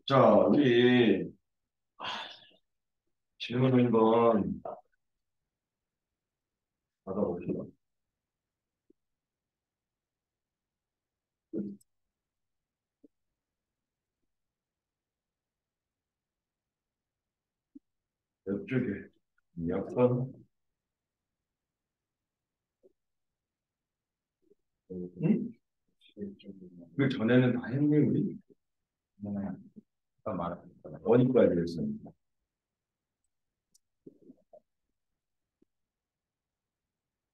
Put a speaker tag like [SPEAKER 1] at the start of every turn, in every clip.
[SPEAKER 1] 자, 우리 질문 한번 받아볼게요. 이쪽에 약간 응? 그 전에는 다 했니 우리? 아까 말했잖아. 어디까지 했습니다.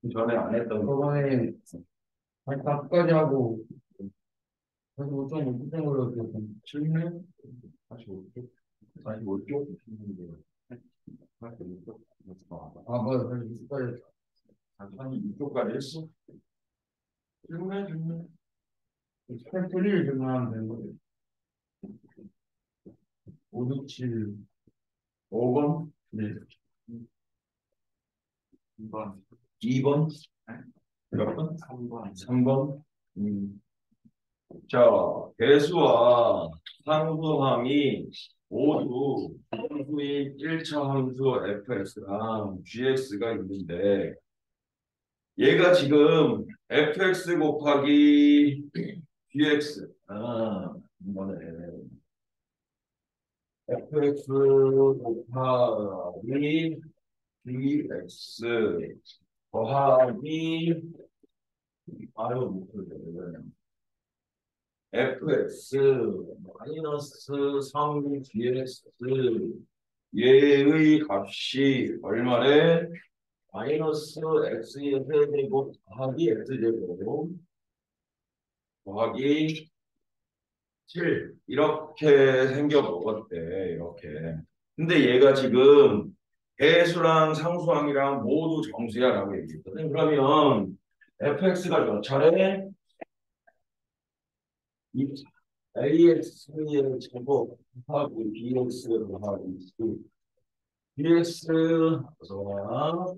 [SPEAKER 1] 그 전에 안 했던 거.
[SPEAKER 2] 저번에 한 답까지 하고 그래서 좀 걱정으로 좀
[SPEAKER 1] 질문? 다시 오쪽? 다시 오쪽? 다시 오쪽?
[SPEAKER 2] 아, 맞아. 그래서 이까지
[SPEAKER 1] 한 이쪽까지 했어? 질문해, 질문.
[SPEAKER 2] 스태프를 질문하면 되는 거예요. 567.
[SPEAKER 1] 5번?
[SPEAKER 2] 네.
[SPEAKER 1] 2번. 2번? 몇 번? 3번. 3번? 자, 배수와 상수함이 모두 함수인 1차 함수 fx랑 gx가 있는데 얘가 지금 fx 곱하기 gx 이번에 fx 곱하기 gx 더하기 못 풀려 fx 마이너스 3dx 얘의 값이 얼마래? 마이너스 x의 세제곱 더하기 x제곱 더하기 7 이렇게 생겨먹었대 이렇게. 근데 얘가 지금 배수랑 상수항이랑 모두 정수야라고 얘기했거든. 그러면 fx가 몇 차례? AX의 제곱 하고 BX 더하기 C BX 어서와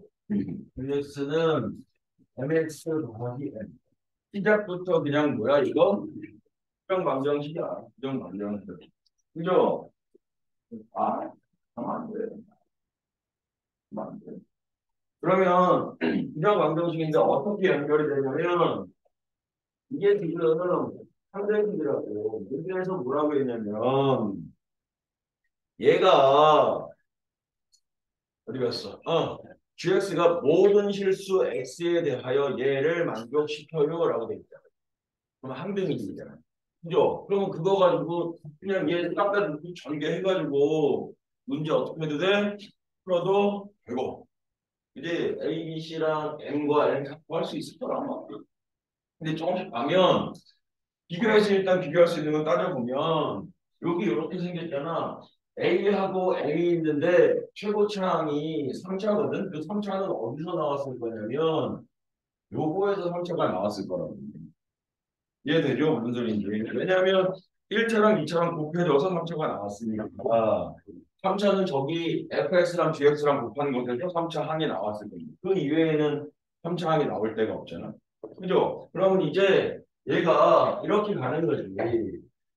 [SPEAKER 1] BX는 MX 더하기 M 시작부터 그냥 뭐야 이거? 수정방정식이야. 수정방정식 그죠? 아, 하면 안 돼. 하면 안 돼. 그러면 수정방정식인데 어떻게 연결이 되냐면 이게 지금 상대식이라고 문제에서 뭐라고 했냐면 얘가 어디 갔어? GX가 모든 실수 X에 대하여 얘를 만족시켜요라고 돼 있잖아. 그럼 항등식이잖아. 그죠? 그러면 그거 가지고 그냥 얘 깎아 놓고 전개해가지고 문제 어떻게 해도 돼? 풀어도 되고. 이제 A, B, C랑 M과 N 갖고 할 수 있을 거란 말이야. 근데 조금씩 가면 비교해서 일단 비교할 수 있는 건 따져보면 여기 이렇게 생겼잖아. A하고 M이 있는데 최고차항이 3차거든. 그 3차는 어디서 나왔을 거냐면 요거에서 3차가 나왔을 거라고. 이해되죠? 무슨 소리인지. 왜냐하면 1차랑 2차랑 곱해져서 3차가 나왔으니까 3차는 저기 fx랑 gx랑 곱하는 것에서 3차 항이 나왔을 겁니다. 그 이외에는 3차 항이 나올 데가 없잖아. 그죠? 그러면 이제 얘가 이렇게 가는 거지.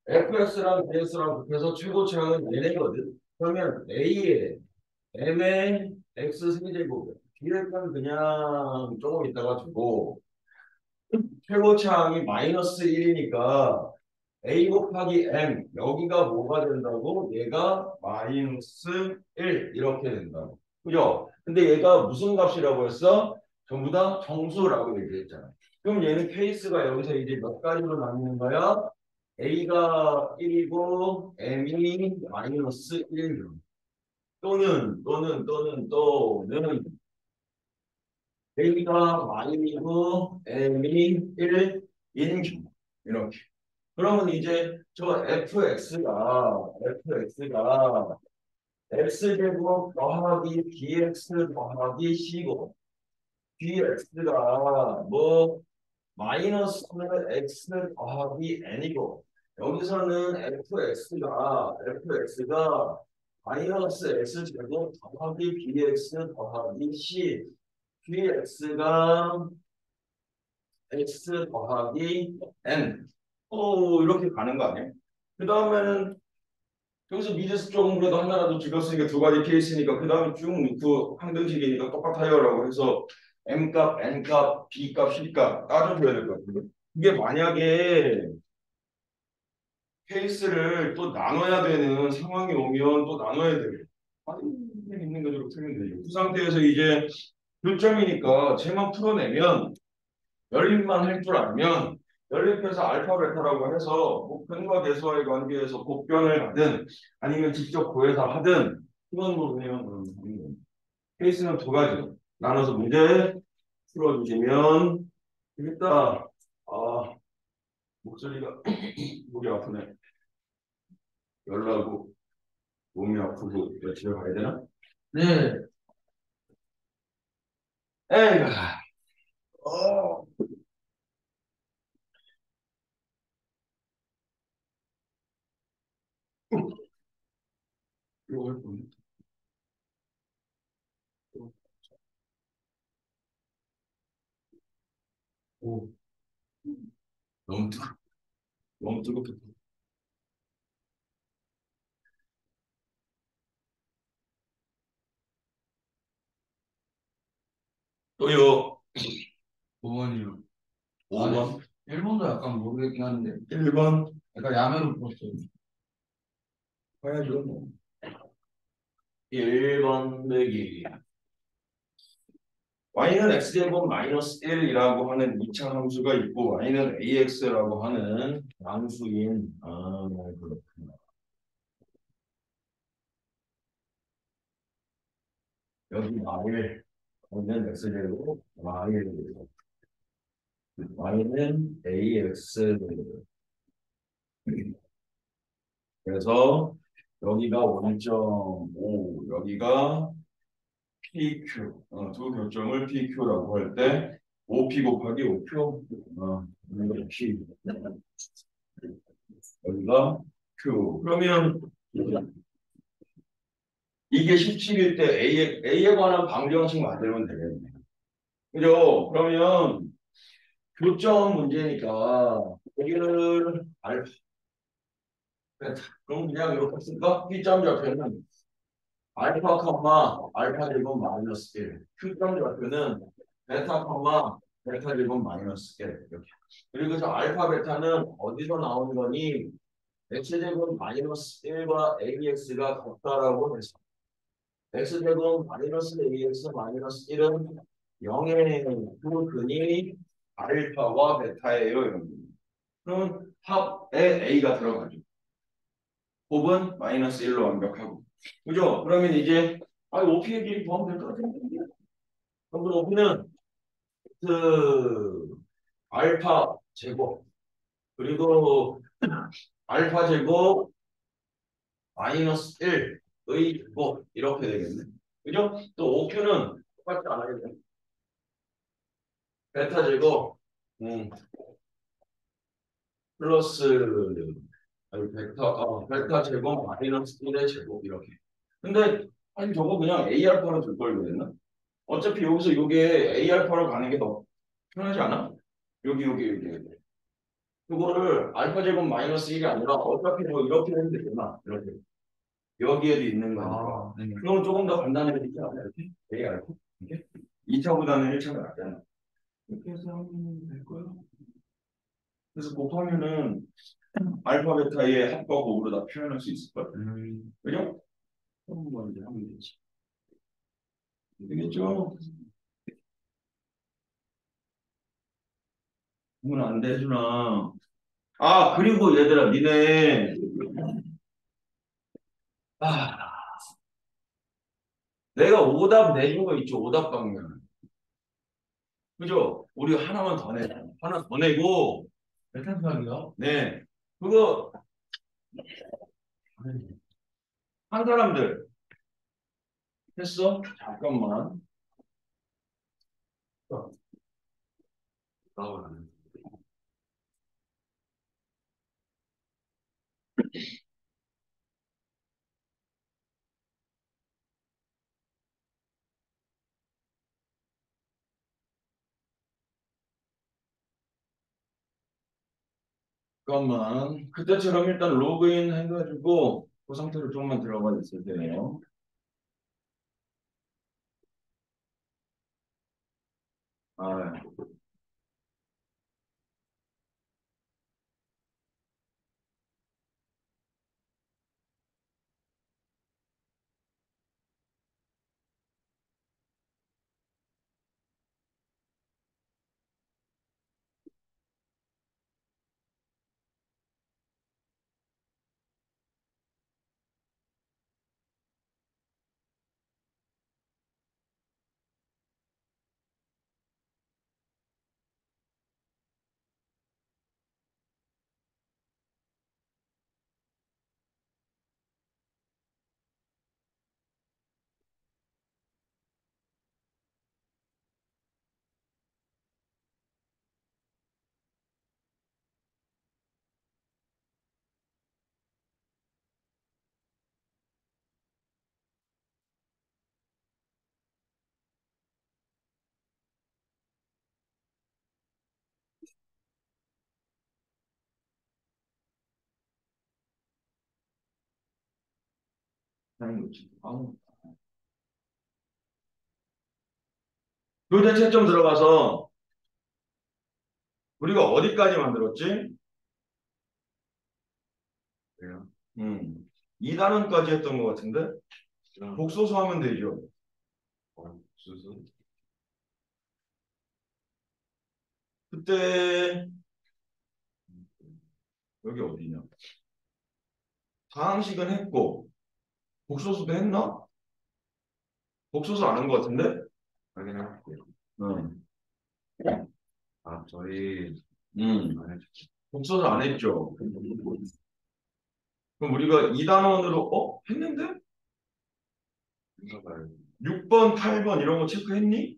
[SPEAKER 1] fx랑 gx랑 곱해서 최고차항은 얘네거든. 그러면 a에 m의 x 세제곱 gx는 그냥 조금 있다가 두고 최고차항이 마이너스 1이니까 a 곱하기 m 여기가 뭐가 된다고? 얘가 마이너스 1 이렇게 된다고. 그죠? 근데 얘가 무슨 값이라고 했어? 전부 다 정수라고 얘기했잖아. 그럼 얘는 케이스가 여기서 이제 몇 가지로 나뉘는 거야? a가 1이고 m이 마이너스 1 또는 a가 마이너스 m이 1인 경우 이렇게. 그러면 이제 저 fx가 x제곱 더하기 bx 더하기 c고 bx가 뭐 마이너스 x 더하기 n이고 여기서는 fx가 마이너스 x제곱 더하기 bx 더하기 c bx가 x 더하기 n 이렇게 가는 거 아니에요? 그 다음에는 여기서 미지수 조금 그래도 하나라도 줄였으니까 두 가지 케이스니까 그 다음에 쭉 넣고 항등식이니까 똑같아요라고 해서 M값, N값, B값, C값 따져줘야 될 것 같은데 이게 만약에 케이스를 또 나눠야 되는 상황이 오면 또 나눠야 돼요. 아니, 있는 그대로 풀면 되죠. 그 상태에서 이제 교점이니까 쟤만 풀어내면 열림만 할 줄 알면 열림에서 알파 베타라고 해서 목변과 대수와의 관계에서 곱변을 하든 아니면 직접 구해서 하든 이건 뭐 그냥 케이스는 두 가지 나눠서 문제 풀어주시면 되겠다. 아 목소리가 목이 아프네. 열나고 몸이 아프고 집에 가야 되나?
[SPEAKER 2] 네.
[SPEAKER 1] 에이, 어, 이거 할 뻔. 오, 너무 뜨거, 너무 뜨겁겠다. 또요.
[SPEAKER 2] 5번이요. 아니,
[SPEAKER 1] 5번,
[SPEAKER 2] 1번도 약간 모르겠긴 한데.
[SPEAKER 1] 1번
[SPEAKER 2] 약간 야매로 풀었어요.
[SPEAKER 1] 봐야죠. 뭐. 1번 내기. y는 x제곱 마이너스 1이라고 하는 2차 함수가 있고 y는 ax라고 하는 양수인 그렇구나. 여기 y는 x제곱 y는 ax 그래서 여기가 1.5 여기가 PQ 두 교점을 PQ라고 할 때 5P 곱하기 5Q 여기가 P 여기가 Q 그러면 이게 17일 때 A에 관한 방정식 만들면 되겠네. 그죠? 그러면 교점 문제니까 여기를 알파 그럼 그냥 이렇게 쓸까? P점 좌표는 알파 컴마 알파 제곱 마이너스 1 Q점 좌표는 베타 컴마 베타 제곱 마이너스 1 이렇게 그리고 저 알파 베타는 어디서 나오는 거니? x제곱 마이너스 1과 ax가 같다라고 해서 x제곱 마이너스 ax 마이너스 1은 0의 그 근이 알파와 베타예요. 여러분. 그럼 합에 a가 들어가죠. 곱은 마이너스 1로 완벽하고. 그죠? 그러면 이제 5p의 길이 구하면 될 것 같은데. 그럼 5p는 그 알파 제곱 그리고 알파 제곱 마이너스 1의 곱 이렇게 되겠네. 그죠? 또 5q는 똑같지 않아요. 베타 제곱 플러스 베타 제곱 마이너스 1의 제곱 이렇게. 근데 아니 저거 그냥 A 알파로 둘 걸 그랬나? 어차피 여기서 이게 A 알파로 가는 게 더 편하지 않아? 여기. 그거를 알파 제곱 마이너스 1이 아니라 어차피 뭐 이렇게 해도 되구나. 이렇게. 여기에도 있는 거니까.
[SPEAKER 2] 아, 네.
[SPEAKER 1] 그럼 조금 더 간단해지지 않아? 이렇게? A 알파? 이렇게? 2차보다는 1차가 낫잖아. 이렇게 해서 하면 될 거야. 그래서 곱하면은 알파 베타의 합과 곱으로 다 표현할 수 있을 거야. 그죠? 그럼 뭐 이제 하면 되지. 되겠죠? 그건 안 되주나. 그리고 얘들아, 니네, 아, 내가 오답 내준 거 있죠? 오답 방면. 그죠? 우리 하나만 더 내. 하나 더 내고,
[SPEAKER 2] 메탄수학이요?
[SPEAKER 1] 네. 그거, 한 사람들 했어? 잠깐만. 나와라. 잠깐만. 그때처럼 일단 로그인 해가지고 그 상태로 조금만 들어가 있어야 돼요. 아, 하는 거지. 아우. 교대 채점 들어가서 우리가 어디까지 만들었지?
[SPEAKER 2] 그래요?
[SPEAKER 1] 2단원까지 했던 것 같은데?
[SPEAKER 2] 그럼,
[SPEAKER 1] 복소수 하면 되죠.
[SPEAKER 2] 수수?
[SPEAKER 1] 그때 여기 어디냐? 상식은 했고 복소수도 했나? 복소수 안 한 것 같은데?
[SPEAKER 2] 확인해볼게요.
[SPEAKER 1] 응.
[SPEAKER 2] 아, 저희,
[SPEAKER 1] 음.
[SPEAKER 2] 안 해주죠.
[SPEAKER 1] 복소수 안 했죠. 그럼 우리가 2단원으로 했는데?
[SPEAKER 2] 생각을
[SPEAKER 1] 6번, 8번 이런 거 체크했니?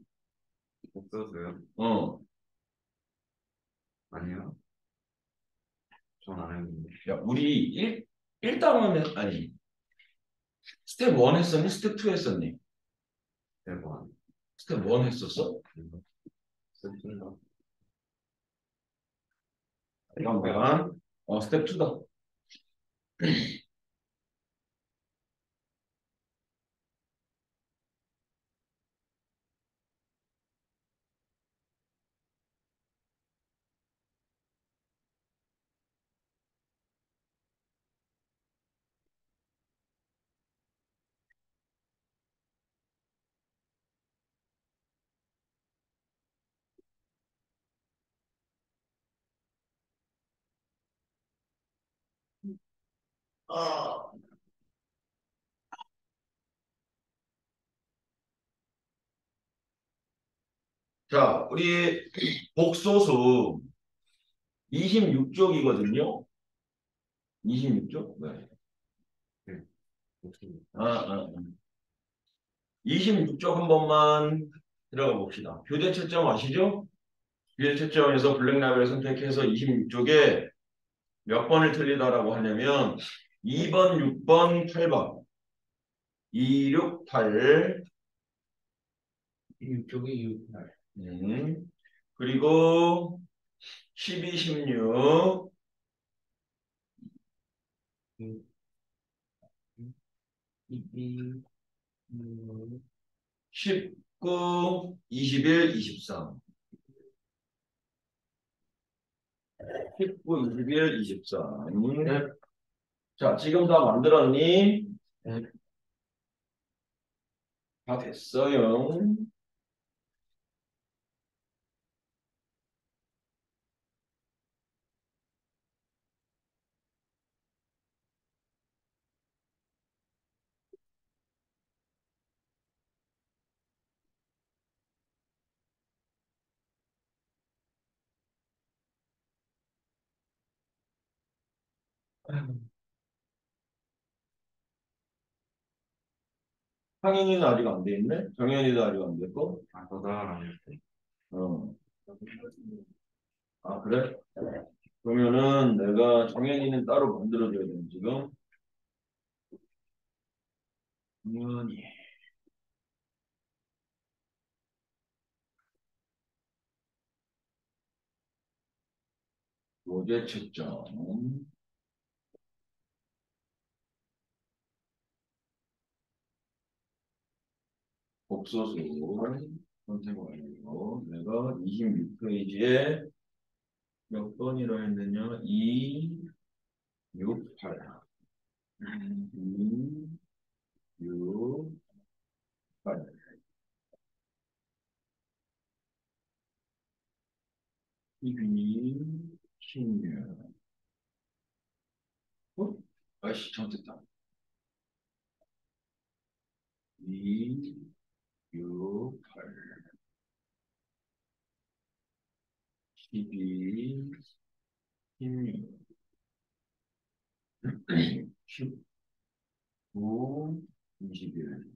[SPEAKER 2] 못 써서요?
[SPEAKER 1] 어.
[SPEAKER 2] 아니요. 전 안 했는데.
[SPEAKER 1] 야, 우리 1단원 아니 스텝 1 했었니? 스텝 2 했었니?
[SPEAKER 2] 대박.
[SPEAKER 1] 스텝 1 했었어?
[SPEAKER 2] 슬픈가?
[SPEAKER 1] 잠깐만. 스텝 2다. 아. 자, 우리 복소수 26쪽이거든요. 26쪽? 네.
[SPEAKER 2] 네. 어떻게,
[SPEAKER 1] 26쪽 한 번만 들어가 봅시다. 교재 채점 아시죠? 교재 채점에서 블랙라벨을 선택해서 26쪽에 몇 번을 틀리다라고 하냐면 2번, 6번, 8번. 2, 6, 8.
[SPEAKER 2] 이쪽이 6날.
[SPEAKER 1] 그리고 12, 16, 19, 21, 23. 19, 21, 23.
[SPEAKER 2] 네.
[SPEAKER 1] 자, 지금 다 만들었니?
[SPEAKER 2] 네.
[SPEAKER 1] 다 됐어요. 상현이는 아직 안 돼 있네? 정현이도 아직 안 됐고?
[SPEAKER 2] 아, 너다라고 했대.
[SPEAKER 1] 어. 아, 그래? 그러면은 내가 정현이는 따로 만들어줘야 돼, 지금. 정현이. 교재 채점. 복소수 선택 완료. 내가 26페이지에 몇 번이라 했느냐? 2, 6, 8. 2, 6, 8. 12, 16. 어? 아이씨, 잘못했다. 2, 6, 8. 12, 16. 19, 21.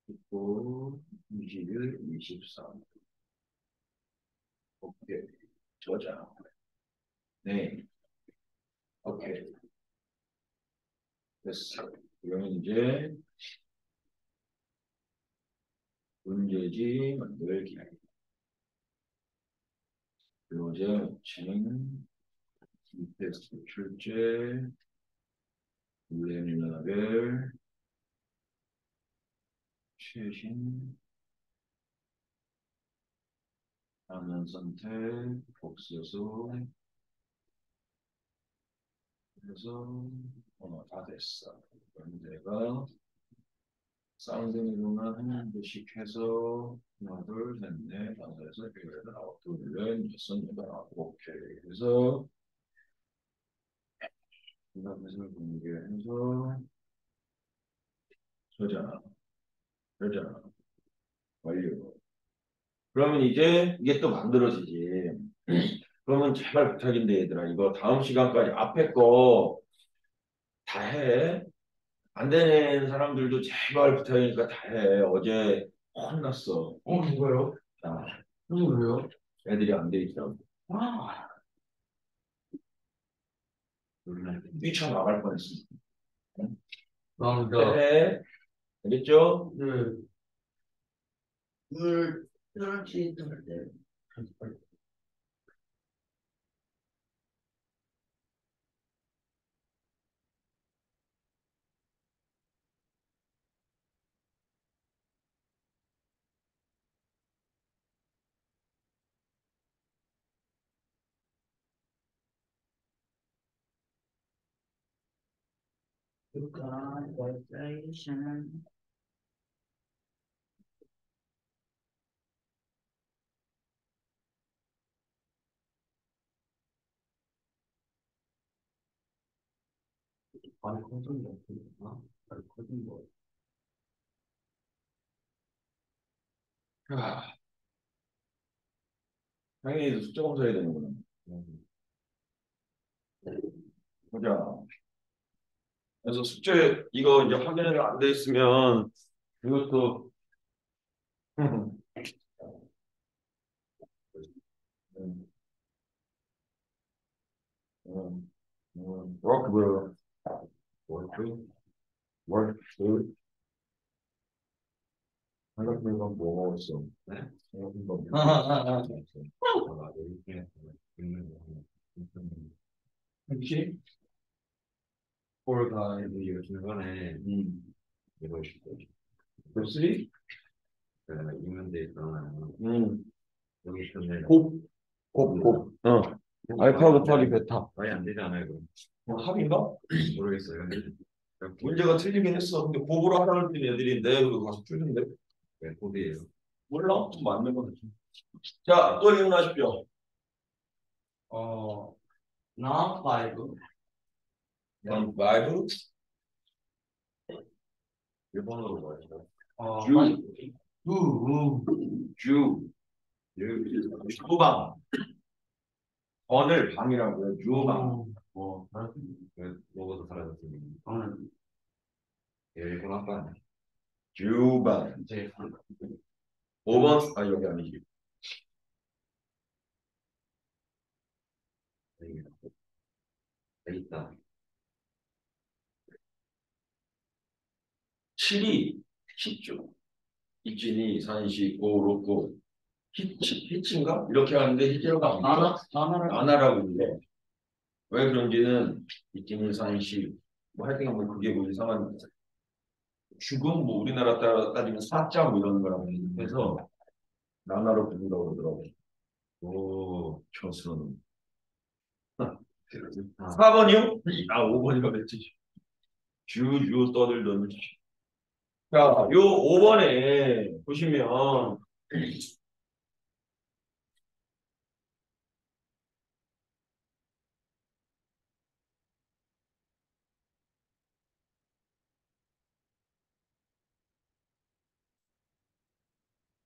[SPEAKER 1] 19, 21, 23. 오케이. 저장. 네. 오케이. 됐어. 그러면 이제 문제지 만들기. 교재 칭 테스트 출제, 레미나벨, 최신, 화면 선택, 복수수, 그래서 다 됐어. 그럼 내가 쌍둥이로만 한 개씩 해서 하나, 둘, 셋, 넷, 다섯, 여섯, 일곱, 여덟, 아홉, 둘, 여섯, 여덟, 아홉. 오케이. 그래서 응답해서 공개해서 저장, 완료. 그러면 이제 이게 또 만들어지지. 그러면 제발 부탁인데 얘들아 이거 다음 시간까지 앞에 거 다 해. 안 되는 사람들도 제발 부탁이니까 다 해. 어제 혼났어.
[SPEAKER 3] 누가요?
[SPEAKER 1] 자,
[SPEAKER 3] 무슨 왜요?
[SPEAKER 1] 애들이 안 돼 있다고.
[SPEAKER 3] 아,
[SPEAKER 1] 뛰쳐나갈 뻔했어.
[SPEAKER 3] 감사합니다.
[SPEAKER 1] 해. 알겠죠?
[SPEAKER 3] 네.
[SPEAKER 1] 떨어지 떨어지.
[SPEAKER 4] Congratulations.
[SPEAKER 3] 아니, 컨셉이 없구나. 아니, 컨셉이 뭐.
[SPEAKER 1] 아, 당연히 숙제 검사해야 되는구나. 보자. 그래서 숙제 이거 이제 확인이 안 돼 있으면 이것도 work will work will 생각해보니까 뭐 있어?
[SPEAKER 2] 네?
[SPEAKER 1] 생각해보니까 혹시
[SPEAKER 2] 폴가 이거 중간에 이거 있고
[SPEAKER 1] 글쓰리?
[SPEAKER 2] 있는데 있잖아요. 여기 있는데
[SPEAKER 1] 곱. 알파 곱하기 베타.
[SPEAKER 2] 거의 안 되잖아요. 그럼.
[SPEAKER 1] 합인가?
[SPEAKER 2] 모르겠어요.
[SPEAKER 1] 문제가 틀리긴 했어. 근데 곱으로 하라는 애들인데 그거 가서 풀는데
[SPEAKER 2] 네, 곱이에요.
[SPEAKER 1] 몰라? 좀 맞는 거 같아. 자, 또 질문하십시오.
[SPEAKER 3] not five.
[SPEAKER 1] 난 마이브
[SPEAKER 2] 일본어로 뭐예요?
[SPEAKER 3] 주.
[SPEAKER 1] 주방. 번을 방이라고요. 주방.
[SPEAKER 3] 뭐,
[SPEAKER 2] 먹어서 사라졌으니
[SPEAKER 3] 저는
[SPEAKER 2] 일본 아빠
[SPEAKER 1] 주방.
[SPEAKER 3] 이제
[SPEAKER 1] 5번. 아, 여기 아니지.
[SPEAKER 2] 있다.
[SPEAKER 1] 7이 10주. 이진이 산시 오로고 히치인가? 이렇게 하는데 히치가 나나라고 그래. 왜 그런지는 이진일산시 뭐 하여튼 뭐 그게 뭐 이상한 죽음 뭐 우리나라 따지면 사자 뭐 이런 거라고 해서 나나로 부른다고 그러더라고. 오, 저수는 4번이요? 아, 5번이가 맺지. 주주 떠들던. 자, 요 5번에 보시면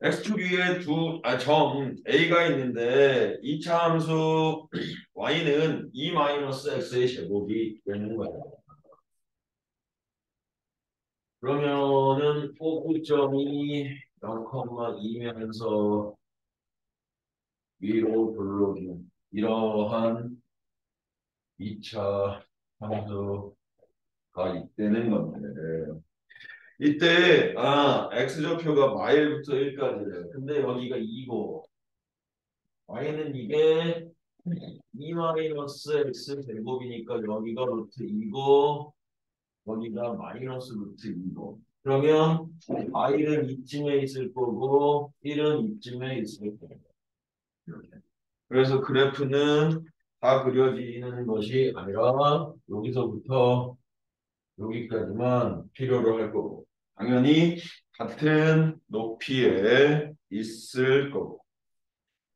[SPEAKER 1] x축 위에 점 a가 있는데 2차 함수 y는 2-x의 제곱이 되는 거야. 그러면은 포구점이 0,2면서 위로 돌려주는 이러한 2차 함수가 있다는 건데 이때 x좌표가 마일부터 1까지래. 근데 여기가 2고 y는 이게 2-x 제곱이니까 여기가 루트 2고 여기가 마이너스 루트 2고 그러면 y는 이쯤에 있을 거고 1은 이쯤에 있을 거고 이렇게. 그래서 그래프는 다 그려지는 것이 아니라 여기서부터 여기까지만 필요로 할 거고 당연히 같은 높이에 있을 거고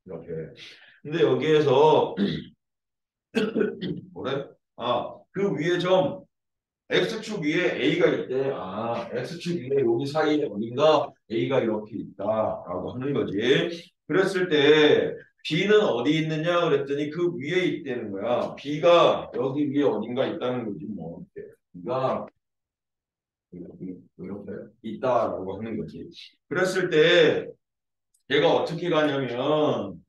[SPEAKER 1] 이렇게. 근데 여기에서 뭐래? 그 위에 점 x축 위에 a가 있대. x축 위에 여기 사이에 어딘가 a가 이렇게 있다라고 하는 거지. 그랬을 때 b는 어디 있느냐 그랬더니 그 위에 있다는 거야. b가 여기 위에 어딘가 있다는 거지 뭐. b가 이렇게 있다라고 하는 거지. 그랬을 때 얘가 어떻게 가냐면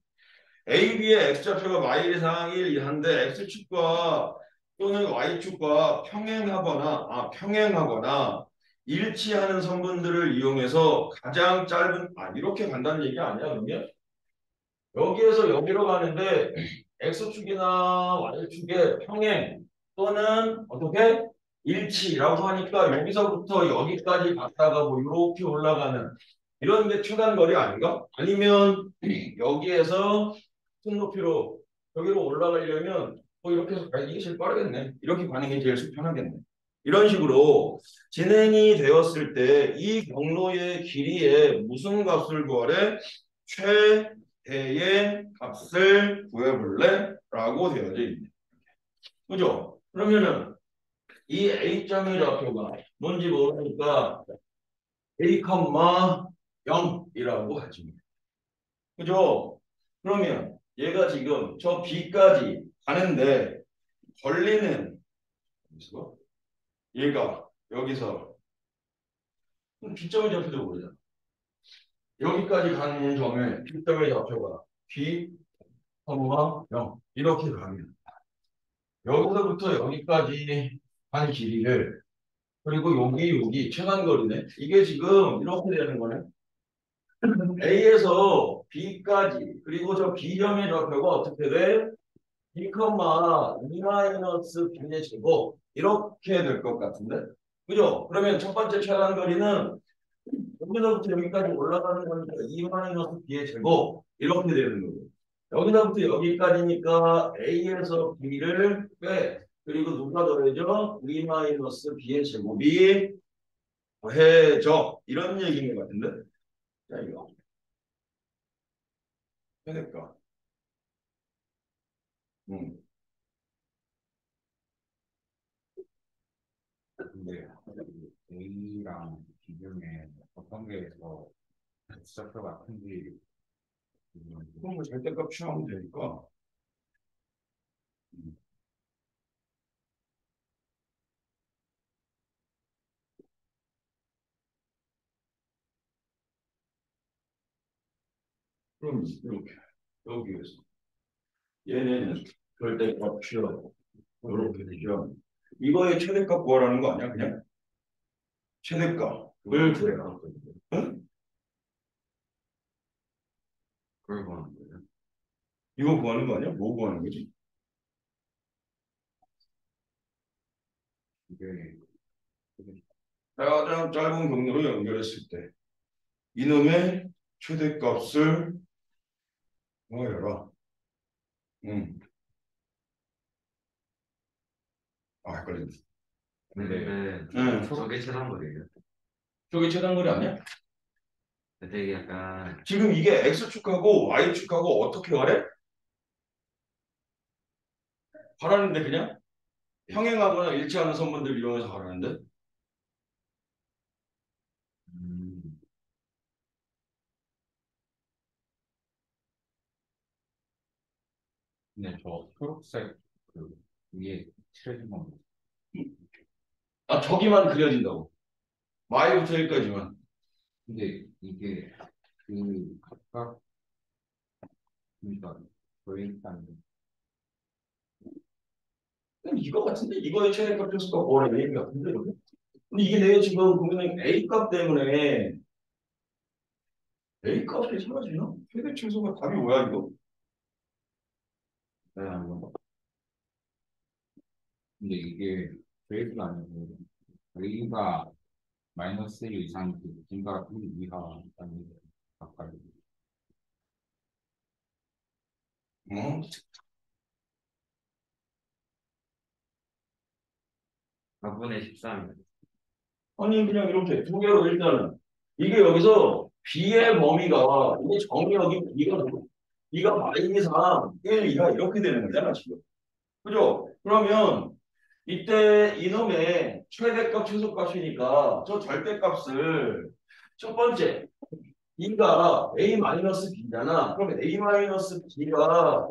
[SPEAKER 1] A, B의 x좌표가 마일 이상 1 한데 x축과 또는 y축과 평행하거나 일치하는 선분들을 이용해서 가장 짧은 이렇게 간다는 얘기 아니야 그러면? 여기에서 여기로 가는데 x축이나 y축의 평행 또는 어떻게? 일치라고 하니까 여기서부터 여기까지 갔다가 뭐 이렇게 올라가는 이런 게 최단거리 아닌가? 아니면 여기에서 큰 높이로 여기로 올라가려면 뭐 이렇게 해서 가는 게 제일 빠르겠네. 이렇게 가는 게 제일 편하겠네. 이런 식으로 진행이 되었을 때 이 경로의 길이에 무슨 값을 구하래? 최대의 값을 구해볼래? 라고 되어져 있네. 그죠? 그러면은 이 A점의 좌표가 뭔지 모르니까 A, 0이라고 하지. 그죠? 그러면 얘가 지금 저 B까지 가는데 걸리는 얘가 여기서 B점의 좌표도 모르잖아. 여기까지 가는 점에 B점의 좌표가 B, 0 이렇게 가면 여기서부터 여기까지 한 길이를 그리고 여기 최단거리네. 이게 지금 이렇게 되는 거네. A에서 B까지 그리고 저 B점의 좌표가 어떻게 돼? 2,2-B의 제곱 이렇게 될 것 같은데 그죠? 그러면 첫 번째 최단거리는 여기서부터 여기까지 올라가는 거니까 2-B의 제곱 이렇게 되는 거고 여기서부터 여기까지니까 A에서 B를 빼 그리고 누가 더해져? 2-B의 제곱이 더해져 이런 얘기인 것 같은데 자 이거 해낼까? 음.
[SPEAKER 2] 근데 A랑 B 중에 어떤 게더 x좌표가 큰지
[SPEAKER 1] 그럼 뭐 절대값 취하면 되니까 그럼 이렇게 여기에서 얘네는 절대값 취하고 이렇게 되죠. 이거의 최대값 구하라는 거 아니야 그냥? 최대값을 구해라. 응?
[SPEAKER 2] 그걸 보는 거예요.
[SPEAKER 1] 이거 구하는 거 아니야? 뭐 구하는 거지?
[SPEAKER 2] 이게
[SPEAKER 1] 가장 짧은 경로로 연결했을 때 이놈의 최대값을 구하여라. 헷갈린다.
[SPEAKER 2] 근데 저게 최단거리예요.
[SPEAKER 1] 저게 최단거리 아니야?
[SPEAKER 2] 되게 약간
[SPEAKER 1] 지금 이게 X축하고 Y축하고 어떻게 가래? 가라는데 그냥? 평행하거나 일치하는 선분들 이용해서 가라는데?
[SPEAKER 2] 음,
[SPEAKER 4] 근데 저 초록색 그 위에 칠해진 거
[SPEAKER 1] 저기만 그려진다고. Y부터 1까지만.
[SPEAKER 4] 근데 이게 그 각각 그러니까 일단
[SPEAKER 1] 이거 같은데? 이거의 최대값 최소값 뭐라 얘기 같은데? 이거? 근데 이게 내가 지금 보면은 A값 때문에 A값이 사라지나? 최대 최소가 답이 뭐야 이거?
[SPEAKER 4] 근데 이게 그레이드가 아니고 A가 마이너스 1 이상 B가 1 이하 있다는 게 각각
[SPEAKER 1] 어?
[SPEAKER 2] 4분의 13.
[SPEAKER 1] 아니 그냥 이렇게 두 개로 일단은 이게 여기서 B의 범위가 이게 정의역이 B가 마이너스 3, 1, 2가 이렇게 되는 거잖아 지금. 그죠? 그러면 이때 이놈의 최대값 최소값이니까 저 절대값을 첫 번째 B가 A-B잖아. 그러면 A-B가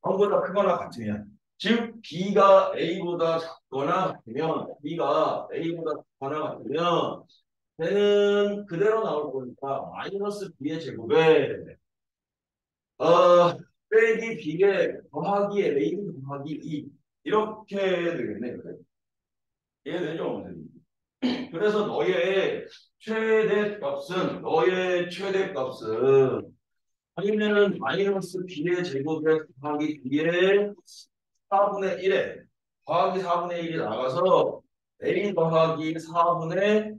[SPEAKER 1] 0보다 크거나 같으면 즉 B가 A보다 작거나 같으면 B가 A보다 작거나 같으면 걔는 그대로 나올 거니까 마이너스 B의 제곱에 빼기 B의 더하기 A 더하기 2 이렇게 되겠네. 그래. 이해되죠? 선생님? 그래서 너의 최대값은 아니면은 마이너스 B의 제곱에 더하기 B의 4분의 1에 더하기 4분의 1이 나가서 A 더하기 4분의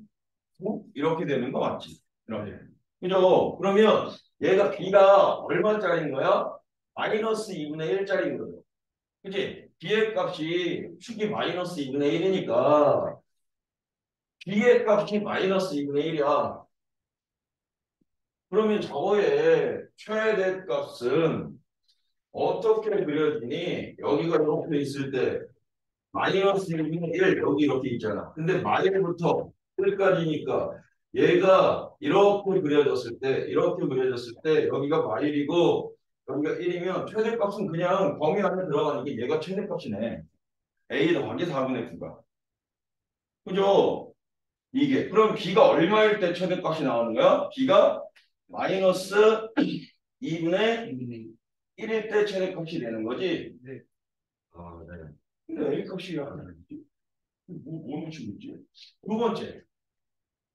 [SPEAKER 1] 9 이렇게 되는 거 맞지? 이렇게. 그죠? 그러면 얘가 B가 얼마짜리인 거야? 마이너스 2분의 1짜리인 거죠. 그치? B의 값이 축이 마이너스 2분의 1이니까 B의 값이 마이너스 2분의 1이야. 그러면 저거의 최대값은 어떻게 그려지니? 여기가 이렇게 있을 때 마이너스 1분의 1 여기 이렇게 있잖아. 근데 마이너스부터 1까지니까 얘가 이렇게 그려졌을 때 여기가 마일이고 여기가 1이면 최대값은 그냥 범위 안에 들어가는 게 얘가 최대값이네. A 더하기 4분의 9가. 그죠? 이게. 그럼 B가 얼마일 때 최대값이 나오는 거야? B가 마이너스 2분의 1일 때 최대값이 되는 거지.
[SPEAKER 2] 네.
[SPEAKER 1] 근데 A 값이 안 나지. 뭐 놓치고 있지? 두 번째.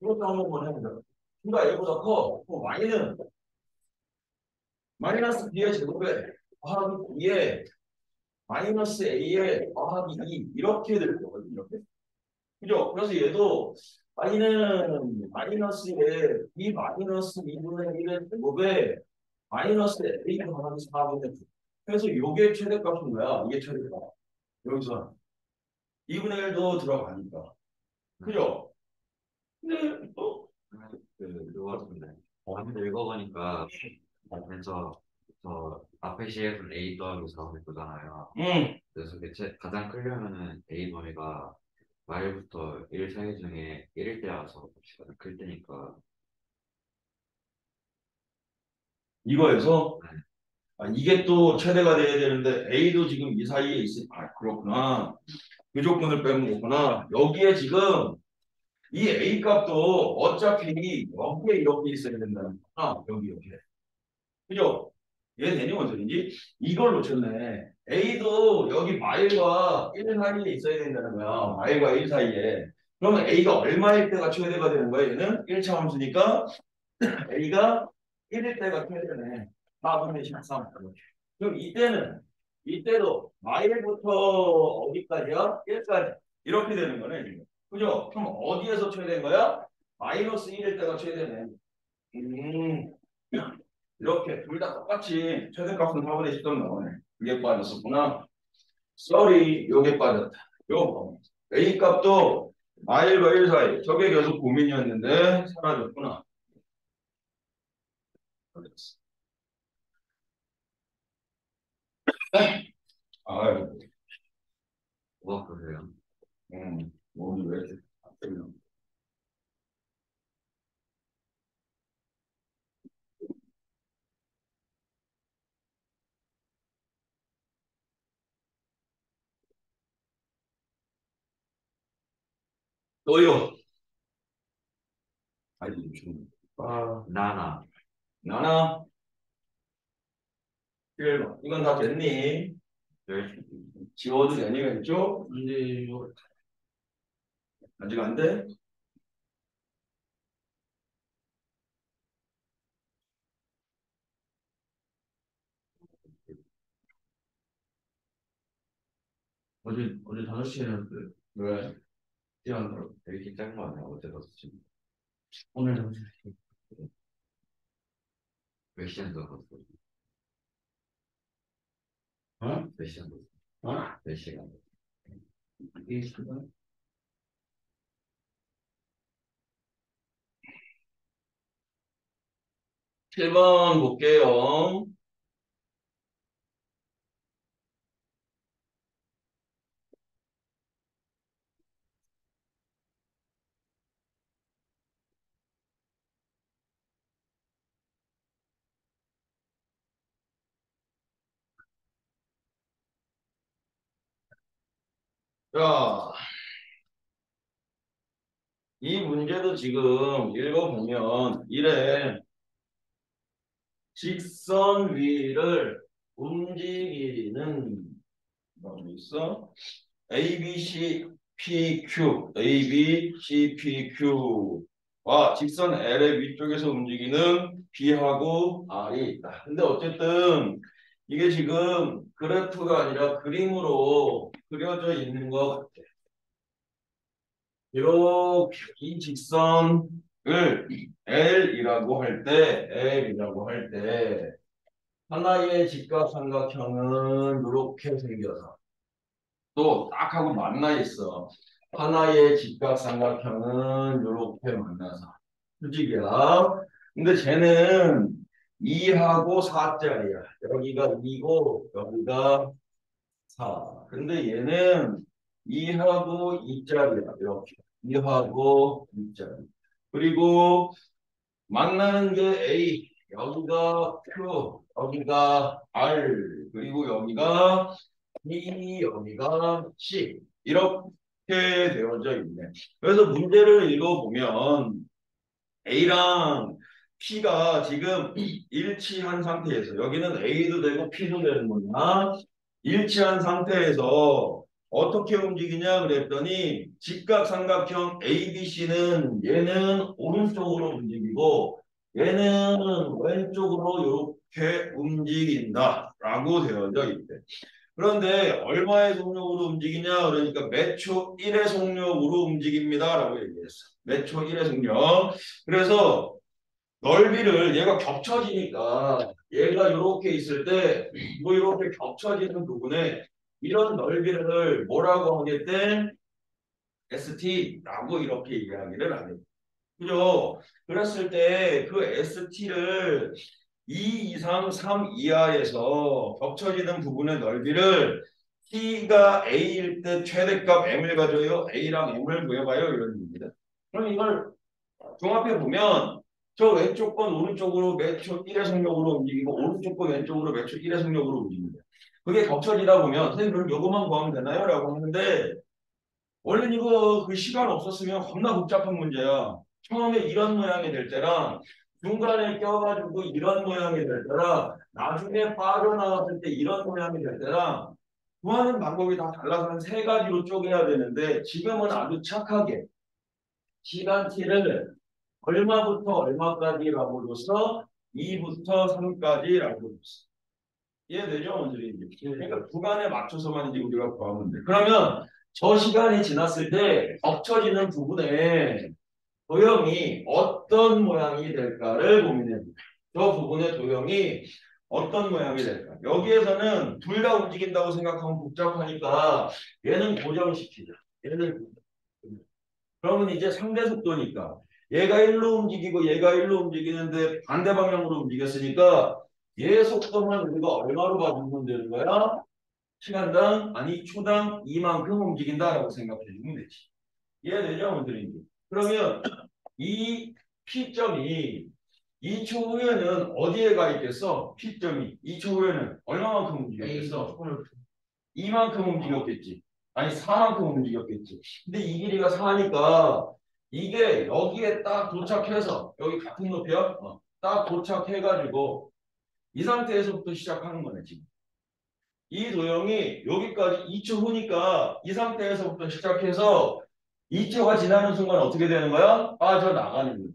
[SPEAKER 1] 이것도 한번 해보자. B가 A보다 커. 그럼 Y는 마이너스 B의 제곱에 더하기 B에 마이너스 A에 더하기 2 이렇게 될 거거든. 이렇게. 그죠? 그래서 얘도 Y는 마이너스에 B 마이너스 2분의 1의 제곱에 마이너스 A 더하기 4분의 9. 그래서 요게 최대값인 거야. 이게 최대값. 여기서 2분의 1도 들어가니까. 그죠? 근데
[SPEAKER 2] 그거 같은데. 한번 읽어보니까 그래서 저 앞에 시에서는 A 더하기 4분의 9잖아요. 그래서 가장 크려면은 A 범위가 말부터 1 사이 중에 1일 때라서 값이 가장 클 때니까.
[SPEAKER 1] 이거에서
[SPEAKER 2] 네.
[SPEAKER 1] 이게 또 최대가 돼야 되는데 A도 지금 이 사이에 있으. 그렇구나. 그 조건을 빼는 거구나. 여기에 지금 이 A 값도 어차피 여기에 이렇게 있어야 된다는 거야. 여기 이렇게. 그죠? 얘되니 원소인지 이걸 놓쳤네. A도 여기 마일과 1 사이에 있어야 된다는 거야. 마일과 1 사이에. 그러면 A가 얼마일 때가 최대가 되는 거야? 얘는 1차 함수니까 A가 1일 때가 최대네. 4분의 13. 그럼 이때도 마일부터 어디까지야? 1까지. 이렇게 되는 거네, 지금. 그죠? 그럼 어디에서 최대인 거야? 마이너스 1일 때가 최대네. 음, 이렇게 둘 다 똑같이 최대값은 4분의 13 나오네. 이게 빠졌었구나. 썰이 요게 빠졌다. 요 A 값도 마일과 1 사이. 저게 계속 고민이었는데 사라졌구나. 사라졌어. 아유,
[SPEAKER 2] 뭐가 그래요?
[SPEAKER 1] 몸이 왜 이렇게 아프냐. 또요. 아니, 좀.
[SPEAKER 2] 나나.
[SPEAKER 1] 나나. 1번. 이건 다 됐니?
[SPEAKER 2] 열-
[SPEAKER 1] 지워도 되니, 왼쪽?
[SPEAKER 3] 근데 이거
[SPEAKER 1] 아직 안 돼?
[SPEAKER 3] 어제 5시에 그
[SPEAKER 1] 왜?
[SPEAKER 3] 뛰어간다고.
[SPEAKER 2] 되게 짠거 아니야? 어제 가서 지금
[SPEAKER 3] 오늘 5시.
[SPEAKER 2] 몇 시간 더 갔어?
[SPEAKER 3] 어?
[SPEAKER 2] 몇 시간 더?
[SPEAKER 3] 어?
[SPEAKER 2] 몇 시간?
[SPEAKER 3] 이게 시간?
[SPEAKER 1] 칠 번 볼게요. 자, 이 문제도 지금 읽어보면 이래. 직선 위를 움직이는 뭐가 있어? A, B, C, P, Q, A, B, C, P, Q와 직선 L의 위쪽에서 움직이는 B하고 R이 있다. 근데 어쨌든 이게 지금 그래프가 아니라 그림으로 그려져 있는 것 같아. 이렇게 이 직선을 L이라고 할 때 하나의 직각삼각형은 이렇게 생겨서 또 딱 하고 만나 있어. 하나의 직각삼각형은 이렇게 만나서 수직이야. 근데 쟤는 2하고 4짜리야. 여기가 2고 여기가 4. 근데 얘는 2하고 2짜리야. 이렇게. 2하고 2짜리. 그리고 만나는 게 A. 여기가 Q. 여기가 R. 그리고 여기가 B. 여기가 C. 이렇게 되어져 있네. 그래서 문제를 읽어보면 A랑 P가 지금 일치한 상태에서 여기는 A도 되고 P도 되는 거냐? 일치한 상태에서 어떻게 움직이냐 그랬더니 직각삼각형 ABC는 얘는 오른쪽으로 움직이고 얘는 왼쪽으로 이렇게 움직인다라고 되어져 있대. 그런데 얼마의 속력으로 움직이냐 그러니까 몇 초 1의 속력으로 움직입니다라고 얘기했어. 몇 초 1의 속력. 그래서 넓이를 얘가 겹쳐지니까 얘가 이렇게 있을 때 뭐 이렇게 겹쳐지는 부분에 이런 넓이를 뭐라고 하겠대? ST라고 이렇게 이야기를 하네. 그죠? 그랬을 때 그 ST를 2 이상 3 이하에서 겹쳐지는 부분의 넓이를 T가 A일 때 최대값 M을 가져요. A랑 M을 구해봐요. 이런 얘기입니다. 그럼 이걸 종합해 보면 저 왼쪽 건 오른쪽으로 매초 1의 속력으로 움직이고 오른쪽 건 왼쪽으로 매초 1의 속력으로 움직입니다. 그게 겹쳐지다 보면 선생님 그럼 요거만 구하면 되나요? 라고 하는데 원래 이거 그 시간 없었으면 겁나 복잡한 문제야. 처음에 이런 모양이 될 때랑 중간에 껴가지고 이런 모양이 될 때랑 나중에 빠져나왔을 때 이런 모양이 될 때랑 구하는 방법이 다 달라서 한 세 가지로 쪼개야 되는데 지금은 아주 착하게 시간 t를 얼마부터 얼마까지라고 줘서 2부터 3까지라고 했어. 이해되죠? 원들이 그러니까 구간에 맞춰서만 이제 우리가 구하면 돼. 그러면 저 시간이 지났을 때 겹쳐지는 부분에 도형이 어떤 모양이 될까를 고민해 보자. 저 부분의 도형이 어떤 모양이 될까? 여기에서는 둘 다 움직인다고 생각하면 복잡하니까 얘는 고정시키자. 얘를 그러면 이제 상대 속도니까 얘가 일로 움직이고 얘가 일로 움직이는데 반대 방향으로 움직였으니까 얘 속도만 우리가 얼마로 봐주면 되는 거야? 시간당 아니 초당 이만큼 움직인다라고 생각해 주면 되지. 이해되죠? 원들인지. 그러면 이 P점이 2초 후에는 어디에 가 있겠어? P점이 2초 후에는 얼마만큼 움직였겠어? 이만큼 움직였겠지. 아니 4만큼 움직였겠지. 근데 이 길이가 4니까 이게 여기에 딱 도착해서 여기 같은 높이야? 딱 도착해가지고 이 상태에서부터 시작하는 거네 지금. 이 도형이 여기까지 2초 후니까 이 상태에서부터 시작해서 2초가 지나는 순간 어떻게 되는 거야? 빠져나가는 거야.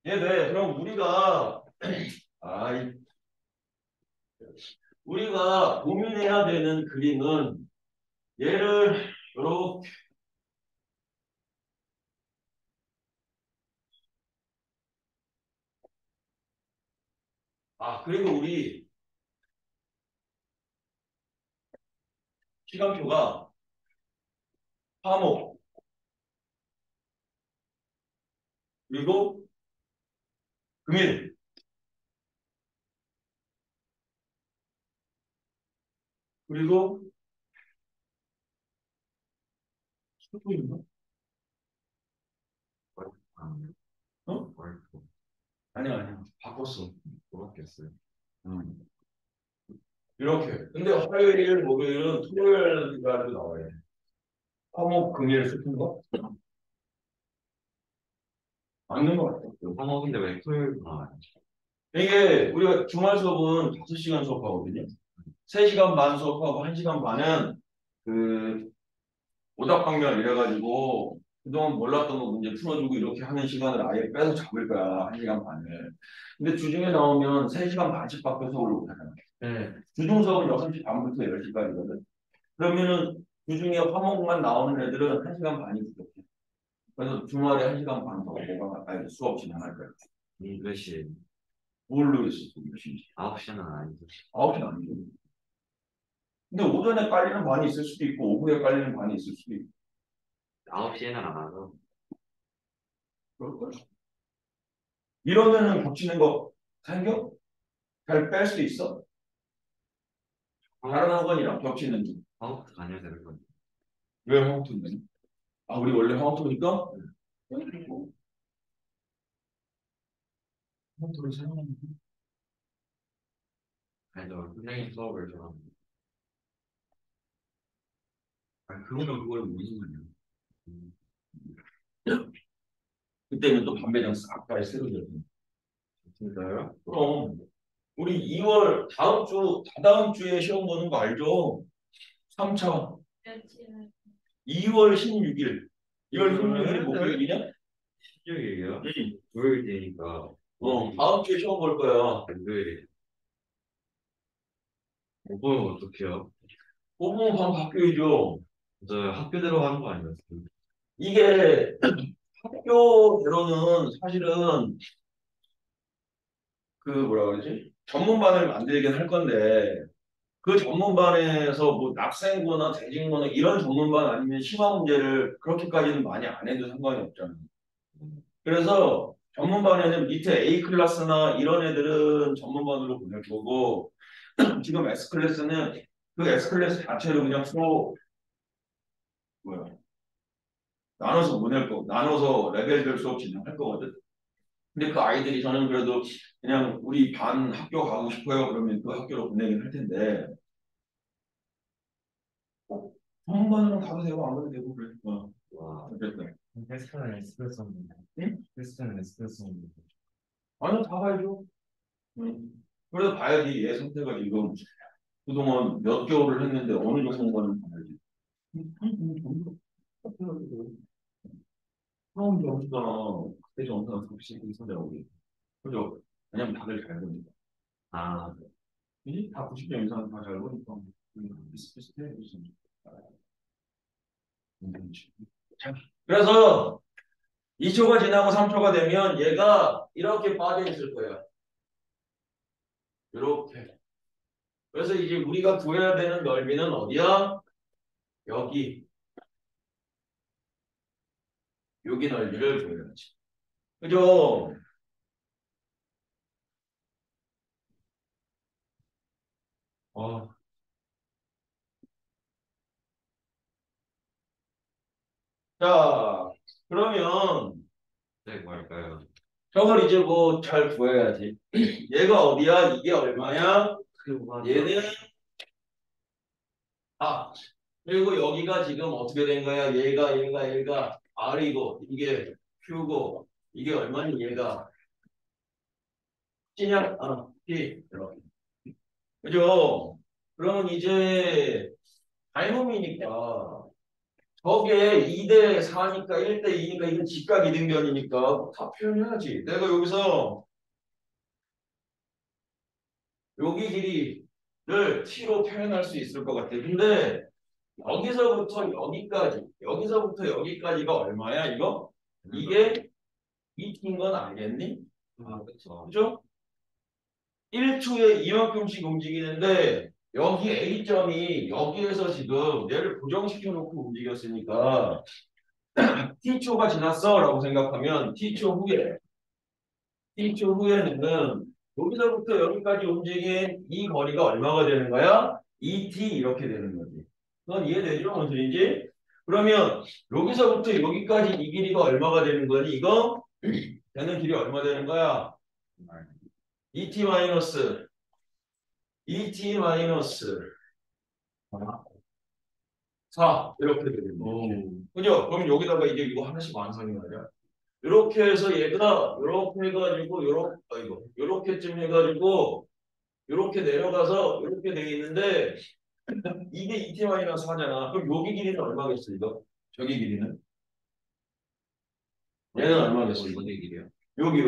[SPEAKER 1] 얘네 그럼 아이, 우리가 고민해야 되는 그림은 얘를 이렇게 그리고 우리 시간표가 화목 그리고 금일 그리고 수요일인가? 어? 아니야 바꿨어.
[SPEAKER 2] 그렇겠어요.
[SPEAKER 1] 이렇게 근데 화요일 목요일은 토요일날도 나와야 돼. 화목 금일 수요일인가? 맞는 것 같아.
[SPEAKER 2] 화목인데 왜 토요일 나와요?
[SPEAKER 1] 이게 우리가 주말 수업은 5시간 수업하거든요. 3시간 반 수업하고 1시간 반은 그 오답방면 이래가지고 그동안 몰랐던 거 문제 풀어주고 이렇게 하는 시간을 아예 빼서 잡을 거야. 1시간 반을. 근데 주중에 나오면 3시간 반씩밖에 수업을 못하잖아.
[SPEAKER 3] 네.
[SPEAKER 1] 주중 수업은 6시 반부터 10시까지거든. 그러면은 주중에 화목만 나오는 애들은 1시간 반이 부족해. 그래서 주말에 1시간 반 더 수업 진행할 거야.
[SPEAKER 2] 몇 시에?
[SPEAKER 1] 뭘로 했어? 몇 시인지.
[SPEAKER 2] 9시는 아니죠.
[SPEAKER 1] 9시 아니죠. 근데 오전에 깔리는 반이 있을 수도 있고 오후에 깔리는 반이 있을 수도 있고
[SPEAKER 2] 9시에는 안 와서.
[SPEAKER 1] 그럴걸? 이러면은 겹치는 거 생겨? 잘 뺄 수 있어? 다른 학원이랑 겹치는 중.
[SPEAKER 2] 화목도 다녀야 되는 건데.
[SPEAKER 1] 왜 화목토인데? 우리 원래 화목토니까? 화목토를 사용하는 거.
[SPEAKER 2] 아니, 저 선생님 수업을 좋아합니다.
[SPEAKER 1] 그러면 그걸 무슨 말이야? 그때는 또 반배정 싹다 새로 들어.
[SPEAKER 2] 진짜요?
[SPEAKER 1] 그럼 우리 2월 다다음 주에 시험 보는 거 알죠? 3차 2월 16일. 2월 16일이 목요일이냐?
[SPEAKER 2] 16일이요?
[SPEAKER 1] 응.
[SPEAKER 2] 토요일 되니까.
[SPEAKER 1] 다음 주에 시험 볼 거야.
[SPEAKER 2] 목요일에. 못 보면 어떡해요?
[SPEAKER 1] 뽑으면 바로 바뀌어야죠.
[SPEAKER 2] 저 학교 들어가는 거 아니었어요?
[SPEAKER 1] 이게 학교대로는 사실은 그 뭐라 그러지? 전문반을 만들긴 할 건데 그 전문반에서 뭐 납생고나 대직모나 이런 전문반 아니면 심화 문제를 그렇게까지는 많이 안 해도 상관이 없잖아요. 그래서 전문반에는 밑에 A 클래스나 이런 애들은 전문반으로 보낼 거고 지금 S 클래스는 그 S 클래스 자체로 그냥 서로 뭐야 나눠서 보낼 거 나눠서 레벨별 수업 진행할 거거든. 근데 그 아이들이 저는 그래도 그냥 우리 반 학교 가고 싶어요. 그러면 그 학교로 보내긴 할 텐데 전문반으로 가도 되고 안 가도 되고 그래.
[SPEAKER 2] 와,
[SPEAKER 1] 어쨌든.
[SPEAKER 3] 테스트는 에스프레소입니다.
[SPEAKER 1] 응?
[SPEAKER 3] 테스트는 에스프레소입니다.
[SPEAKER 1] 아니요, 다 봐야죠. 응. 그래도 봐야지. 얘 선택을 지금 그동안 몇 개월을 했는데 어느 정도인가는 봐야지. 처음 점수가 그때 점수가 112 선이라고 그래. 그죠? 왜냐면 다들 잘 보니까.
[SPEAKER 2] 아,
[SPEAKER 1] 다 90점 이상 다 잘 보니까. 비슷비슷해. 무슨. 자, 그래서 2초가 지나고 3초가 되면 얘가 이렇게 빠져 있을 거야. 이렇게. 그래서 이제 우리가 구해야 되는 넓이는 어디야? 여기. 여기 넓이를 구해야지. 그죠? 어. 자, 그러면
[SPEAKER 2] 네, 뭐 할까요?
[SPEAKER 1] 저걸 이제 뭐 잘 구해야지. 얘가 어디야? 이게 얼마야?
[SPEAKER 2] 그리고
[SPEAKER 1] 얘는 아 그리고 여기가 지금 어떻게 된 거야? 얘가 R이고 이게 Q고 이게 얼마니 얘가 C냐? P 이렇게. 그죠? 그러면 이제 발놈이니까 저게 2대 4니까 1대 2니까 이건 직각 이등변이니까 다 표현해야지. 내가 여기서 여기 길이를 t로 표현할 수 있을 것 같아. 근데 여기서부터 여기까지, 여기서부터 여기까지가 얼마야, 이거? 이게 2t인 건 알겠니?
[SPEAKER 2] 아, 그쵸.
[SPEAKER 1] 그죠? 1초에 이만큼씩 움직이는데 여기 A점이 여기에서 지금 얘를 고정시켜 놓고 움직였으니까 t초가 지났어 라고 생각하면 t초 후에는 여기서부터 여기까지 움직인 이 거리가 얼마가 되는 거야? 2t 이렇게 되는 거지. 그건 이해되죠? 무슨 소리인지? 그러면 여기서부터 여기까지 이 길이가 얼마가 되는 거니? 이거 되는 길이 얼마 되는 거야? 2t 마이너스 2t 마이너스 4 이렇게 되는 거지. 그죠? 그럼 여기다가 이제 이거 하나씩 완성이 말이야. 이렇게 해서 얘가 이렇게 해가지고 요렇게쯤 해가지고 이렇게 내려가서 이렇게 돼 있는데 이게 2t 마이너스 4잖아. 그럼 여기 길이는 얼마겠어 이거? 저기 길이는? 얘는 얼마겠어 이거?
[SPEAKER 2] 어디 길이요?
[SPEAKER 1] 여기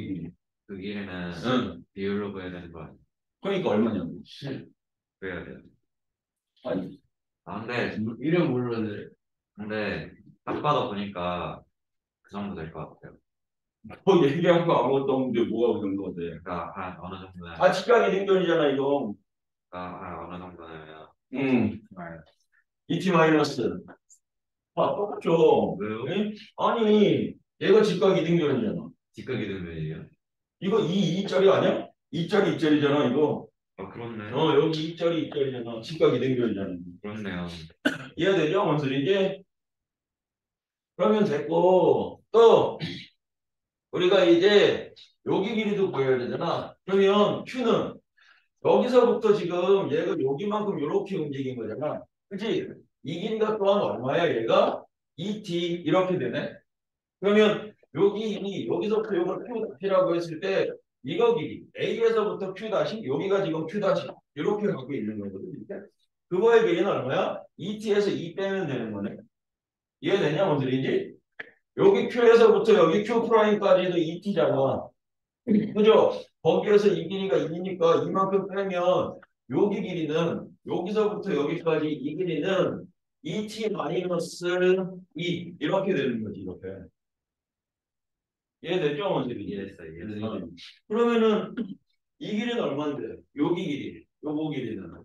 [SPEAKER 1] 길이.
[SPEAKER 2] 그 길이는
[SPEAKER 1] 응.
[SPEAKER 2] 비율로 구해야 되는 거 아니에요?
[SPEAKER 1] 그러니까 얼마냐고.
[SPEAKER 2] 구해야 돼요.
[SPEAKER 1] 아니
[SPEAKER 2] 아, 근데
[SPEAKER 3] 이름 모르는데
[SPEAKER 2] 딱 봐도 보니까 그 정도 될 것 같아요.
[SPEAKER 1] 뭐 얘기한 거 아무것도 없는데 뭐가 그런 건데.
[SPEAKER 2] 그러니까 한 어느 정도는
[SPEAKER 1] 아 직각이 등변이잖아 이거.
[SPEAKER 2] 한 어느 정도냐면
[SPEAKER 1] 응. 2t 마이너스. 아 똑같죠.
[SPEAKER 2] 왜요?
[SPEAKER 1] 응? 아니 얘가 직각 이등변이잖아.
[SPEAKER 2] 직각이 되면이에요?
[SPEAKER 1] 이거 2짜리 아니야? 2짜리 2짜리잖아 이거.
[SPEAKER 2] 아, 그렇네.
[SPEAKER 1] 여기 2짜리 2짜리잖아. 직각 이등변이잖아.
[SPEAKER 2] 그렇네요.
[SPEAKER 1] 이해되죠? 뭔 소리지? 그러면 됐고 또 우리가 이제 여기 길이도 구해야 되잖아. 그러면 Q는 여기서부터 지금 얘가 여기만큼 이렇게 움직인 거잖아. 그치? 이 길이가 또한 얼마야 얘가? 2t 이렇게 되네. 그러면 여기서부터 이걸 Q'라고 했을 때 이거 길이 A에서부터 Q 다시 여기가 지금 Q 다시 이렇게 갖고 있는 거거든. 이렇게. 그거의 길이는 얼마야? 2t에서 2 빼면 되는 거네. 이해되냐? 뭔 소리지? 여기 Q에서부터 여기 Q 프라임까지도 2t잖아. 그죠? 거기에서 이 길이가 2니까 이만큼 빼면 여기 길이는 여기서부터 여기까지 이 길이는 2t 마이너스 2 이렇게 되는 거지 이렇게. 이해됐죠? 원들이
[SPEAKER 2] 이해했어요. 이해했어요.
[SPEAKER 1] 그러면은 이 길이는 얼마인데? 여기 길이, 요거 길이는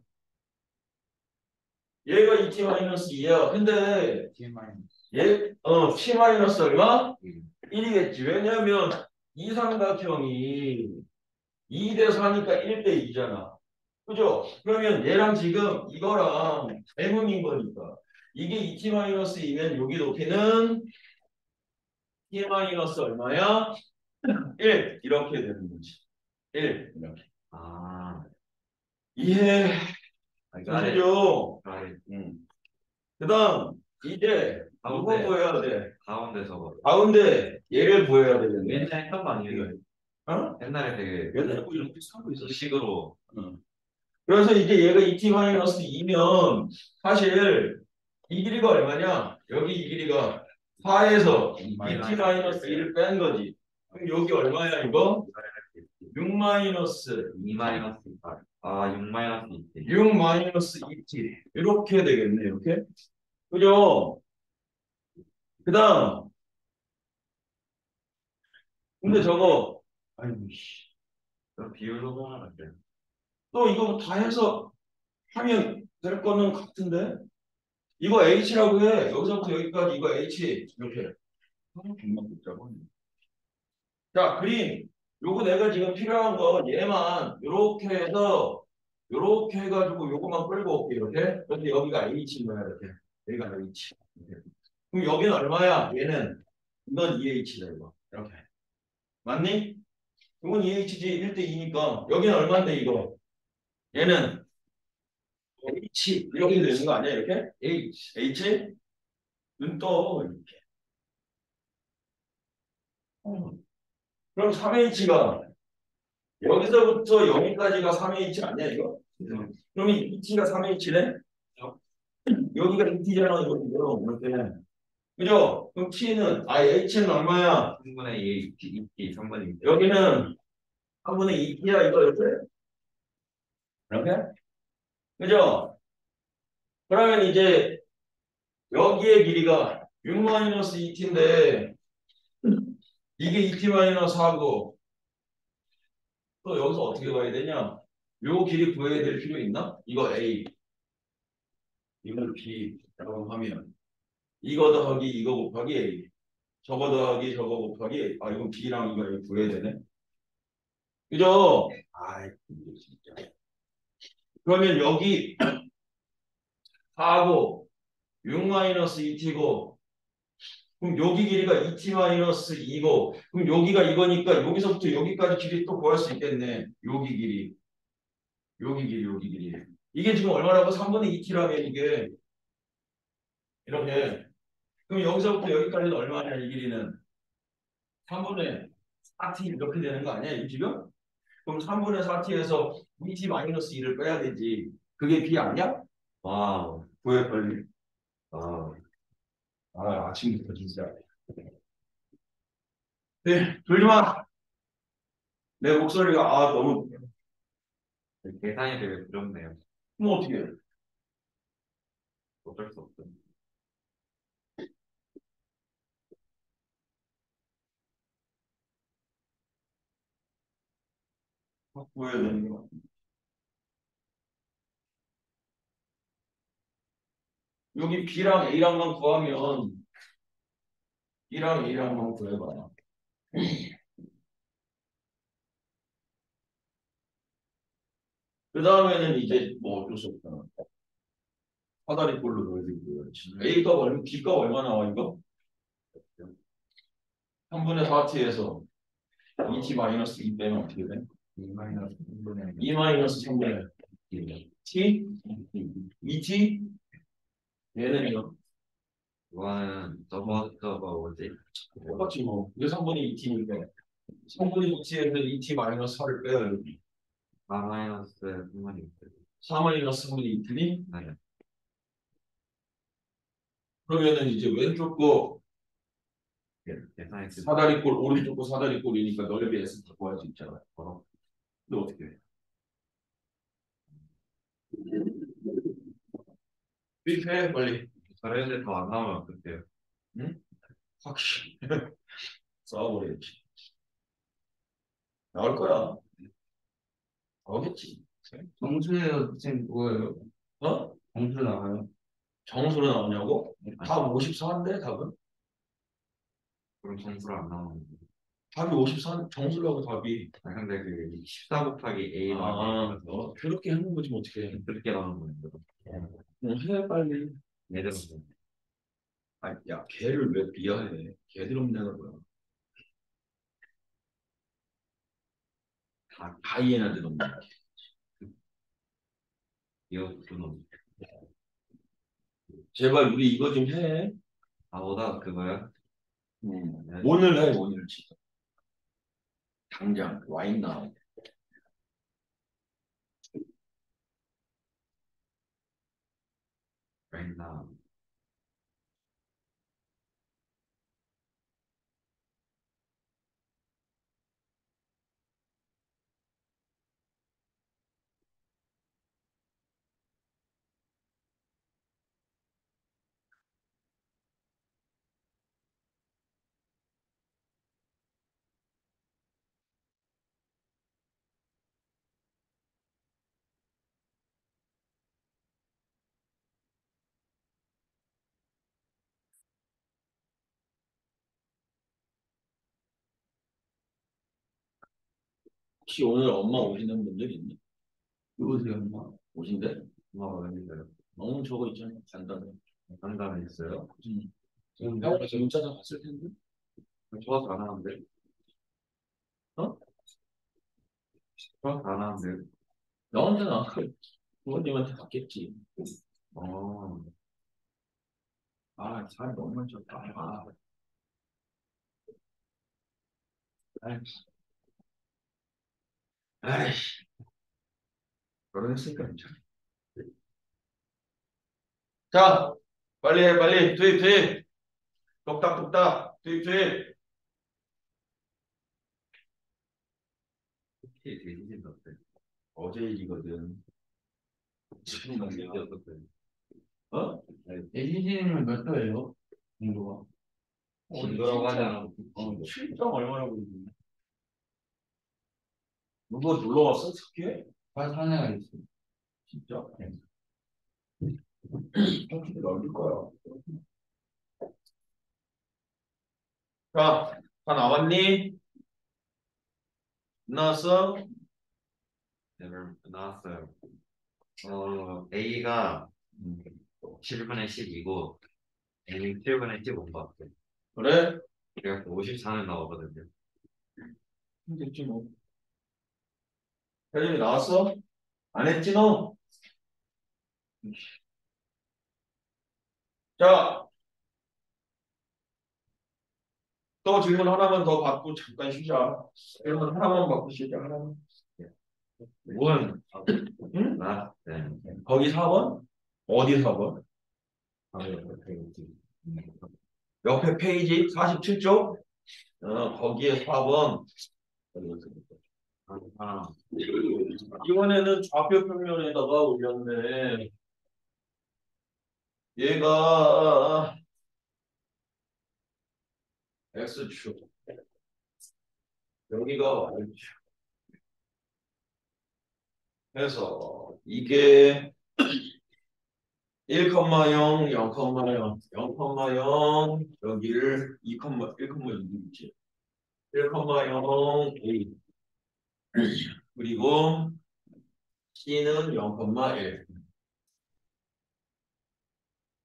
[SPEAKER 1] 얘가 2t 마이너스 2야. 근데
[SPEAKER 4] TMI
[SPEAKER 1] t 마이너스 얼마?
[SPEAKER 2] 1.
[SPEAKER 1] 1이겠지. 왜냐면 이 삼각형이 2대 4니까 1대 2잖아. 그죠? 그러면 얘랑 지금 이거랑 닮음인 거니까 이게 2t-2면 여기 높이는 t- 얼마야? 1 이렇게 되는 거지. 1 이렇게.
[SPEAKER 2] 아,
[SPEAKER 1] 이해
[SPEAKER 2] got it.
[SPEAKER 1] 되시죠?
[SPEAKER 2] got it.
[SPEAKER 1] 그다음 이제 누구
[SPEAKER 2] 가운데.
[SPEAKER 1] 보여야 돼?
[SPEAKER 2] 가운데 저거.
[SPEAKER 1] 가운데 얘를 보여야 되는데.
[SPEAKER 2] 옛날에 했던 거 아니에요?
[SPEAKER 1] 어?
[SPEAKER 2] 옛날에 되게
[SPEAKER 1] 옛날에 뭐 이렇게 쓰고 있었어.
[SPEAKER 2] 식으로.
[SPEAKER 1] 그래서 이제 얘가 2t-2면 사실 이 길이가 얼마냐? 여기 이 길이가 4에서 2t-1을 뺀 거지. 그럼 여기 얼마야 이거? 6 마이너스
[SPEAKER 2] 2 마이너스 6 마이너스 2t.
[SPEAKER 1] 6 마이너스 2t 이렇게 되겠네. 이렇게. 그죠? 그 다음 근데 저거 아이고 씨.
[SPEAKER 2] 그럼 비율로 보면 안 돼요.
[SPEAKER 1] 또 이거 다 해서 하면 될 거는 같은데 이거 h라고 해. 여기서부터 여기까지 이거 h 이렇게. 정말 복잡하네. 자, 그림. 요거 내가 지금 필요한 건 얘만 요렇게 해서 요렇게 해가지고 요거만 끌고 올게 이렇게. 근데 여기가 h인 거야 이렇게. 여기가 h. 이렇게. 그럼 여기는 얼마야? 얘는 이건 2h다 이거. 이렇게. 맞니? 이건 2h지 1대 2니까 여기는 얼마인데 이거? 얘는 h 이렇게 되는 거 아니야 이렇게? h 눈 떠. 이렇게. 그럼 3h가 여기서부터 여기까지가 3h 아니야 이거? 그러면 2t가 3h네? 여기가 2t잖아 이거 이렇게. 그죠? 그럼 t는 h는 얼마야?
[SPEAKER 2] 3분의 2, 2t, 3분의 2.
[SPEAKER 1] 여기는 3분의 2t야 이거 이렇게. 이렇게? 그죠? 그러면 이제 여기의 길이가 6-2t인데 이게 2t-4고 또 여기서 어떻게 봐야 되냐? 요 길이 구해야 될 필요 있나? 이거 A, 이걸 B라고 하면 이거 더하기 이거 곱하기 A, 저거 더하기 저거 곱하기 A. 아 이건 B랑 이거 구해야 되네. 그죠? 아이 진짜. 그러면 여기 4고 6-2t고 그럼 여기 길이가 2t-2고 그럼 여기가 이거니까 여기서부터 여기까지 길이 또 구할 수 있겠네. 여기 길이. 여기 길이. 이게 지금 얼마라고? 3분의 2t라면 이게 이렇게. 그럼 여기서부터 여기까지는 얼마냐 이 길이는? 3분의 4t 이렇게 되는 거 아니야 이 지금? 그럼 3분의 4t에서 2t-2를 빼야 되지. 그게 b 아니야? 와, 구해 빨리. 아, 아침부터 진짜. 네, 졸지 마. 내 목소리가 너무
[SPEAKER 2] 계산이 되게 두렵네요.
[SPEAKER 1] 뭐 어떻게 해?
[SPEAKER 2] 어쩔 수 없죠.
[SPEAKER 1] 구해야 되는 거. 여기 b랑 a랑만 구하면 b랑 a랑만 구해봐. 그 다음에는 이제 뭐 어쩔 수 없잖아. 사다리꼴로 넣어주고요. A 값 얼마, B 값 얼마 나와 이거? 3분의 4t에서 2t-2 빼면 어떻게 돼?
[SPEAKER 3] 2 마이너스 3분의
[SPEAKER 1] 2 마이너스 3분의 t? 2t? 얘는 이거
[SPEAKER 2] 이거는 저거 뭐지?
[SPEAKER 1] 똑같이 뭐 이게 3분의 2t니까 3분의 2t에서 2t-4를 빼야 돼.
[SPEAKER 2] 4 마이너스 3분의 2.
[SPEAKER 1] 4 마이너스 3분의 2t니?
[SPEAKER 2] 네.
[SPEAKER 1] 그러면은 이제 왼쪽 거
[SPEAKER 2] 계산이 그
[SPEAKER 1] 사다리꼴 오른쪽 거 사다리꼴이니까 넓이 S 다 구할 수 있잖아. 근데 어떻게 해? 삐해 빨리.
[SPEAKER 2] 저래도 더안 나오면 어떡해요?
[SPEAKER 1] 응? 확실히 싸워버려야지. 나올 거야. 나오겠지.
[SPEAKER 4] 정수예요, 지금 뭐예요?
[SPEAKER 1] 어?
[SPEAKER 4] 정수 나와요?
[SPEAKER 1] 정수로 나오냐고? 답 54인데 답은?
[SPEAKER 2] 그럼 점수를 안 나오는 거.
[SPEAKER 1] 답이 54, 정수라고 답이.
[SPEAKER 2] 근데 그 14 곱하기 A
[SPEAKER 1] 그렇게 하는 거지 뭐 어떻게 해.
[SPEAKER 2] 그렇게 나오는 거예요.
[SPEAKER 1] 해 빨리.
[SPEAKER 2] 예를 들어서
[SPEAKER 1] 야 걔를 왜 비하해? 걔들 없냐가 뭐야? 다 하이에나들 없냐?
[SPEAKER 2] 이어주는
[SPEAKER 1] 제발 우리 이거 좀 해.
[SPEAKER 2] 오다 그거야?
[SPEAKER 1] 오늘 해 오늘 진짜. 당장 와 있나?
[SPEAKER 2] right now.
[SPEAKER 1] 혹시 오늘 엄마 오시는 분들 있니?
[SPEAKER 3] 누구세요, 엄마?
[SPEAKER 1] 오신대?
[SPEAKER 2] 뭐 아닌데요.
[SPEAKER 1] 너무 저거 있잖아. 간단해.
[SPEAKER 2] 상담이 있어요.
[SPEAKER 1] 지금 내가 문자 다 갔을 텐데.
[SPEAKER 2] 수학 안 하는데.
[SPEAKER 1] 어?
[SPEAKER 2] 수학 안 하는데.
[SPEAKER 1] 너한테나 부모님한테 갔겠지.
[SPEAKER 2] 어.
[SPEAKER 1] 아, 잘 너무 많이 쳤다. 아, 아이씨. 아이씨. 결혼했으니까 괜찮아. 자, 빨리 해, 빨리. 투입, 투입. 똑딱똑딱. 투입, 투입.
[SPEAKER 2] 특히 대신 어때?
[SPEAKER 1] 어제 일이거든. 지금
[SPEAKER 2] 이게
[SPEAKER 1] 말이야.
[SPEAKER 2] 어떻게?
[SPEAKER 1] 어?
[SPEAKER 3] ACC는 몇 도예요? 정도가?
[SPEAKER 2] 이거라고 하지 않아.
[SPEAKER 1] 7점 얼마라고 그러지? 누구 놀러 왔어? 스키에?
[SPEAKER 3] 사내가 있어요.
[SPEAKER 1] 진짜? 평균이 넓을 거야. 자, 다 나왔니? 나왔어?
[SPEAKER 2] 네, 나왔어요. A가 7분의 12고 A는 7분의 15인 것 같아요.
[SPEAKER 1] 그래?
[SPEAKER 2] 그래갖고 54는 나오거든요.
[SPEAKER 1] 됐지 뭐. 혜림이 나왔어? 안 했지 너? 자, 또 질문 하나만 더 받고 잠깐 쉬자. 질문 하나만 받고 쉬자. 하나만.
[SPEAKER 2] 원.
[SPEAKER 1] 응?
[SPEAKER 2] 나? 네.
[SPEAKER 1] 거기 4번? 어디 4번? 옆에 페이지 47쪽? 거기에 4번.
[SPEAKER 2] 아,
[SPEAKER 1] 이번에는 좌표 평면에다가 올렸네. 얘가 X축. 여기가 Y축. 해서 이게 1,0, 0,0, 0,0, 여기를 2, 1,6이지. 1,0, A. 그리고 C는 0,1.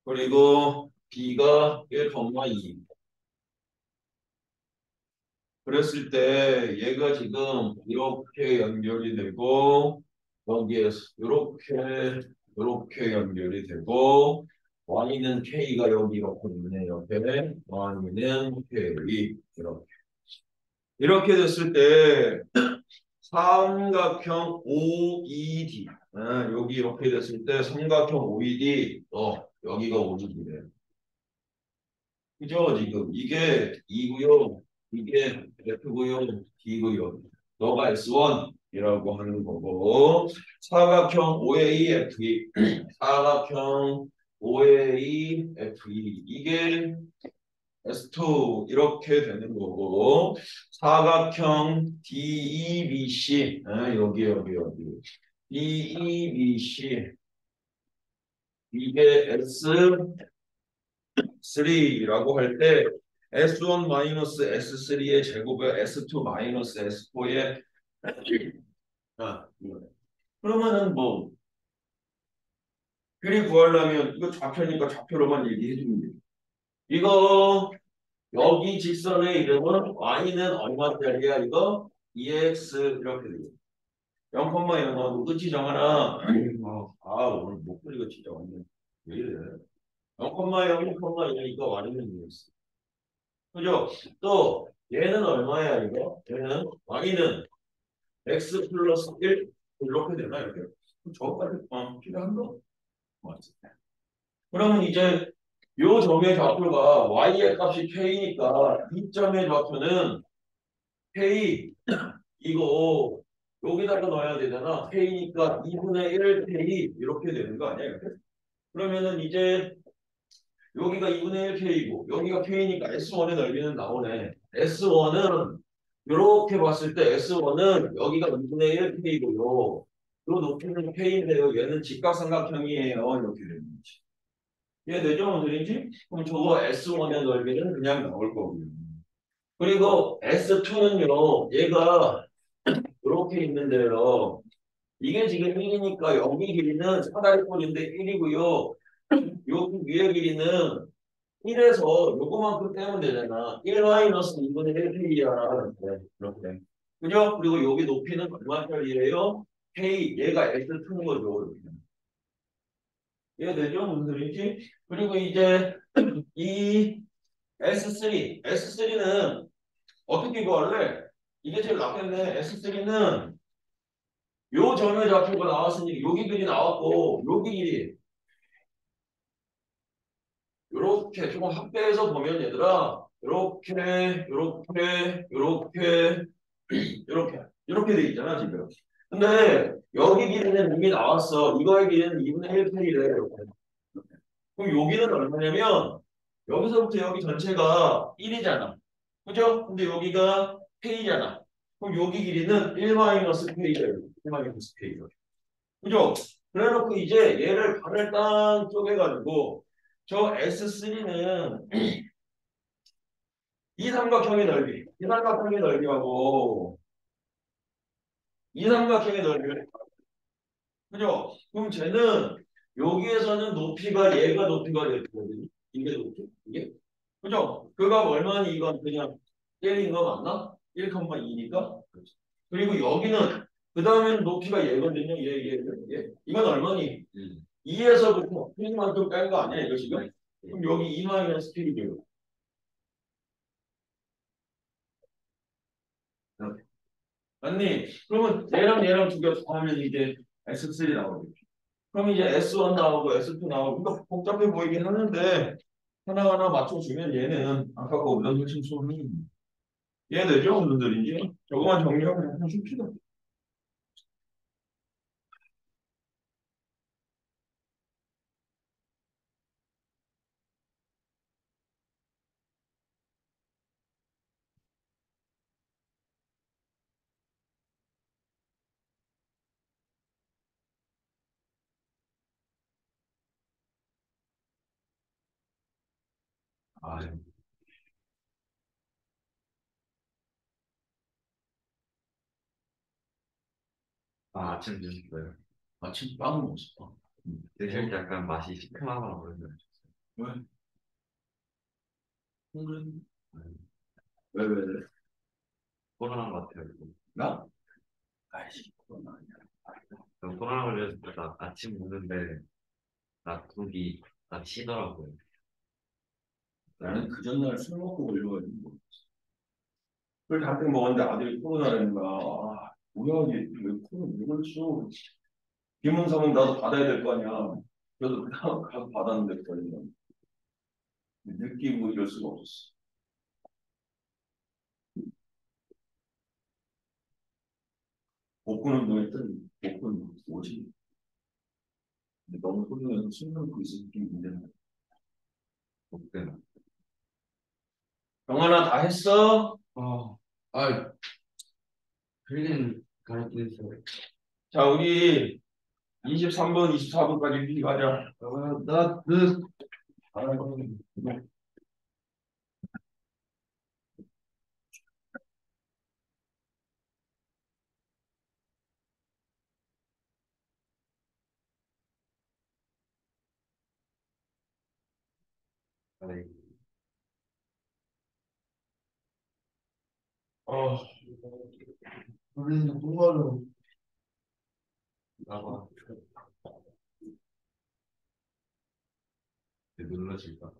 [SPEAKER 1] 그리고 B가 1,2. 그랬을 때 얘가 지금 이렇게 연결이 되고 여기에서 이렇게 연결이 되고 y는 k가 여기 이렇게 있네 옆에 y는 k 이렇게 됐을 때 삼각형 OED 여기 이렇게 됐을 때 삼각형 OED 여기가 OED네. 그죠? 지금 이게 2고요. 이게 F고요. D고요. 너가 S1이라고 하는 거고 사각형 OAFE 사각형 OAFE 이게 S2 이렇게 되는 거고 사각형 DEBC 여기 DEBC 이게 S3라고 할 때 S1 마이너스 S3의 제곱에 S2 마이너스 S4의 이거네. 그러면은 뭐 길이 구하려면 이거 좌표니까 좌표로만 얘기해 주면 돼. 이거 여기 직선의 이름은 y는 얼마짜리야 이거? 2x 이렇게 되죠. 0,0 끝이 정하나 오늘 목소리가 진짜 완전 왜 이래 0,0 0,2니까 y는 2x 그죠? 또 얘는 얼마야 이거? 얘는 y는 x 플러스 1 이렇게 되나 이렇게? 저거까지 필요한 거? 맞습니다. 그러면 이제 요 점의 좌표가 y의 값이 k니까 이 점의 좌표는 k 이거 여기다가 넣어야 되잖아. k니까 2분의 1 k 이렇게 되는 거 아니야 이렇게? 그러면은 이제 여기가 2분의 1 k이고 여기가 k니까 S1의 넓이는 나오네. S1은 이렇게 봤을 때 S1은 여기가 2분의 1 k고요. 요 높이는 k인데요. 얘는 직각삼각형이에요. 이렇게 되는 거지. 이해되죠? 무슨인지? 그럼 저거 S1의 넓이는 그냥 나올 거고요. 그리고 S2는요. 얘가 이렇게 있는데요. 이게 지금 1이니까 여기 길이는 사다리 꼴인데 1이고요. 여기 위에 길이는 1에서 요거만큼 떼면 되잖아. 1-2분의 1p야. 이렇게. 그죠? 그리고 여기 높이는 얼마짜리예요? k, 얘가 x 트는 거죠. 이해되죠? 무슨 소리인지? 그리고 이제 이 S3는 어떻게 구할래? 이게 제일 낫겠네. S3는 요 점의 좌표가 나왔으니 여기 길이 나왔고 여기 길이 요렇게 조금 확대해서 보면 얘들아 요렇게 돼 있잖아 지금. 근데 여기 길이는 이미 나왔어. 이거의 길이는 2분의 1p래. 이렇게. 그럼 여기는 얼마냐면 여기서부터 여기 전체가 1이잖아. 그죠? 근데 여기가 K잖아. 그럼 여기 길이는 1-K예요. 1-K죠. 그죠? 그래놓고 이제 얘를 반을 딱 쪼개가지고 저 S3는 이 삼각형의 넓이하고 이 삼각형의 넓이를 그죠? 그럼 쟤는 여기에서는 얘가 높이가 되거든요. 이게 높이? 이게? 그죠? 그가 얼마니 이건 그냥 1인 거 맞나? 1,2니까? 그리고 여기는 그 다음에는 높이가 얘거든요. 얘. 이건 얼마니? 2에서부터 P만큼 뺀 거 아니야 이거 지금? 그럼 여기 2-P죠. 맞니? 그러면 얘랑 두 개 더하면 이제 S3 나오겠죠. 그럼 이제 S1 나오고 S2 나오고 그러니까 복잡해 보이긴 하는데 하나하나 맞춰주면 얘는 아까 거보다 훨씬 손이 이해되죠? 무슨 소리인지? 저거만 정리하면 약간 쉽지도.
[SPEAKER 2] 아, 아침 드셨어요?
[SPEAKER 1] 아침 빵 먹었어.
[SPEAKER 2] 드실 때 약간 맛이 시큼하거나 그러면
[SPEAKER 1] 왜? 그래?
[SPEAKER 2] 음,
[SPEAKER 1] 왜?
[SPEAKER 2] 코로나 것 같아요.
[SPEAKER 1] 나? 아이씨, 그건 아니야.
[SPEAKER 2] 저 코로나 걸렸을 때 아침 먹는데 나 치더라고요.
[SPEAKER 1] 나는 그 전날 술 먹고 걸려가지고. 술 잔뜩 먹었는데 아들이 코로나라는 거야. 아, 뭐야, 이게 왜 코로나 이걸 줘? 비문서문 나도 받아야 될 거 아니야. 그래서 그냥 가서 받았는데 걸리면 느끼고 이럴 수가 없었어. 복근 운동했더니 복근 뭐지? 근데 너무 소중해서 술 먹고 있어서 좀 문제는 거야.
[SPEAKER 2] 그때
[SPEAKER 1] 병원아 다 했어?
[SPEAKER 3] 아, 필기는 가르치겠어요.
[SPEAKER 1] 자, 우리 23분, 24분까지 휴식 하자. 아, 어,
[SPEAKER 3] 우리는 누가로
[SPEAKER 2] 나가 눌러질까?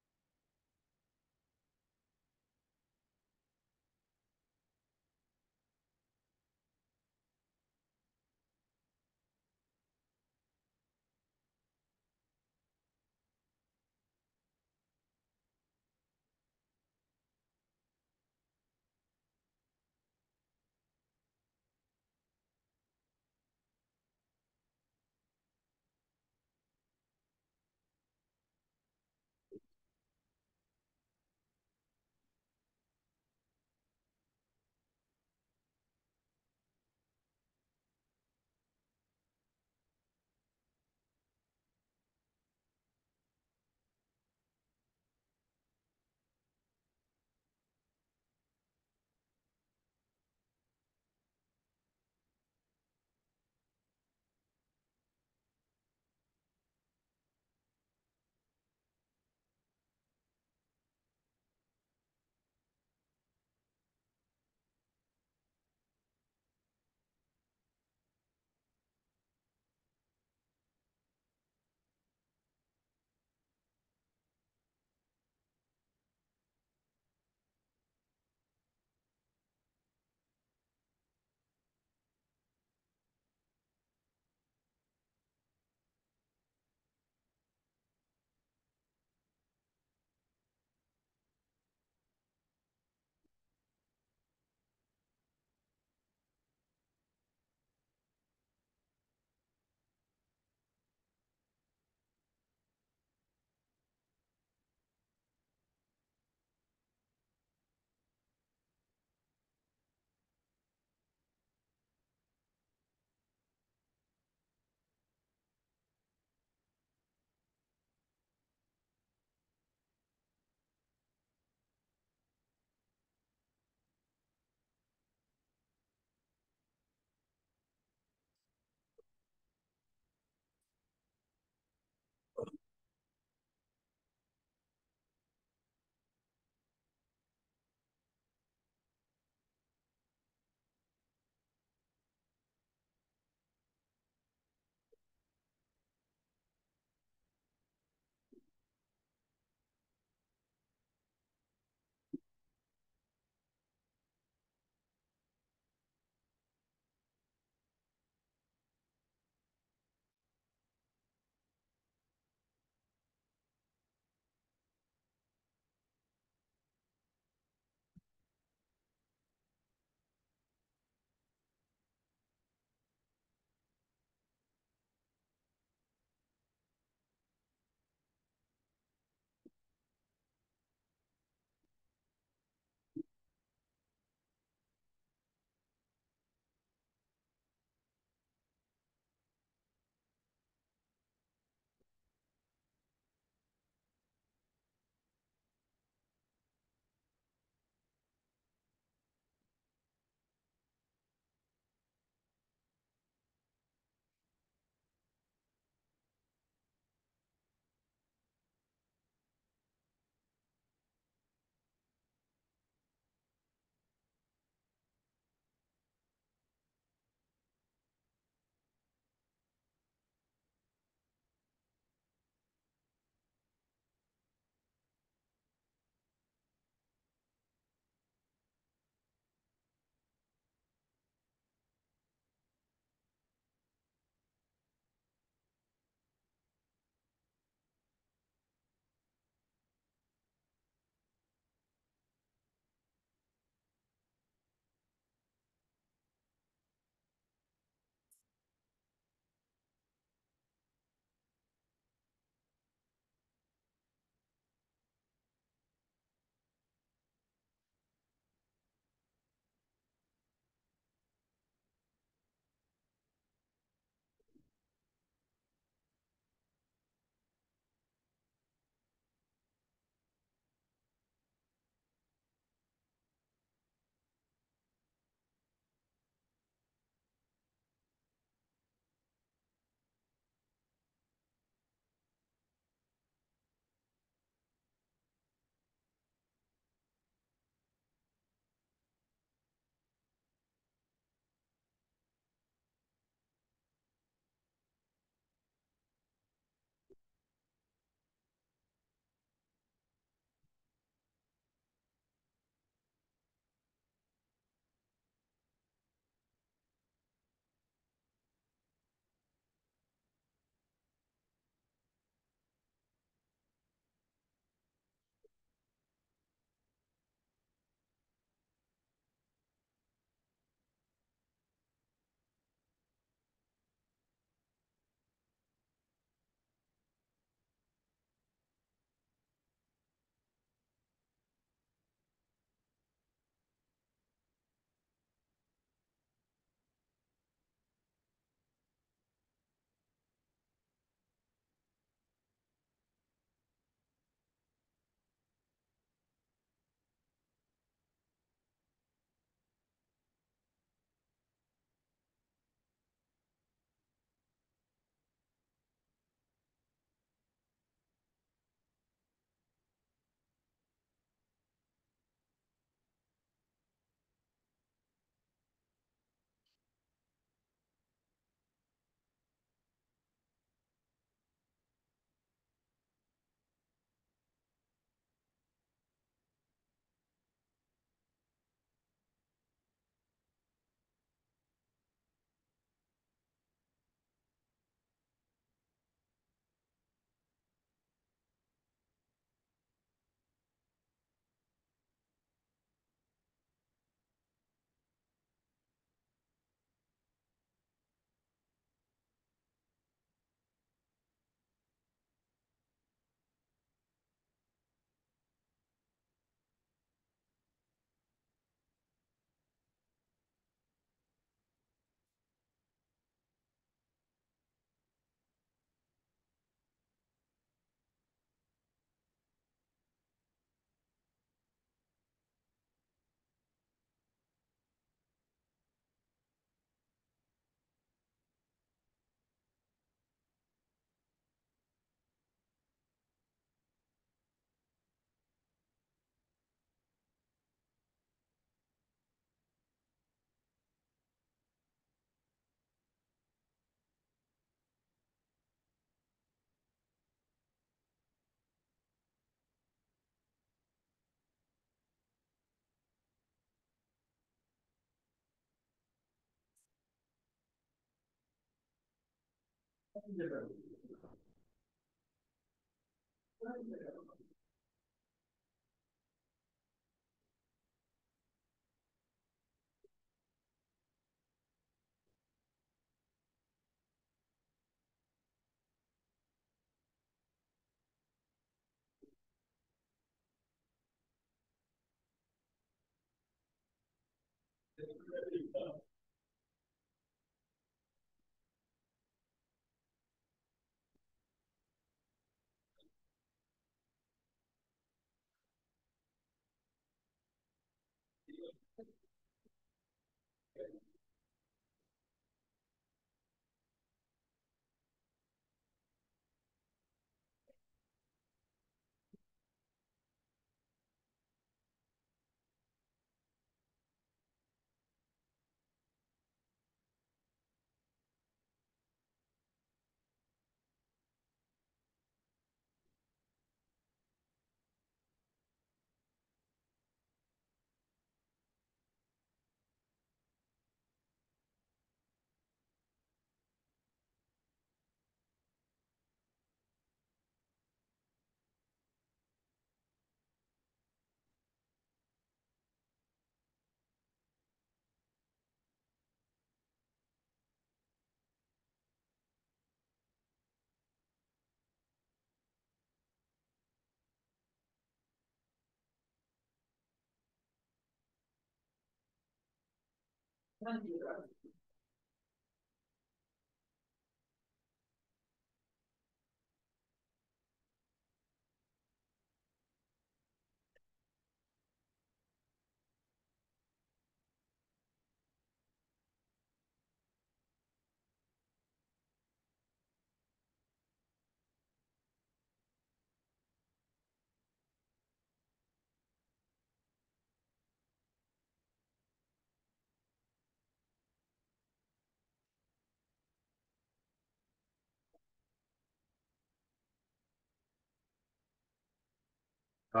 [SPEAKER 1] 자,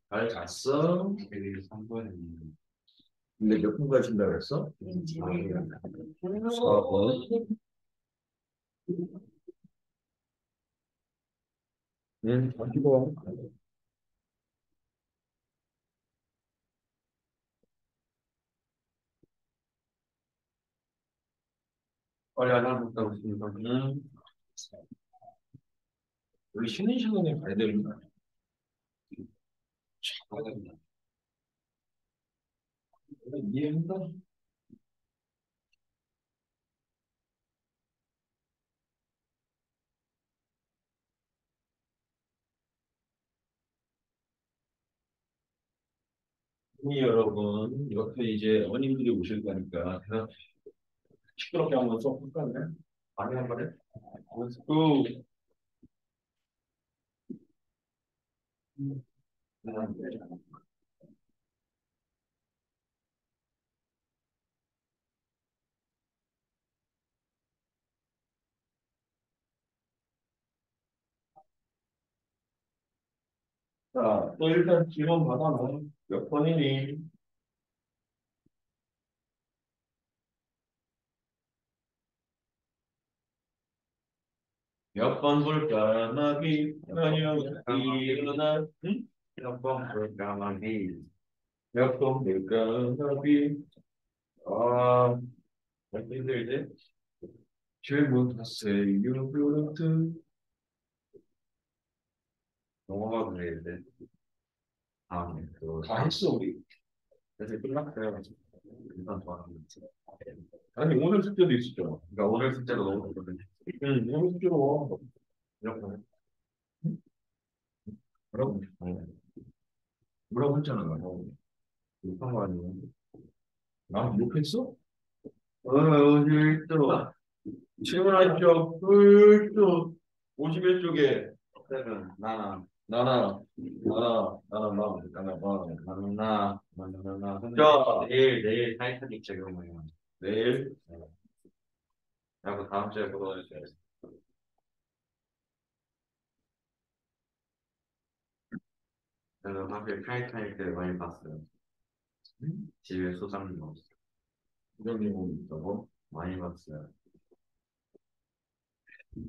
[SPEAKER 1] 잘 잤어?
[SPEAKER 2] 내일 3번에
[SPEAKER 1] 근데 몇 분까지 친다고 그랬어? 4분. 가지고 와.
[SPEAKER 2] 빨리 알람 했다고 했으니까
[SPEAKER 1] 우리 쉬는 시간에 가야 되는 거 아니야? 이해한다? 여러분, 이렇게 이제 어머님들이 오실 거니까 그냥 시끄럽게 한번 써 볼까요? 아니, 한 번에? Let's go. 자, 또 일단 질문 받아놔. 몇 번이니? 몇 번 볼까? 나비, 아니요, 일어나. 응?
[SPEAKER 2] 몇번 볼까만 해.
[SPEAKER 1] 몇 번 볼까? 나비. 아, 몇 힘들지? 질문하세요, 그렇듯.
[SPEAKER 2] 넘어가도 되는데 다음에 그거
[SPEAKER 1] 다 했어, 우리.
[SPEAKER 2] 그래서 끝났어요. 일단 좋아하는
[SPEAKER 1] 아니, 오늘 숙제도 있었잖아.
[SPEAKER 2] 그러니까 오늘 숙제가 너무 좋거든요.
[SPEAKER 1] 응, 오늘 숙제로 와.
[SPEAKER 2] 이렇게
[SPEAKER 1] 뭐라고? 뭐라고 했잖아, 나.
[SPEAKER 2] 못한 거 아니에요?
[SPEAKER 1] 나 욕했어?
[SPEAKER 2] 오늘 또
[SPEAKER 1] 질문하십시오. 또 51쪽에
[SPEAKER 2] 쌤은 나나 나나
[SPEAKER 1] 자,
[SPEAKER 2] 내일 타이타닉 적용해요.
[SPEAKER 1] 내일
[SPEAKER 2] 그리고 다음 주에 보러주세요. 그래서 사실 타이타닉을 많이 봤어요. 집에 소장님 없어요.
[SPEAKER 1] 부장님 오고 있다고.
[SPEAKER 2] 많이 봤어요.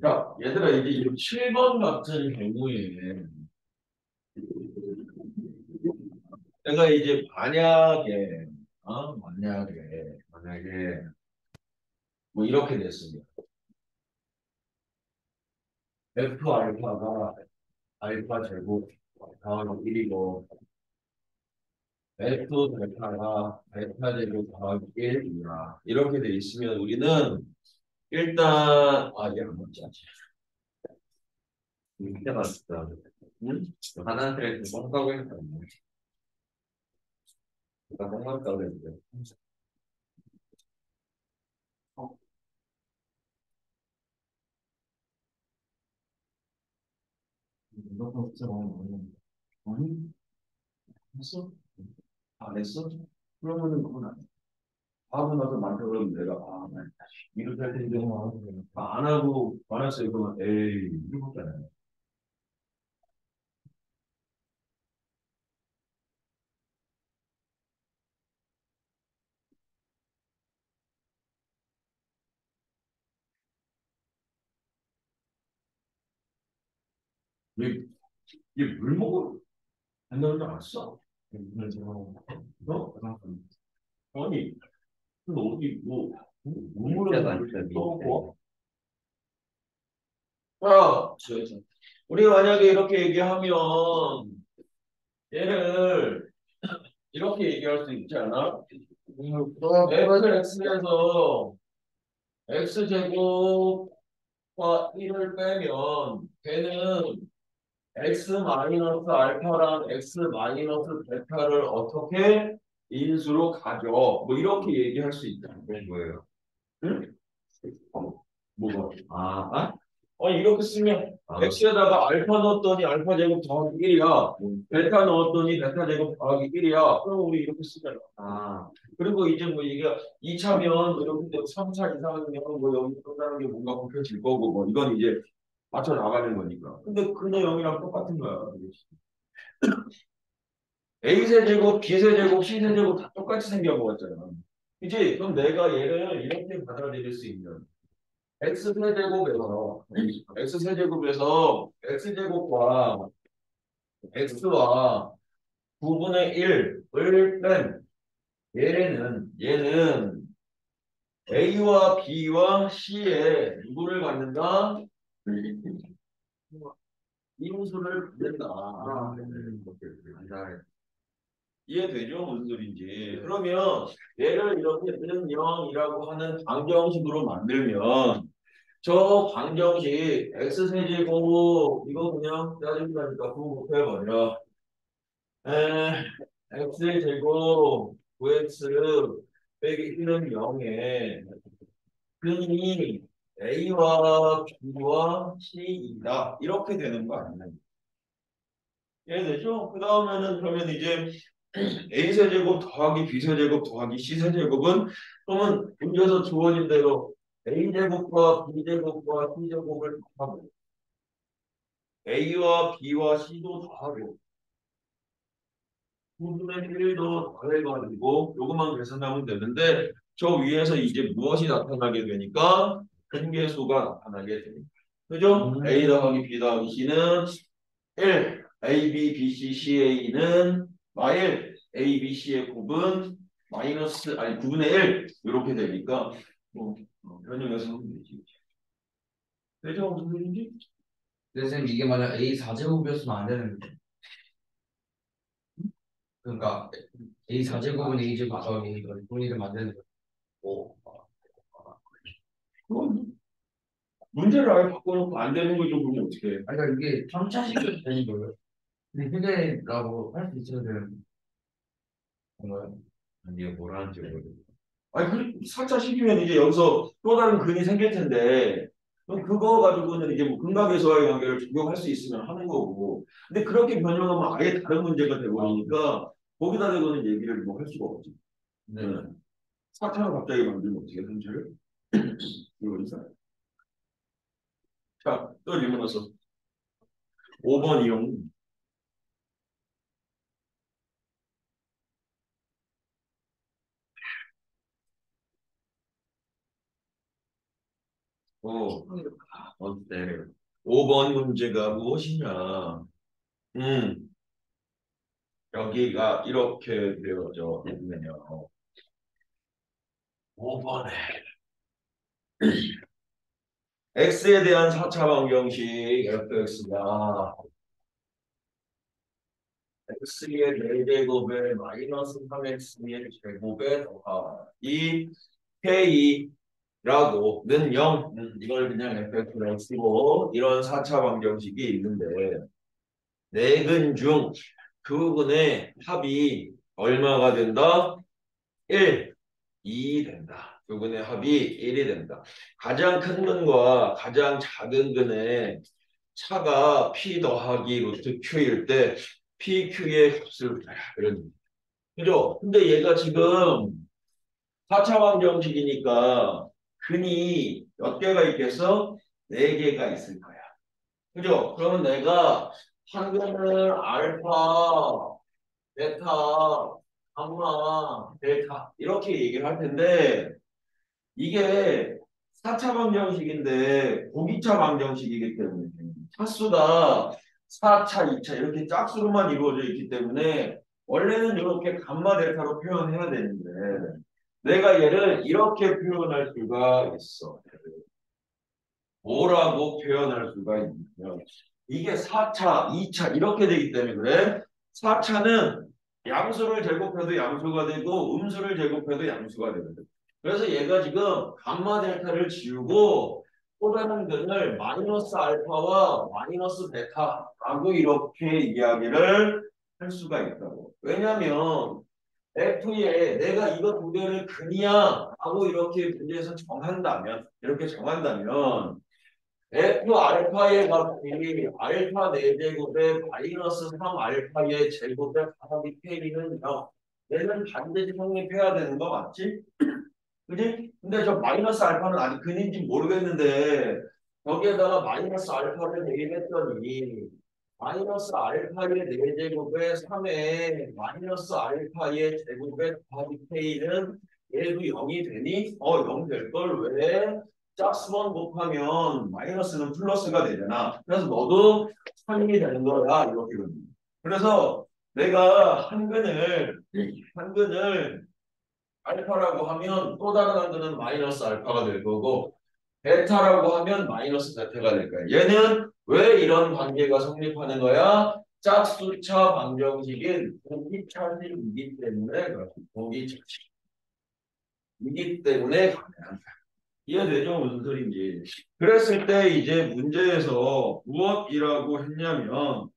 [SPEAKER 1] 자, 얘들아, 이제 7번 같은 경우에 내가 이제 만약에 뭐 이렇게 됐습니다. F 알파가 알파 제곱 더하기 1이고 F 베타가 베타 제곱 더하기 1이야. 이렇게 돼 있으면 우리는 일단 얘안 맞지 않지?
[SPEAKER 2] 이때 봤어.
[SPEAKER 1] 응?
[SPEAKER 2] 하나는 트랙 뻥 까고 있는 거 아니야? 나 뻥 까고 있는데.
[SPEAKER 1] 너무 없어. 아니, 했어? 안 했어? 그러면은 그건 아니야. 하고 나서 많다 그러면 내가 이렇게 할 텐데 안 하고 안 했어요. 그러면 에이 이렇게 안 해. 얘물 먹어 된다는 줄 알았어? 너? 아니 너 어디 뭐
[SPEAKER 2] 밑에도
[SPEAKER 1] 물을
[SPEAKER 2] 안 돼, 밑에.
[SPEAKER 1] 떠고 자, 우리 만약에 이렇게 얘기하면 얘를 이렇게 얘기할 수 있지 않아? f를 x에서 x제곱과 1을 빼면 걔는 x 마이너스 알파랑 x 마이너스 베타를 어떻게 인수로 가져. 뭐 이렇게 얘기할 수 있다.
[SPEAKER 2] 그건 뭐예요?
[SPEAKER 1] 응? 뭐가?
[SPEAKER 2] 아?
[SPEAKER 1] 이렇게 쓰면
[SPEAKER 2] 아,
[SPEAKER 1] x에다가 알파 넣었더니 알파 제곱 더하기 1이야. 베타 넣었더니 베타 제곱 더하기 1이야. 그럼 우리 이렇게 쓰잖아.
[SPEAKER 2] 아,
[SPEAKER 1] 그리고 이제 뭐 이게 2차면 이렇게 되고 3차 이상이면 뭐 여기 끝나는 게 뭔가 곱해질 거고 뭐 이건 이제 맞춰 나가는 거니까. 근데 그 내용이랑 똑같은 거야. A 세제곱, B 세제곱, C 세제곱 다 똑같이 생겨먹었잖아. 이제 그럼 내가 얘를 이렇게 받아들일 수 있는 X 세제곱에서 X 세제곱에서 X 제곱과 X와 9분의 1을 뺀 얘는 A와 B와 C에 누구를 갖는다? 이무수를 갖는다.
[SPEAKER 2] 맞아.
[SPEAKER 1] 이해되죠? 무슨 소리인지. 그러면 얘를 이렇게 는 0이라고 하는 방정식으로 만들면 저 방정식 x세제곱 이거 그냥 짜증나니까 그거 곱해버려. 에, x제곱 9x 빼기 1은 0에 근이 a와 b와 c이다. 이렇게 되는 거 아니야? 이해되죠? 그 다음에는 그러면 이제 A세제곱 더하기 B세제곱 더하기 C세제곱은 그러면 문제에서 주어진 대로 A제곱과 B제곱과 C제곱을 더하고 A와 B와 C도 더하고 9분의 1도 더해가지고 요것만 계산하면 되는데 저 위에서 이제 무엇이 나타나게 되니까 근계수가 나타나게 됩니다. 그죠? A 더하기 B 더하기 C는 1, A, B, B, C, CA는 마일 A, B, C의 곱은 마이너스 아니 9분의 1 이렇게 되니까 뭐 변형해서 하면 되지. 되죠? 무슨 소리인지?
[SPEAKER 3] 근데 선생님 이게 만약 A 4제곱이었으면 안 되는데. 그러니까 A 4제곱은 A 제곱 더하기 A 걸 분리를 만드는 거.
[SPEAKER 1] 뭐 그건 문제를 아예 바꿔놓고 안 되는 거죠. 그러면 어떻게 해?
[SPEAKER 3] 아니 그러니까 이게 3차식이 되는 거예요. 근데 휴대라고 할 수 있어야 되는 건가요?
[SPEAKER 2] 아니, 이거 뭐라는지 모르겠어.
[SPEAKER 1] 아니 그 4차 시키면 이제 여기서 또 다른 근이 생길 텐데 그럼 그거 가지고는 이제 뭐 근각에서의 관계를 적용할 수 있으면 하는 거고 근데 그렇게 변형하면 아예 다른 문제가 되버리니까 거기다 대고는 얘기를 뭐 할 수가 없지.
[SPEAKER 3] 네.
[SPEAKER 1] 4차를 갑자기 만들면 어떻게 현재를? 이거 이상. 자, 또 읽어서 5번 이용.
[SPEAKER 2] 어때?
[SPEAKER 1] 5번 문제가 무엇이냐? 음, 여기가 이렇게 되어져 있네요. 5번에 x에 대한 4차 방정식 fx가 x의 4제곱에 마이너스 3x의 제곱에 더하기 k라고는 0. 이걸 그냥 fx로 쓰고 이런 4차 방정식이 있는데 내근 중 두 근의 합이 얼마가 된다? 1, 2 된다. 두 근의 합이 1이 된다. 가장 큰 근과 가장 작은 근의 차가 P 더하기 루트 Q일 때 PQ의 값을 구해라. 이런 얘기. 그죠? 근데 얘가 지금 4차 방정식이니까 근이 몇 개가 있겠어? 4개가 있을 거야. 그죠? 그러면 내가 한 근을 알파, 베타, 감마, 델타 이렇게 얘기를 할 텐데 이게 4차 방정식인데 고기차 방정식이기 때문에 차수가 4차, 2차 이렇게 짝수로만 이루어져 있기 때문에 원래는 이렇게 감마 델타로 표현해야 되는데 내가 얘를 이렇게 표현할 수가 있어. 뭐라고 표현할 수가 있냐면 이게 4차, 2차 이렇게 되기 때문에 그래. 4차는 양수를 제곱해도 양수가 되고 음수를 제곱해도 양수가 되거든. 그래서 얘가 지금 감마 델타를 지우고 또 다른 근을 마이너스 알파와 마이너스 베타라고 이렇게 이야기를 할 수가 있다고. 왜냐면 F에 내가 이거 두 개를 근이야 라고 이렇게 문제에서 정한다면 이렇게 정한다면 F 알파의 값이 알파 4제곱에 마이너스 3 알파의 제곱에 곱하기 K는 0. 얘는 반드시 성립해야 되는 거 맞지? 그지? 근데 저 마이너스 알파는 아직 근인지 모르겠는데 거기에다가 마이너스 알파를 대입했더니 마이너스 알파의 4제곱에 3에 마이너스 알파의 제곱에 곱하기 K는 얘도 0이 되니? 0 될 걸 왜? 짝수번 곱하면 마이너스는 플러스가 되잖아. 그래서 너도 3이 되는 거야. 이렇게. 그래서 내가 한 근을 알파라고 하면 또 다른 한근은 마이너스 알파가 될 거고 베타라고 하면 마이너스 베타가 될 거야. 얘는 왜 이런 관계가 성립하는 거야? 짝수차 방정식인 공기차식이기 때문에 그렇습니다. 공기차식이기 때문에 가능한 거야. 이해되죠? 무슨 소리인지. 그랬을 때 이제 문제에서 무엇이라고 했냐면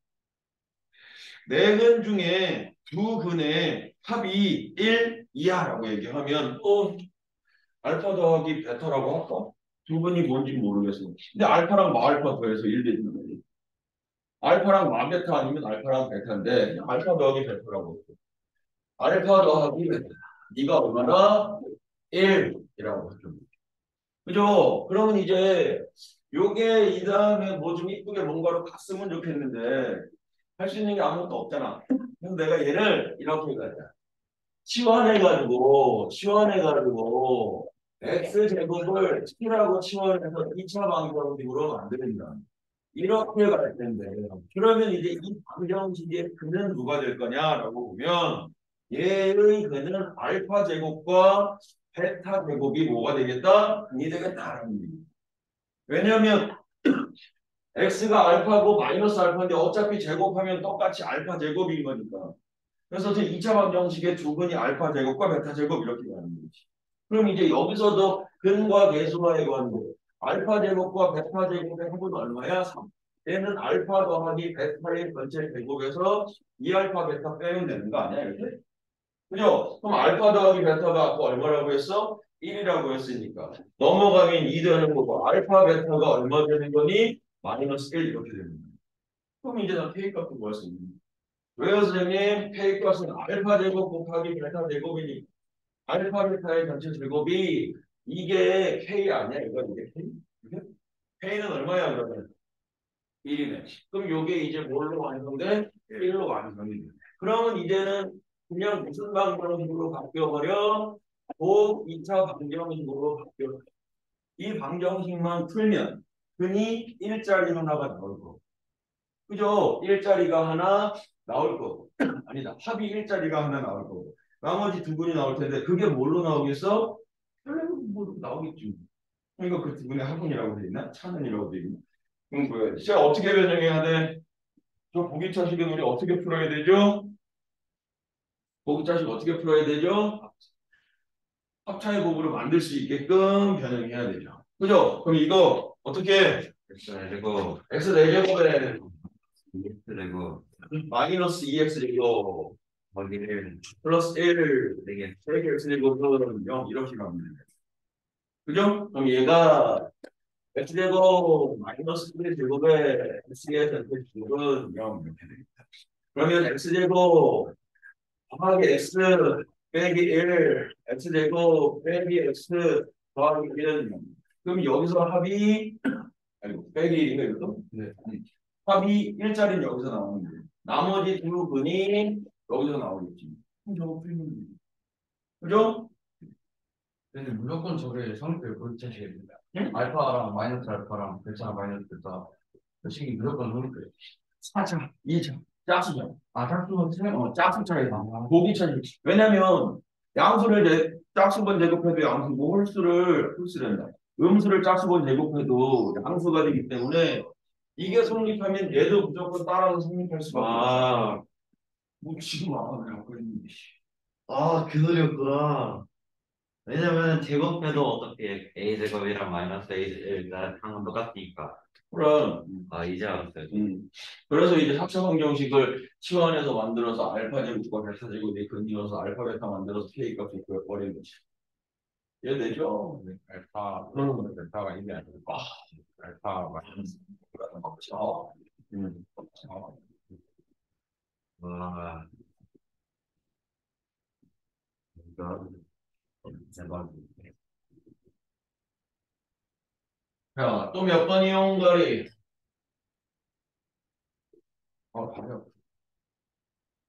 [SPEAKER 1] 네 근 중에 두 근의 합이 1 이하라고 얘기하면 알파 더하기 베타라고 할까? 두 근이 뭔지 모르겠어. 근데 알파랑 마알파 더해서 1 되는 거지. 알파랑 마베타 아니면 알파랑 베타인데 그냥 알파 더하기 베타라고 했어. 알파 더하기 베타. 네가 얼마나? 1이라고 했죠. 그죠? 그러면 이제 요게 이 다음에 뭐 좀 이쁘게 뭔가로 갔으면 좋겠는데 할 수 있는 게 아무것도 없잖아. 그래서 내가 얘를 이렇게 가자. 치환해가지고 x제곱을 t라고 치환해서 2차 방정식으로 만든다. 이렇게 갈 텐데 그러면 이제 이 방정식의 근은 누가 될 거냐라고 보면 얘의 근은 알파 제곱과 베타 제곱이 뭐가 되겠다? 근이 되겠다라는 얘기. 왜냐면 x가 알파고 마이너스 알파인데 어차피 제곱하면 똑같이 알파 제곱인 거니까. 그래서 제 2차 방정식의 두 근이 알파 제곱과 베타 제곱 이렇게 가는 거지. 그럼 이제 여기서도 근과 계수와의 관계. 알파 제곱과 베타 제곱의 합은 얼마야? 3. 얘는 알파 더하기 베타의 전체 제곱에서 2알파 베타 빼면 되는 거 아니야? 이렇게? 그죠? 그럼 알파 더하기 베타가 아까 얼마라고 했어? 1이라고 했으니까. 넘어가면 2 되는 거고 알파 베타가 얼마 되는 거니? 마이너스 1 이렇게 되는 거야. 그럼 이제 난 K 값은 뭐였어? 왜요, 선생님? K 값은 알파 제곱 곱하기 베타 제곱이니 알파 베타의 전체 제곱이 이게 K 아니야? 이게 K? 이게? K는 얼마야 그러면? 1이네. 그럼 요게 이제 뭘로 완성돼? 1로 완성이 돼. 그러면 이제는 그냥 무슨 방정식으로 바뀌어버려? 곱 2차 방정식으로 바뀌어. 이 방정식만 풀면 근이 일자리 하나가 나올 거고. 그죠? 일자리가 하나 나올 거고. 아니다. 합이 일자리가 하나 나올 거고. 나머지 두 분이 나올 텐데 그게 뭘로 나오겠어? 뭐 나오겠지. 그러니까 그 두 분의 합분이라고 돼 있나? 차는이라고 돼 있나? 그럼 뭐야? 진짜 어떻게 변형해야 돼? 저 보기차식은 우리 어떻게 풀어야 되죠? 보기차식 어떻게 풀어야 되죠? 합차의 곱으로 만들 수 있게끔 변형해야 되죠. 그죠? 그럼 이거 어떻게
[SPEAKER 2] 그리고
[SPEAKER 1] x 4제곱에
[SPEAKER 2] 그리고
[SPEAKER 1] 마이너스 2x 제곱
[SPEAKER 2] 거기를
[SPEAKER 1] 플러스 1
[SPEAKER 2] 되게
[SPEAKER 1] 3x 제곱은 0 이렇게 가면 돼요. 그죠? 그럼 얘가 x제곱 마이너스 1 제곱에 x의 전체 제곱은 0 이렇게 되겠다. 그러면 x제곱 더하기 x 빼기 1 x제곱 빼기 x 더하기 1은 0. 그럼 여기서 합이 아니고 빼기 1인가 이것도?
[SPEAKER 3] 네.
[SPEAKER 1] 합이 일자리는 여기서 나오는 거예요. 나머지 두 분이 여기서 나오겠지. 그럼 저거 풀면 돼요. 그죠?
[SPEAKER 3] 근데 무조건 저게 성립될 골자식이 됩니다.
[SPEAKER 1] 응?
[SPEAKER 3] 알파랑 마이너스 알파랑 델타랑 마이너스 델타 그 식이 무조건 성립돼요.
[SPEAKER 1] 4차, 2차, 짝수죠.
[SPEAKER 3] 아, 짝수는
[SPEAKER 1] 짝수 차이다. 보기 차이. 왜냐면 짝수번 제곱해도 양수고 홀수된다. 음수를 짝수번 제곱해도 양수가 되기 때문에 이게 성립하면 얘도 무조건 따라서 성립할 수밖에 없어. 뭐 지금 그냥 그랬는데.
[SPEAKER 2] 그 소리였구나. 왜냐면 제곱해도 어떻게 a 제곱이랑 마이너스 a랑 항은 똑같으니까.
[SPEAKER 1] 그럼
[SPEAKER 2] 이제 알았어요.
[SPEAKER 1] 그래서 이제 4차 방정식을 치환해서 만들어서 알파 제곱과 베타 제곱이 근이어서 알파 베타 만들어서 k 값을 구해버리는 거지. 이해되죠?
[SPEAKER 4] 알파, 델타가 1이 아니고 알파 마이너스
[SPEAKER 1] 그렇죠.
[SPEAKER 2] 와, 이거 대박.
[SPEAKER 1] 자, 또 몇 번이용 거리?
[SPEAKER 3] 가요.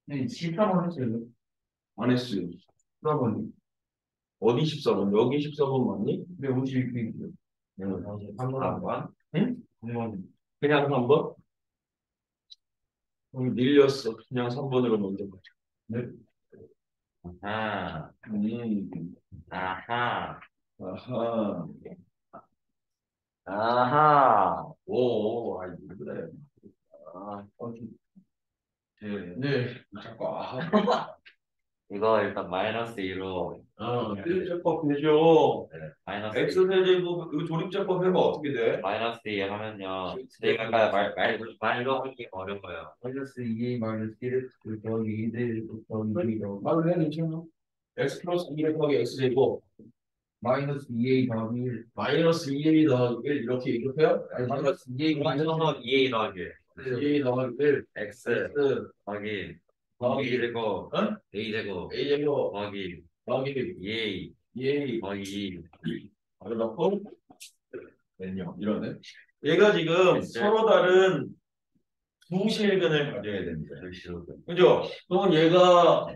[SPEAKER 3] 네, 14번 했어요.
[SPEAKER 1] 안 했어요.
[SPEAKER 3] 14번이.
[SPEAKER 1] 어디 14번? 여기 14번 맞니?
[SPEAKER 3] 네, 52페이지요.
[SPEAKER 1] 응.
[SPEAKER 3] 3번.
[SPEAKER 1] 응?
[SPEAKER 3] 3번.
[SPEAKER 1] 그냥 3번? 밀렸어. 그냥 3번으로 먼저 가자.
[SPEAKER 3] 네.
[SPEAKER 2] 아하,
[SPEAKER 1] 음.
[SPEAKER 2] 아하,
[SPEAKER 1] 아하.
[SPEAKER 2] 아하.
[SPEAKER 1] 오, 아이, 그래. 네.
[SPEAKER 3] 네.
[SPEAKER 1] 자꾸
[SPEAKER 2] 이거 일단 마이너스 2로
[SPEAKER 1] 조립제법 되죠.
[SPEAKER 2] 마이너스
[SPEAKER 1] X세제곱 그 조립제법 해봐 어떻게 돼?
[SPEAKER 2] 마이너스 2 하면요. 제가 아까 말로 하기 어려워요.
[SPEAKER 3] 마이너스 2 마이너스 1 더하기 2대 더하기 2
[SPEAKER 1] 말을 해 괜찮아. X 플러스 2 더하기 X제곱
[SPEAKER 3] 마이너스 2a 더하기 1
[SPEAKER 1] 마이너스 2A 더하기 1 이렇게 해요?
[SPEAKER 3] 아니 마이너스 2a
[SPEAKER 2] 맞춰서 2a 더하기
[SPEAKER 1] 2A 더하기 1
[SPEAKER 2] x
[SPEAKER 1] X
[SPEAKER 2] 더하기
[SPEAKER 1] 더하기
[SPEAKER 2] 2 제곱
[SPEAKER 1] 어?
[SPEAKER 2] a 제곱
[SPEAKER 1] A제곱
[SPEAKER 2] 더하기
[SPEAKER 1] 더하기
[SPEAKER 2] 2a
[SPEAKER 1] 2A
[SPEAKER 2] 더하기 2
[SPEAKER 1] 바로 넣고 몇 이러네. 얘가 지금 서로 다른 두 실근을 가져야 됩니다. 그죠? 그러면 얘가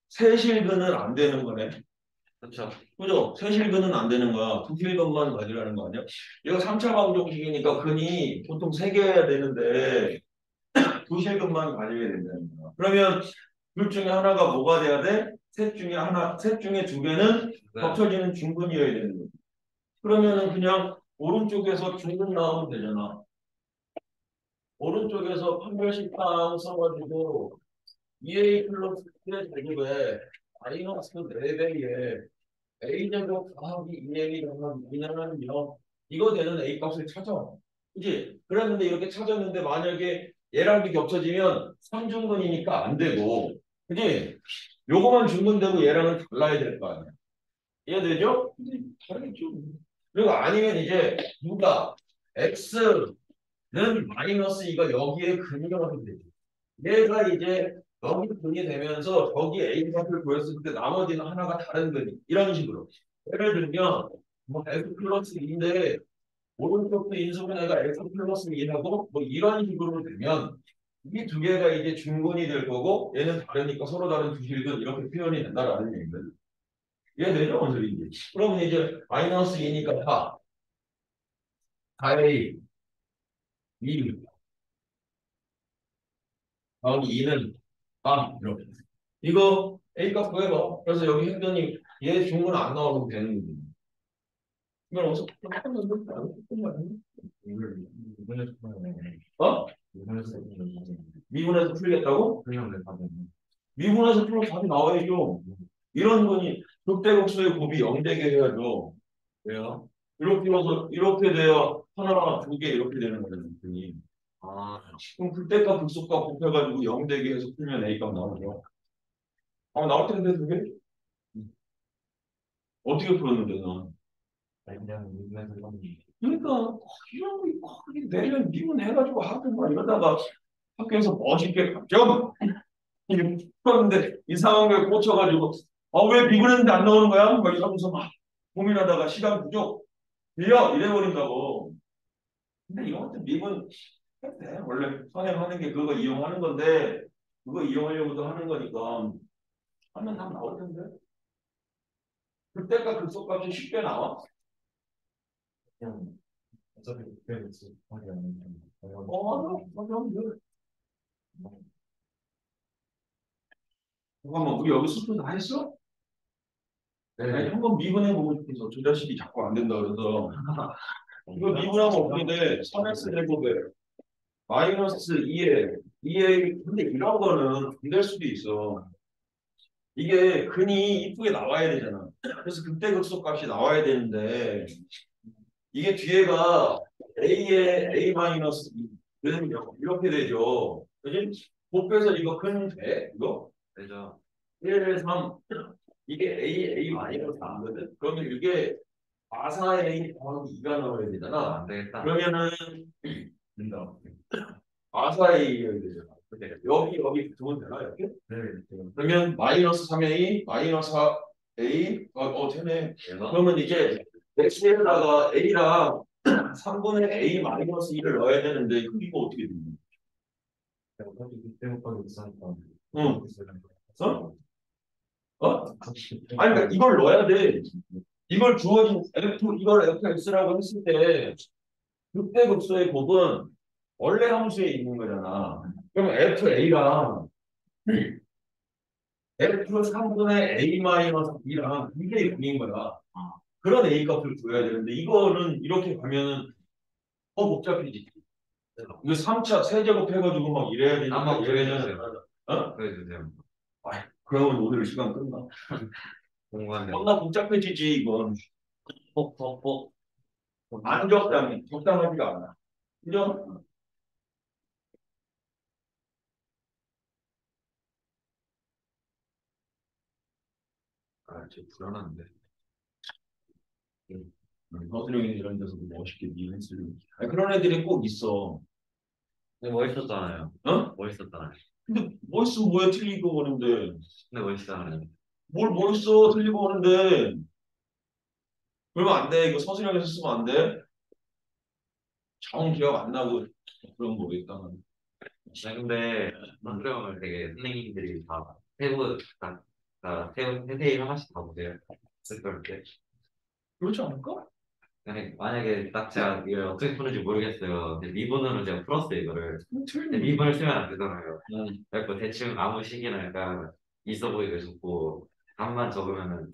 [SPEAKER 1] 세 실근은 안 되는 거네.
[SPEAKER 2] 그렇죠.
[SPEAKER 1] 그죠? 세 실근은 안 되는 거야. 두 실근만 가지라는 거 아니야? 얘가 3차 방정식이니까 근이 보통 3개여야 되는데 두 실근만 가져야 된다는 거야. 그러면 둘 중에 하나가 뭐가 돼야 돼? 셋 중에 두 개는 겹쳐지는 중근이어야 되는 거야. 그러면은 그냥 오른쪽에서 중근 나오면 되잖아. 오른쪽에서 판별식당 써가지고 2a 플러스 1의 제곱에 마이너스 4배에 a제곱 더하기 2a 더하기 2는 0 이거 되는 a 값을 찾아. 그지? 그랬는데 이렇게 찾았는데 만약에 얘랑도 겹쳐지면 3중근이니까 안 되고 그지? 요거만 중근되고 얘랑은 달라야 될 거 아니야. 이해되죠? 다르겠죠. 그리고 아니면 이제 누가 x는 마이너스 이거 여기에 근이가 하면 되죠. 얘가 이제 여기 근이 되면서 저기 A 값을 구했을 때 나머지는 하나가 다른 근이 이런 식으로 예를 들면 뭐 X 플러스 2인데 오른쪽도 인수분해가 X 플러스 2하고 뭐 이런 식으로 되면 이 두 개가 이제 중근이 될 거고 얘는 다르니까 서로 다른 두 실근 이렇게 표현이 된다라는 얘기거든. 이해되죠? 뭔 소리인지. 그러면 이제 마이너스 2니까 4 4A 2 더하기 2는 3 이렇게. 이거 A 값 구해봐. 그래서 여기 했더니 얘 준 건 안 나오면 되는 거지. 이걸 어디서 풀었는데 안 풀었는
[SPEAKER 3] 이걸 이번에
[SPEAKER 1] 어?
[SPEAKER 3] 이번에서
[SPEAKER 1] 미분해서 풀겠다고?
[SPEAKER 3] 그냥 내 답은
[SPEAKER 1] 미분해서 풀면 답이 나와야죠. 이런 거니 극대극소의 곱이 0되게 해야죠. 왜요? 이렇게 해서 이렇게 돼야 하나, 두 개 이렇게 되는 거잖아요.
[SPEAKER 2] 아,
[SPEAKER 1] 그럼 극대값 극소값 곱해가지고 0되게 해서 풀면 A값 나오죠. 나올 텐데 두 개? 어떻게 풀었는데 넌?
[SPEAKER 3] 그냥 이번에서
[SPEAKER 1] 그러니까 이런 거 내년 미분해가지고 하든 막 이러다가 학교에서 멋있게 점 이렇게 풀었는데 이상한 거에 꽂혀가지고 왜 미분했는데 안 나오는 거야? 막 이러면서 막 고민하다가 시간 부족 빌려 이래버린다고. 근데 이런 것도 미분 해도 돼. 원래 선행하는 게 그거 이용하는 건데 그거 이용하려고도 하는 거니까 하면 다 나올 텐데. 그때가 극소값이 쉽게 나와?
[SPEAKER 3] 그냥 어차피 그때였지 하기 아니면
[SPEAKER 1] 맞아. 잠깐만, 우리 여기 수술 다 했어? 아니, 한번 미분해보고 싶어서 저 자식이 자꾸 안 된다 그래서 이거 미분하면 어떻게 돼? 3x 제곱에 마이너스 2에 근데 이런 거는 안 될 수도 있어. 이게 근이 이쁘게 나와야 되잖아. 그래서 극대 극소값이 나와야 되는데 이게 뒤에가 a에 a 마이너스 2 이렇게 되죠. 그지? 곱해서 이거 근 돼? 이거?
[SPEAKER 2] 되죠.
[SPEAKER 1] 1, 3 이게 a 마이너스 4거든. 그러면 이게 4,4a 더하기 2가 나와야 되잖아.
[SPEAKER 2] 안 되겠다.
[SPEAKER 1] 그러면은
[SPEAKER 3] 된다.
[SPEAKER 1] 4,4a여야 되잖아. 근데 여기 붙으면 되나 이렇게?
[SPEAKER 3] 네,
[SPEAKER 1] 그러면 마이너스 3a 마이너스 4a 되네.
[SPEAKER 2] 그래서
[SPEAKER 1] 그러면 이제 x에다가 a랑 3분의 a 마이너스 2를 넣어야 되는데 그럼 이거 어떻게 되냐?
[SPEAKER 3] 어차피 그때 못하고 있으니까
[SPEAKER 1] 응. 아니 그러니까 이걸 넣어야 돼. 이걸 주어진 f 이걸 fx라고 했을 때 극대극소의 곱은 원래 함수에 있는 거잖아. 그럼 fa랑 f 3분의 a 마이너스 2랑 이게 분인 거야. 그런 a 값을 구해야 되는데 이거는 이렇게 가면은 더 복잡해지지. 이거 3차 세제곱 해가지고 막 이래야 되니까
[SPEAKER 2] 한번
[SPEAKER 1] 얘네는
[SPEAKER 2] 구해주세요.
[SPEAKER 1] 어?
[SPEAKER 2] 보여주세요.
[SPEAKER 1] 그러면 오늘 시간 끝나.
[SPEAKER 2] 공부하려고.
[SPEAKER 1] 겁나 복잡해지지 이건.
[SPEAKER 2] 뽁뽁뽁.
[SPEAKER 1] 안 적당하지가 않아. 그죠?
[SPEAKER 2] 진짜 불안한데.
[SPEAKER 1] 서술형이 이런 데서도 멋있게 미행했을 그런 애들이 꼭 있어.
[SPEAKER 2] 근데 멋있었잖아요.
[SPEAKER 1] 어?
[SPEAKER 2] 멋있었잖아요.
[SPEAKER 1] 근데 멋있으면 뭐야 틀리고 오는데
[SPEAKER 2] 근데 멋있잖아요.
[SPEAKER 1] 뭘 멋있어 틀리고 오는데 그러면 안 돼. 이거 서술형에서 쓰면 안 돼. 정 기억 안 나고 그런 거 모르겠다.
[SPEAKER 2] 네, 근데 만들어을 되게 선생님들이 다 세부 다 세세히 하나씩 다 보세요. 쓸걸 때.
[SPEAKER 1] 그렇지 않을까?
[SPEAKER 2] 아니, 만약에 딱 제가 이걸 어떻게 푸는지 모르겠어요. 근데 미분으로 제가 풀었어요 이거를. 근데
[SPEAKER 1] 틀리네.
[SPEAKER 2] 미분을 쓰면 안 되잖아요. 그래서 대충 아무 식이나 약간 있어 보이게 적고 답만 적으면은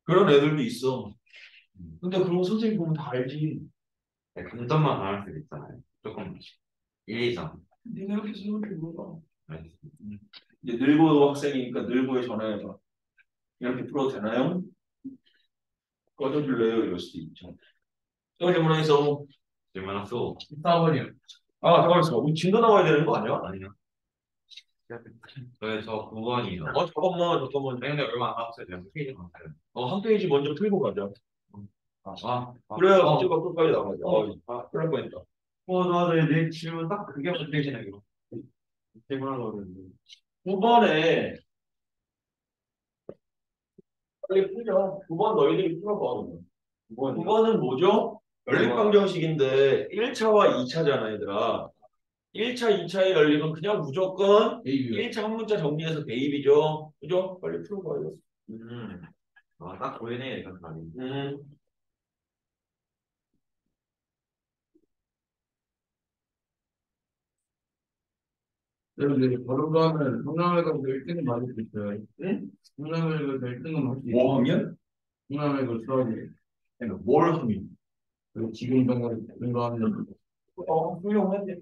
[SPEAKER 1] 그런 애들도 있어. 근데 그런 거 선생님 보면 다 알지.
[SPEAKER 2] 감점만 나올 수도 있잖아요. 조금 1, 2점.
[SPEAKER 1] 니네 이렇게 쓰는지 몰라.
[SPEAKER 2] 알겠습니다.
[SPEAKER 1] 이제 늘보 학생이니까 늘보에 전화해봐. 이렇게 풀어도 되나요? 꺼져줄래요? 이럴 수도 있죠. 또 질문해서
[SPEAKER 2] 질문 합수.
[SPEAKER 3] 14번이요.
[SPEAKER 1] 잠깐만 있어. 우리 진도 나와야 되는 거 아니야?
[SPEAKER 2] 아니요. 저 9번이요.
[SPEAKER 1] 잠깐만.
[SPEAKER 2] 근데 얼마 안 남았어요. 제가 페이지 남았어요.
[SPEAKER 1] 한 페이지 먼저 틀고 가자. 그래야
[SPEAKER 2] 어,
[SPEAKER 1] 숙제가 끝까지 나가자. 그럴 뻔했다.
[SPEAKER 2] 맞아. 내 질문 딱 그게 문제지네, 이거. 질문하려고 그랬는데.
[SPEAKER 1] 9번에 빨리 풀자. 9번 너희들이 풀어봐. 9번은 뭐죠? 연립방정식인데 1차와 2차잖아, 얘들아. 1차, 2차의 연립은 그냥 무조건 1차 한 문자 정리해서 대입이죠. 그죠? 빨리 풀어봐요.
[SPEAKER 2] 딱 보이네, 이런 말이.
[SPEAKER 1] 음.
[SPEAKER 3] 여러분들 바로도 하면 성남외고 1등은 맞을 수 있어요.
[SPEAKER 1] 응?
[SPEAKER 3] 성남외고 1등은 할수 있어요.
[SPEAKER 1] 뭐 하면?
[SPEAKER 3] 성남외고 수학이
[SPEAKER 1] 그러니까 뭘 하면?
[SPEAKER 3] 지금 생각하면
[SPEAKER 1] 훌륭한데.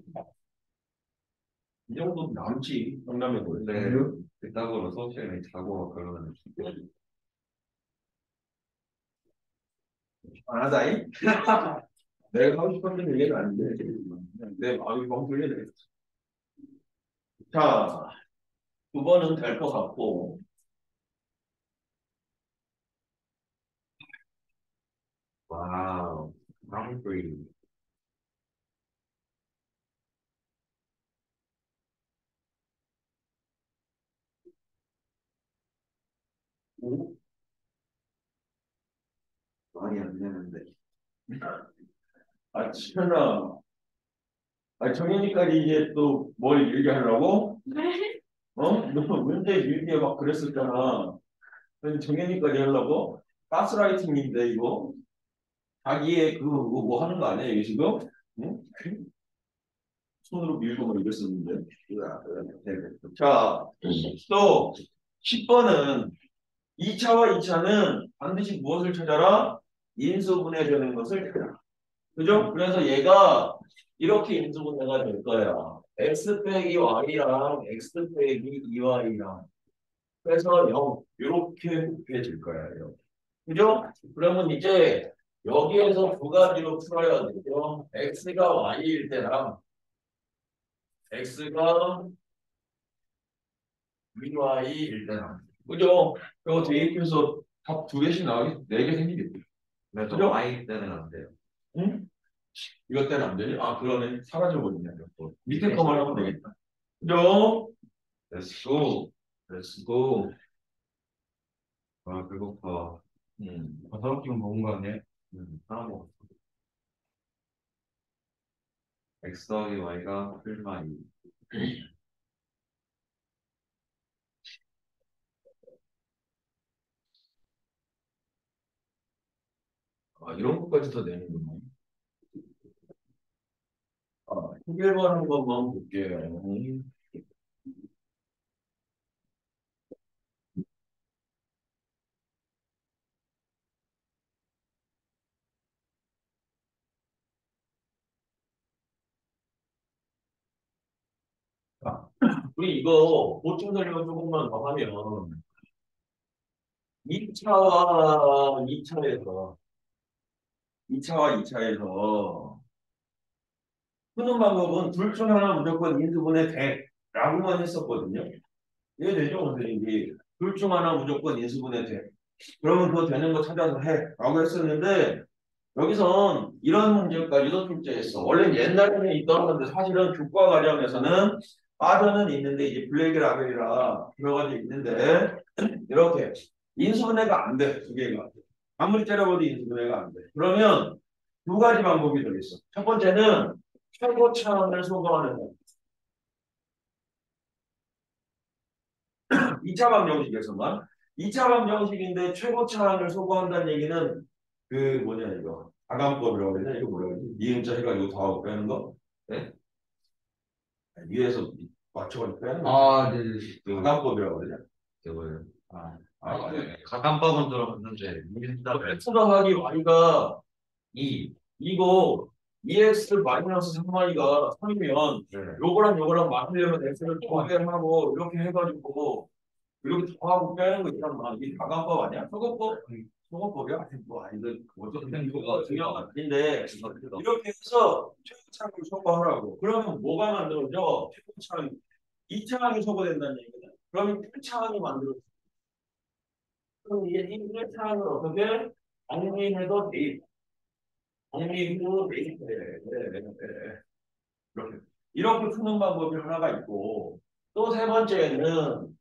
[SPEAKER 1] 이 정도 남지, 성남에 볼 때.
[SPEAKER 2] 근데 그따구로 수업 시간에 자고 그러면
[SPEAKER 1] 안 하다잉? 내가 하고 싶었던 얘기는 아닌데, 내 마음이 뻥 뚫려 되겠어. 자, 두 번은 될 것 같고,
[SPEAKER 2] 와우, hungry.
[SPEAKER 1] 오?
[SPEAKER 2] 말이 안 되는데.
[SPEAKER 1] 아, 천아. 아, 정현이까지 이제 또 뭘 얘기하려고? 어? 너 문제 일기에 막 그랬었잖아. 근데 정현이까지 하려고? 가스라이팅인데, 이거? 자기의 뭐 하는 거 아니야, 이게 지금? 응? 손으로 밀고 막 이랬었는데. 자, 또 10번은 2차와 2차는 반드시 무엇을 찾아라? 인수분해 되는 것을 찾아라. 그죠? 그래서 얘가 이렇게 인수분해가 될 거야. x 빼기 y랑 x 빼기 2y랑 그래서 0 이렇게 곱해질 거예요. 그죠? 그러면 이제 여기에서 두 가지로 풀어야 되죠. x가 y일 때랑 x가 vy일 때랑 그죠? 그거 대입해서 답 두 개씩 나오게 네 개 생기겠죠.
[SPEAKER 2] 그래서
[SPEAKER 1] 그죠?
[SPEAKER 2] Y 때는 안 돼요.
[SPEAKER 1] 응? 이것 때는 안 되니? 아, 그러네. 사라져버리네. 밑에 거만 하면 되겠다. 그죠?
[SPEAKER 2] Let's go. Let's go. 아, 배고파.
[SPEAKER 3] 사람 지금 먹은 거 아니에요?
[SPEAKER 2] 하나 먹었어. X 더하기 Y가 풀마 2.
[SPEAKER 1] 아, 이런 것까지 더 내는구나. 아, 해결하는 것만 볼게요. 자, 우리 이거 보충 설명 조금만 더 하면 2차와 2차에서 2차와 2차에서 푸는 방법은 둘 중 하나 무조건 인수분해 돼라고만 했었거든요. 이해되죠, 선생님이? 둘 중 하나 무조건 인수분해 돼. 그러면 그거 되는 거 찾아서 해라고 했었는데 여기선 이런 문제까지도 출제했어. 원래 옛날에는 있던 건데 사실은 교과 과정에서는 빠져는 있는데 이제 블랙이 라벨이라 들어가져 있는데 이렇게 인수분해가 안 돼. 두 개가. 아무리 때려봐도 인수분해가 안 돼. 그러면 두 가지 방법이 더 있어. 첫 번째는 최고차원을 소거하는 거. 2차 방정식에서만. 2차 방정식인데 최고차원을 소거한다는 얘기는 그 뭐냐 이거. 가감법이라고 그러냐? 이거 뭐라 그러지? 니은자 해가지고 더하고 빼는 거? 네? 위에서 맞춰가지고 빼는 거.
[SPEAKER 3] 아, 네네.
[SPEAKER 1] 가감법이라고 그러냐?
[SPEAKER 2] 이거예요.
[SPEAKER 1] 네.
[SPEAKER 2] 가감법은 들어봤는데
[SPEAKER 1] x더하기 y가 2 이거 2x 마이너스 3y가 3이면
[SPEAKER 2] 네.
[SPEAKER 1] 요거랑 맞으려면 x를 더하고 이렇게 해가지고 이렇게 더하고 빼는 거 있단 말이야. 이게 가감법 아니야? 소거법이야? 뭐 아니든 어쨌든 그거 중요한 건 아닌데 이렇게 해서 최고차항을 소거하라고. 그러면 뭐가 만들어져? 최고차항 2차항이 소거된다는 얘기거든. 그러면 1차항이 만들어져. 그럼 이게 1차항을 어떻게 정리해도 돼. 정리해도 돼. 이렇게 푸는 방법이 하나가 있고 또 세 번째는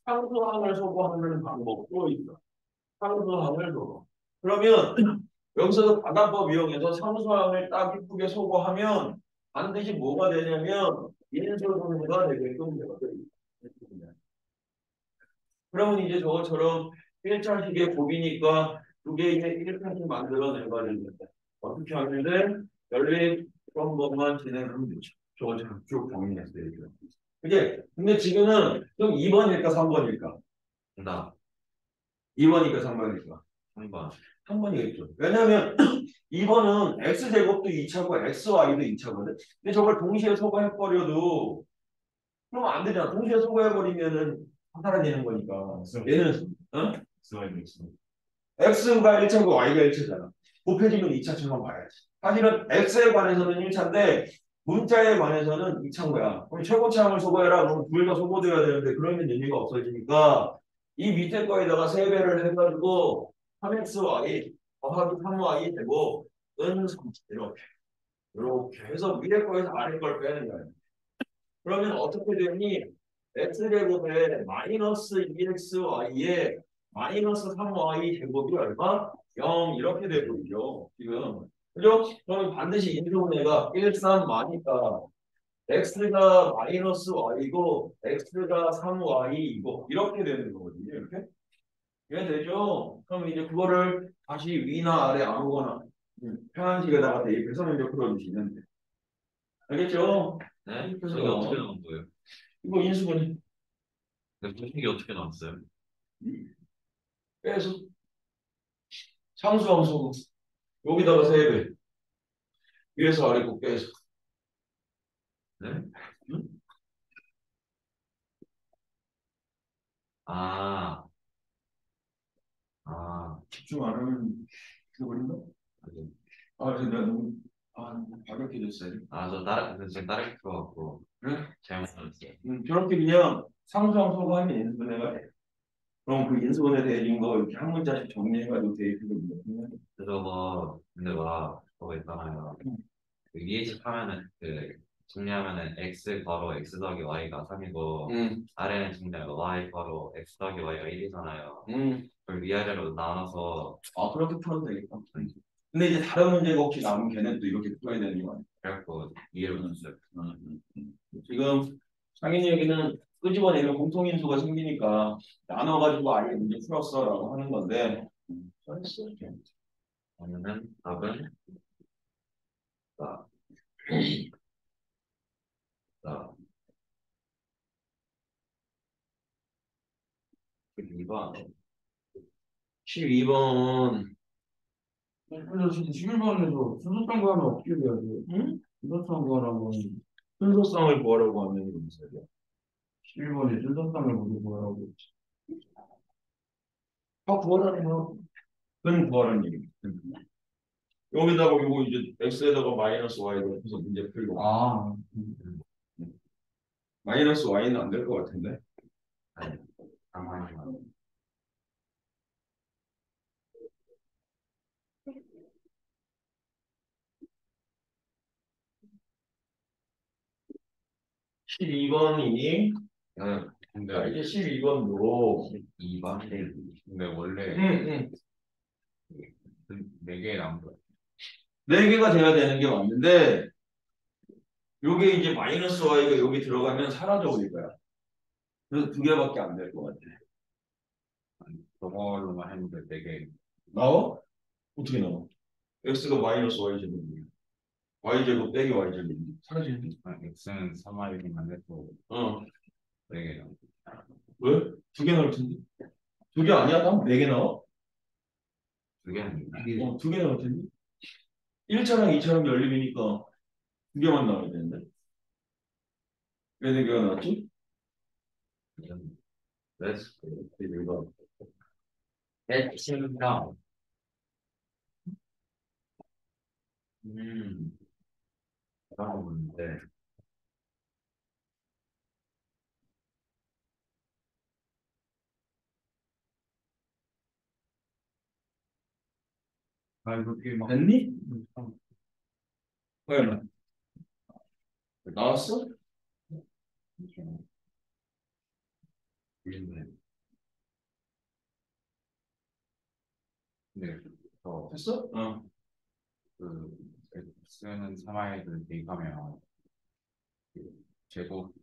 [SPEAKER 1] 상수항을 소거하는 방법도 있어. 상수항을 소거. 그러면 여기서도 가담법 이용해서 상수항을 딱 이쁘게 소거하면 반드시 뭐가 되냐면 인수분해가 되게끔 되거든요. 그러면 이제 저것처럼 1차식의 곱이니까 두 개의 1차식 만들어내가 되는데 어떻게 하는데 연립 그런 것만 진행하면 되죠. 저것처럼 쭉 정리했어요. 그게 근데 지금은 좀 2번일까 3번일까?
[SPEAKER 2] 정답
[SPEAKER 1] 2번일까 3번일까?
[SPEAKER 2] 3번.
[SPEAKER 1] 3번이겠죠. 왜냐면 2번은 x제곱도 2차고 xy도 2차거든. 근데 저걸 동시에 소거해버려도 그럼 안 되잖아. 동시에 소거해버리면은 사라지는 거니까. 얘는 어? x가 1차고 y가 1차잖아. 곱해지면 2차처럼 봐야지. 사실은 x에 관해서는 1차인데 문자에 관해서는 2차인 거야. 그럼 최고차항을 소거해라. 그러면 둘 다 소거돼야 되는데 그러면 의미가 없어지니까 이 밑에 거에다가 3배를 해가지고 3xy 더하기 3y 되고 은 3 이렇게 해서 위에 거에서 아래 걸 빼는 거야. 그러면 어떻게 되니? x제곱에 마이너스 2xy에 마이너스 3y 제곱이 얼마? 0 이렇게 되거든요. 지금. 그죠? 그러면 반드시 인수분해가 1, 3 마니까 x가 마이너스 y고 x가 3y이고 이렇게 되는 거거든요. 이렇게. 이해되죠? 그럼 이제 그거를 다시 위나 아래 아무거나 편한식에다가 대입해서 이제 풀어주시면 돼요. 알겠죠?
[SPEAKER 2] 네?
[SPEAKER 1] 그래서
[SPEAKER 2] 저게 어떻게 나온 거예요?
[SPEAKER 1] 이거 인수분해.
[SPEAKER 2] 근데 분식이 어떻게 나왔어요?
[SPEAKER 1] 빼서 상수함수 여기다가 3배 위에서 아래 꼭 빼서
[SPEAKER 2] 네?
[SPEAKER 1] 응?
[SPEAKER 2] 아, 아,
[SPEAKER 1] 집중 안 하면 죽어버린다? 아 그래서 내가 너무 가볍게 됐어요.
[SPEAKER 2] 저 지금 다른 거 같고
[SPEAKER 1] 그래?
[SPEAKER 2] 잘못했어요.
[SPEAKER 1] 저렇게 그냥 상수함수가 하면 인수분해가 돼. 그럼 그 인수분해 대인 거 이렇게 한 문자씩 정리해가지고 대입해보면
[SPEAKER 2] 근데 막 그거 있잖아요. 그 위에집 하면은 정리하면은 x 바로 x 더하기 y가 3이고 아래는 정리하면 y 바로 x 더하기 y가 1이잖아요. 그걸 위아래로 나눠서
[SPEAKER 1] 그렇게 풀어도 되겠다. 근데 이제 다른 문제가 혹시 나오면 걔는 또 이렇게 풀어야 되는 거 아니야?
[SPEAKER 2] 그래갖고 위로 줬어요.
[SPEAKER 1] 지금 상인이 여기는 끄집어내면 공통인수가 생기니까 나눠가지고 아예 문제 풀었어라고 하는 건데 잘했어.
[SPEAKER 2] 그러면은 답은 자, 자, 2번
[SPEAKER 1] 12번
[SPEAKER 3] 그래서 11번에서 순서상 구하면 어떻게 돼야 돼요?
[SPEAKER 1] 응?
[SPEAKER 3] 순서상 구하라고
[SPEAKER 1] 순서성을 구하려고 하면 이거 있어요.
[SPEAKER 3] 11번에 순서상을 구하라고
[SPEAKER 1] 구하라는 거. 그건 구하라는 얘기입니다. 여기다가 이거 이제 x에다가 마이너스 y를 해서 문제 풀고 마이너스 y는 안 될 것 같은데
[SPEAKER 2] 아니 잠깐만요.
[SPEAKER 1] 12번이니 자
[SPEAKER 4] 근데
[SPEAKER 1] 이제 12번도
[SPEAKER 2] 2번
[SPEAKER 4] 근데 원래
[SPEAKER 1] 응.
[SPEAKER 4] 4개 나온 거야.
[SPEAKER 1] 4개가 돼야 되는 게 맞는데 요게 이제 마이너스 y가 여기 들어가면 사라져 버릴 거야. 그래서 2개밖에 안 될 것 같아.
[SPEAKER 4] 저걸로만 했는데 4개.
[SPEAKER 1] 나와? 어떻게 나와? x가 마이너스 y 제곱이야. y 제곱 빼기 y 제곱 사라지는데?
[SPEAKER 4] x는 3y만 해도
[SPEAKER 1] 어
[SPEAKER 4] 4개 나온
[SPEAKER 1] 왜? 2개 나올 텐데? 2개 아니야? 그럼 4개 나와?
[SPEAKER 2] 2개는
[SPEAKER 1] 2개 나올 텐데? 1차랑 2차랑 연립이니까 2개만 나와야 되는데? 왜 4개가 나왔지?
[SPEAKER 2] Let's
[SPEAKER 1] 이거
[SPEAKER 2] get down. 그런 건데
[SPEAKER 4] 이렇게 막
[SPEAKER 1] 됐니? 왜? 나왔어?
[SPEAKER 2] 있네.
[SPEAKER 4] 근데
[SPEAKER 1] 됐어?
[SPEAKER 4] 그 x는 3y를 대입하면 제곱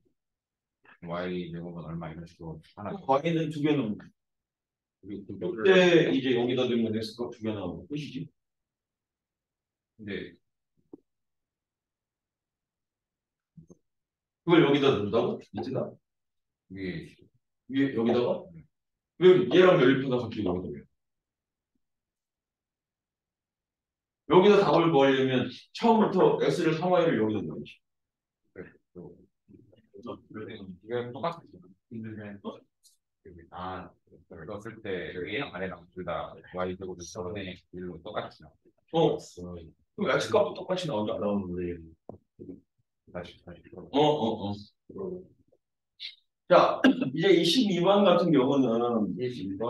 [SPEAKER 4] y 제곱은 얼마 이런 식으로 하나
[SPEAKER 1] y는 2개 나오고
[SPEAKER 4] 그리고 그거를
[SPEAKER 1] 그때 이제 여기다 넣으면 x가 2개 나오고 끝이지.
[SPEAKER 4] 근데
[SPEAKER 1] 그걸 여기다 넣는다고? 밑에다?
[SPEAKER 4] 위에
[SPEAKER 1] 위에 여기다가? 왜 얘랑 연립하다 갑자기 여기다 왜? 여기다 답을 구하려면 처음부터 x를 3y를 여기다 넣어야지.
[SPEAKER 4] 또 이게 똑같았어. 아, 넣었을 때 A랑 아래랑 둘 다 Y 제곱 저번에 일로 똑같이 나와.
[SPEAKER 1] 그럼 x 값도 똑같이 나오지 안 나오는데.
[SPEAKER 4] 다시
[SPEAKER 1] 자, 이제 이 12번 같은 경우는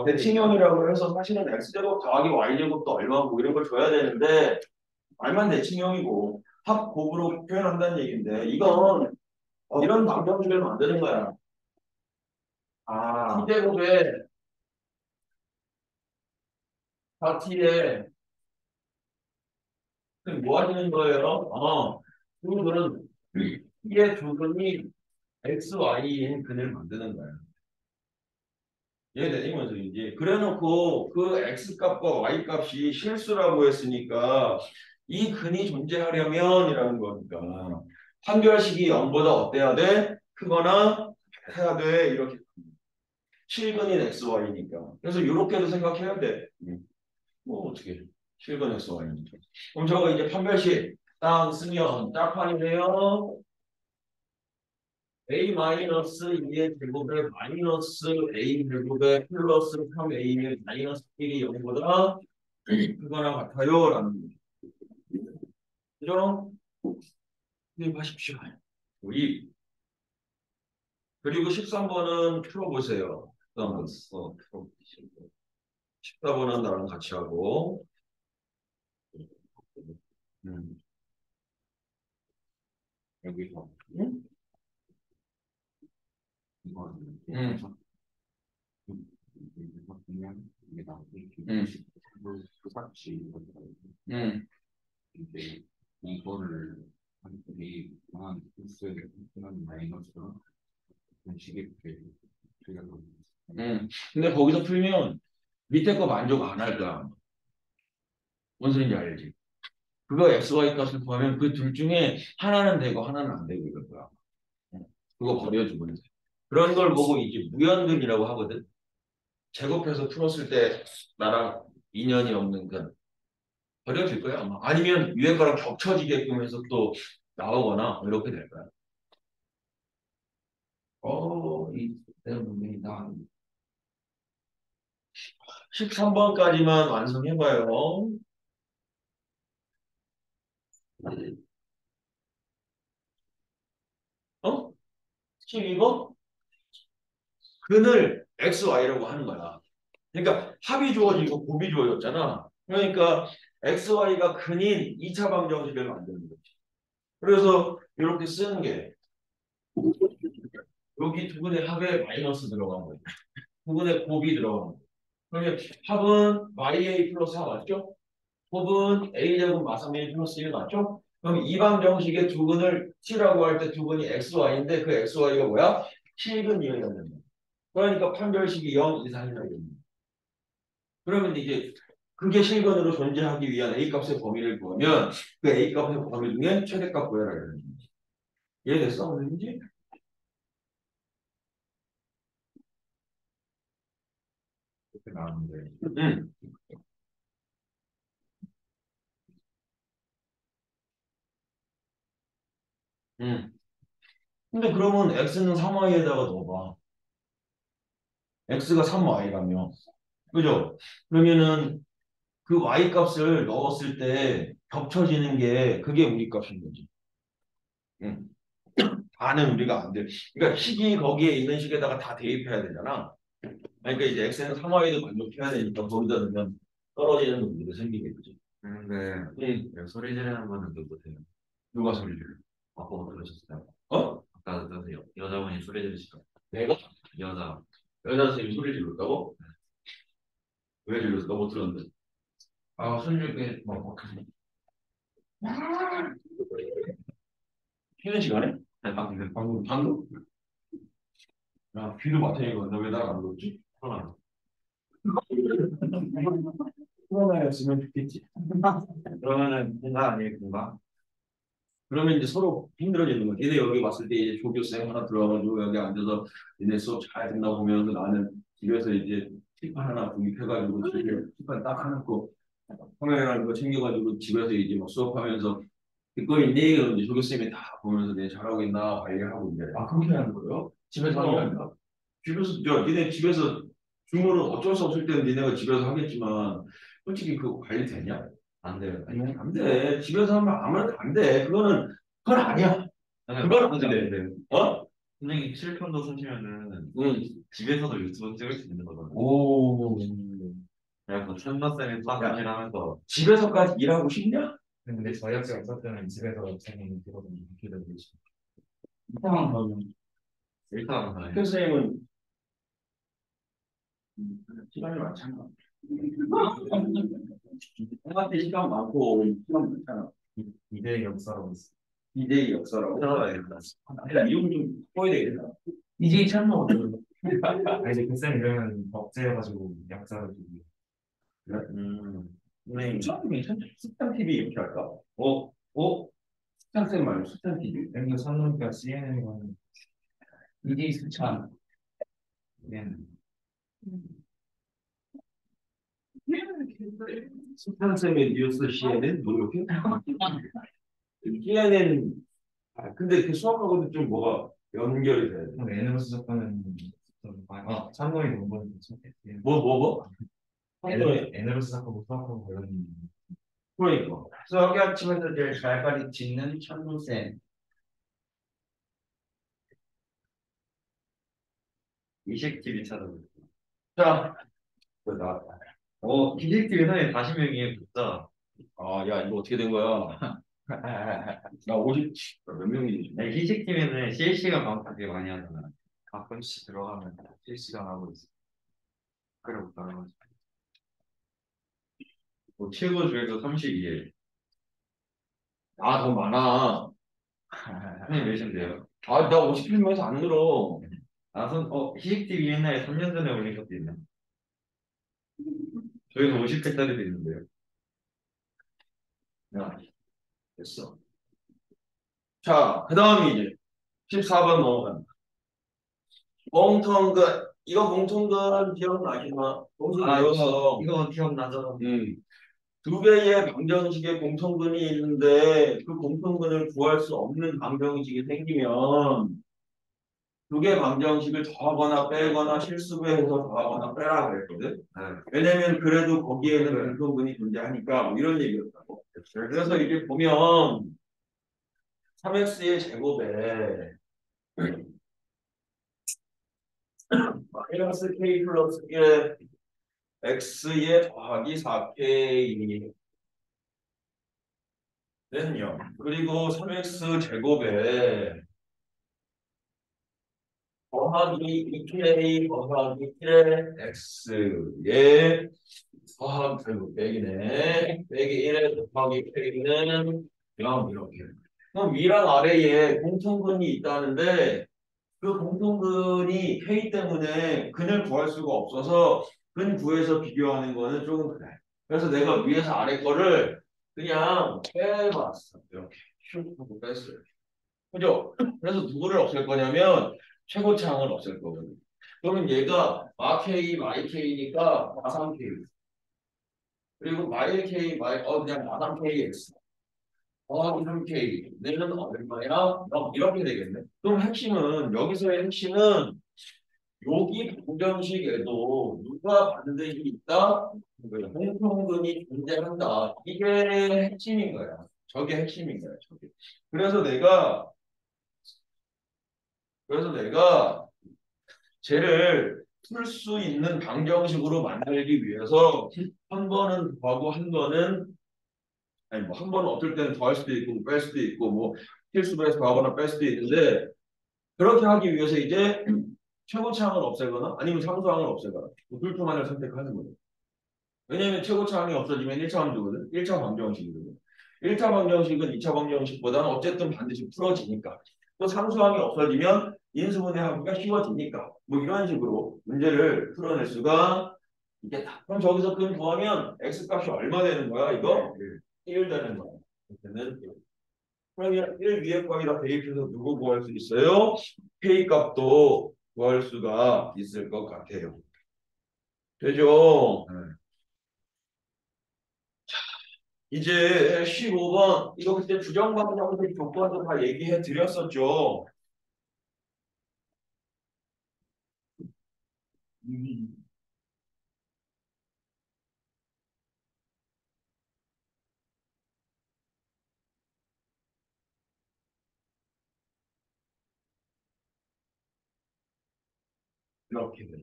[SPEAKER 1] 대칭형이라고 해서 사실은 x제곱 더하기 y제곱도 얼마고 이런 걸 줘야 되는데 말만 대칭형이고 합 곱으로 표현한다는 얘기인데 이건 이런 방정식을 만드는 거야. t제곱에 4t에 뭐 하시는 거예요? 이거는 이게 두근이 x, y인 근을 만드는 거야. 이해되니? 먼저 이제 그래놓고 그 x 값과 y 값이 실수라고 했으니까 이 근이 존재하려면이라는 거니까 판별식이 0보다 어때야 돼? 크거나 해야 돼 이렇게 실근인 x, y니까 그래서 이렇게도 생각해야 돼. 뭐 어떻게 실근 x, y니까 그럼 저거 이제 판별식 딱 쓰면 짝판이네요. a-2의 제곱에 마이너스 a 제곱에 플러스 3a의 마이너스 1이 0보다 그거나 같아요 라는 거죠. 그죠? 구입하십시오. 우리 그리고 13번은 풀어보세요. 14번은 나랑 같이 하고
[SPEAKER 4] 여기서
[SPEAKER 1] 응?
[SPEAKER 4] 이거 보면 이게 나오고 똑같이 이제 이거를 한이 강한 플러스 한 마이너스 식의 제가
[SPEAKER 1] 근데 거기서 풀면 밑에 거 만족 안 할 거야. 뭔 소린지 알지? 그거 XY 값을 구하면 그 둘 중에 하나는 되고 하나는 안 되고 이럴 거야. 그거 버려주면 돼. 그런 걸 보고 이제 무연근이라고 하거든. 제곱해서 풀었을 때 나랑 인연이 없는 근 버려질 거야 아마. 아니면 위에 거랑 겹쳐지게끔 해서 또 나오거나 이렇게 될 거야.
[SPEAKER 3] 이 때문이다.
[SPEAKER 1] 13번까지만 완성해봐요. 어? 12번? 근을 XY라고 하는 거야. 그러니까 합이 주어지고 곱이 주어졌잖아. 그러니까 XY가 근인 2차 방정식을 만드는 거지. 그래서 이렇게 쓰는 게 여기 두 분의 합에 마이너스 들어간 거예요. 두 분의 곱이 들어간 거예요. 그러면 합은 YA 플러스 4 맞죠? 곱은 A제곱 마삼A 플러스 1 맞죠? 그럼 이 방정식의 두 근을 T라고 할 때 두 근이 XY인데 그 XY가 뭐야? 실근이어야 된다. 그러니까 판별식이 0 이상이라고 됩니다. 그러면 이제 그게 실근으로 존재하기 위한 A값의 범위를 구하면 그 A값의 범위 중에 최대값 구해라 이러는 거지. 이해됐어? 뭔지?
[SPEAKER 4] 이렇게 나왔는데
[SPEAKER 1] 응. 응. 근데 그러면 X는 3Y에다가 넣어봐. X가 3Y라며. 그죠? 그러면은 그 Y 값을 넣었을 때 겹쳐지는 게 그게 우리 값인 거지. 응. 다는 우리가 안 돼. 그러니까 식이 거기에 있는 식에다가 다 대입해야 되잖아. 그러니까 이제 X는 3Y도 만족해야 되니까 거기다 넣으면 떨어지는 문제도 생기겠지.
[SPEAKER 2] 근데 소리 지르는 거는 누구세요?
[SPEAKER 1] 누가 소리 질러?
[SPEAKER 2] 아까 들으셨어요?
[SPEAKER 1] 어?
[SPEAKER 2] 아까 들으세요? 여자분이 소리 지르시죠?
[SPEAKER 1] 내가?
[SPEAKER 2] 여자.
[SPEAKER 1] 여자 선생님이 소리 질렀다고? 왜 질렀어? 너 못 들었는데.
[SPEAKER 3] 손주께 뭐
[SPEAKER 1] 쉬는 시간에?
[SPEAKER 2] 네, 방금
[SPEAKER 1] 방금? 야, 귀도 맡으니까 너 왜 나를 안 들었지?
[SPEAKER 2] 코로나.
[SPEAKER 1] 코로나였으면 좋겠지.
[SPEAKER 2] 그러면은 공간 아니에요, 공간?
[SPEAKER 1] 그러면 이제 서로 힘들어지는 거야. 얘네 여기 왔을 때 이제 조교생 하나 들어와가지고 여기 앉아서 얘네 수업 잘 듣나 보면서 나는 집에서 이제 칠판 하나 구입해가지고 집에 칠판 딱 해놓고 카메라 이거 챙겨가지고 집에서 이제 막 수업하면서 듣고 있니? 그럼 이제 조교쌤이 다 보면서 내 잘하고 있나 관리하고 이제
[SPEAKER 3] 아, 그렇게 하는 거예요? 집에서 하는 게 아니라?
[SPEAKER 1] 집에서 야 니네 집에서 주문은 어쩔 수 없을 때는 니네가 집에서 하겠지만 솔직히 그거 관리 되냐?
[SPEAKER 2] 안 돼요.
[SPEAKER 1] 안 돼. 집에서 하면 아무래도 안 돼. 그건 아니야. 그건 안 돼. 어?
[SPEAKER 2] 선생님 실편도 쓰시면은
[SPEAKER 1] 응.
[SPEAKER 2] 집에서도 유튜브 찍을 수 있는 거거든요.
[SPEAKER 3] 오.
[SPEAKER 2] 그래서 찬바쌤이 빡 일하면서
[SPEAKER 1] 집에서까지 일하고 싶냐?
[SPEAKER 3] 근데 저희 학생 없을 때는 집에서 선생님이 들어오는 기회를 주시고. 이상한 거는
[SPEAKER 2] 일타하는 거예요.
[SPEAKER 1] 교수님은 시간이 많잖아. 형한테 시간 많고 시간 많잖아.
[SPEAKER 3] 이대 역사라고 있어.
[SPEAKER 1] 이제 역사라고.
[SPEAKER 2] 찾아봐야겠다.
[SPEAKER 1] 이름 좀 써야 되겠다.
[SPEAKER 3] 이제 참모. 아, 이제 글쌤 이러면 법제여가지고 약자를 주고.
[SPEAKER 1] 선생님 처음 괜찮죠? 습관 TV 이렇게 할까? 습관 쌤 말고 습관 TV.
[SPEAKER 3] 앵글 선언과 CNN이면 이제 수찬. 얘는
[SPEAKER 1] 습관 쌤의 뉴스 CNN 뭐 이렇게? CNN 근데 그 수학하고도 좀 뭐가 연결이 돼야 돼.
[SPEAKER 3] N으로서 접근은 좀 참고인 논문이 괜찮겠지.
[SPEAKER 1] 뭐?
[SPEAKER 3] N으로서 시작하고 수학하고 관련된
[SPEAKER 1] 그러니까.
[SPEAKER 5] 수학이 아침에서 제일 잘 가르치는 천도쌤.
[SPEAKER 2] 이식 TV 찾아보세요.
[SPEAKER 1] 자, 나왔다.
[SPEAKER 2] 이식 TV 선생님 40명이에요, 진짜.
[SPEAKER 1] 야, 이거 어떻게 된 거야? 나 50, 몇 명이지?
[SPEAKER 2] 네, 이식 TV는 실시간 방송 되게 많이 하잖아요.
[SPEAKER 3] 가끔씩 들어가면 실시간 하고 있어. 그래 못 따라가지고.
[SPEAKER 2] 뭐 최고 조회수 32일.
[SPEAKER 1] 더 많아.
[SPEAKER 2] 선생님 몇인데요?
[SPEAKER 1] 나 50명에서 안 늘어.
[SPEAKER 2] 희식 TV 옛날에 3년 전에 올린 것도 있네. 저희는 50회짜리도 있는데요.
[SPEAKER 1] 야, 됐어. 자, 그 다음이 이제 14번 넘어간다. 공통근. 이거 공통근 기억나시나?
[SPEAKER 2] 이거 기억나죠?
[SPEAKER 1] 두 개의 방정식에 공통근이 있는데 그 공통근을 구할 수 없는 방정식이 생기면 두 개 방정식을 더하거나 빼거나 실수배해서 더하거나 빼라 그랬거든.
[SPEAKER 2] 네.
[SPEAKER 1] 왜냐면 그래도 거기에는 공통근이 존재하니까 뭐 이런 얘기였다고. 그래서 이제 보면 3x의 제곱에 마이너스 k 플러스 1의 x의 더하기 4k 는요. 그리고 3x 제곱에 더하기 2k 더하기 1의 x의 더하기 결국 빼기네. 빼기 1의 더하기 k는 0 이렇게. 그럼 위랑 아래에 공통근이 있다는데 그 공통근이 k 때문에 근을 구할 수가 없어서 근 구해서 비교하는 거는 조금 그래. 그래서 내가 위에서 아래 거를 그냥 빼봤어. 이렇게 슉 하고 뺐어요. 그죠? 그래서 누구를 없앨 거냐면 최고차항을 없앨 거거든요. 그러면 얘가 마k, 마이k니까 마삼k 그리고 마이k, 그냥 마삼kx 더하기 3k 내는 얼마야? 이렇게 되겠네. 그럼 핵심은 여기서의 핵심은 여기 방정식에도 누가 반드시 있다? 공통근이 존재한다. 이게 핵심인 거야. 저게 핵심인 거야. 저게. 그래서 내가 쟤를 풀 수 있는 방정식으로 만들기 위해서 한 번은 더하고 한 번은 아니 뭐 한 번은 어떨 때는 더할 수도 있고 뺄 수도 있고 뭐 실수해서 더하거나 뺄 수도 있는데 그렇게 하기 위해서 이제 최고차항을 없애거나 아니면 상수항을 없애거나 둘 중 하나를 선택하는 거예요. 왜냐면 최고차항이 없어지면 1차 함수거든. 1차 방정식이거든. 1차 방정식은 2차 방정식보다는 어쨌든 반드시 풀어지니까. 또 상수항이 없어지면 인수분해하기가 쉬워지니까. 뭐 이런 식으로 문제를 풀어낼 수가 있겠다. 그럼 저기서 근 구하면 x 값이 얼마 되는 거야? 이거 1 되는 거야. 그때는 그러면 1 위에 값이라 대입해서 누구 구할 수 있어요? K 값도 구할 수가 있을 것 같아요. 되죠? 이제 15번 이거 그때 주정방정식 조건도 다 얘기해 드렸었죠. 이렇게 돼.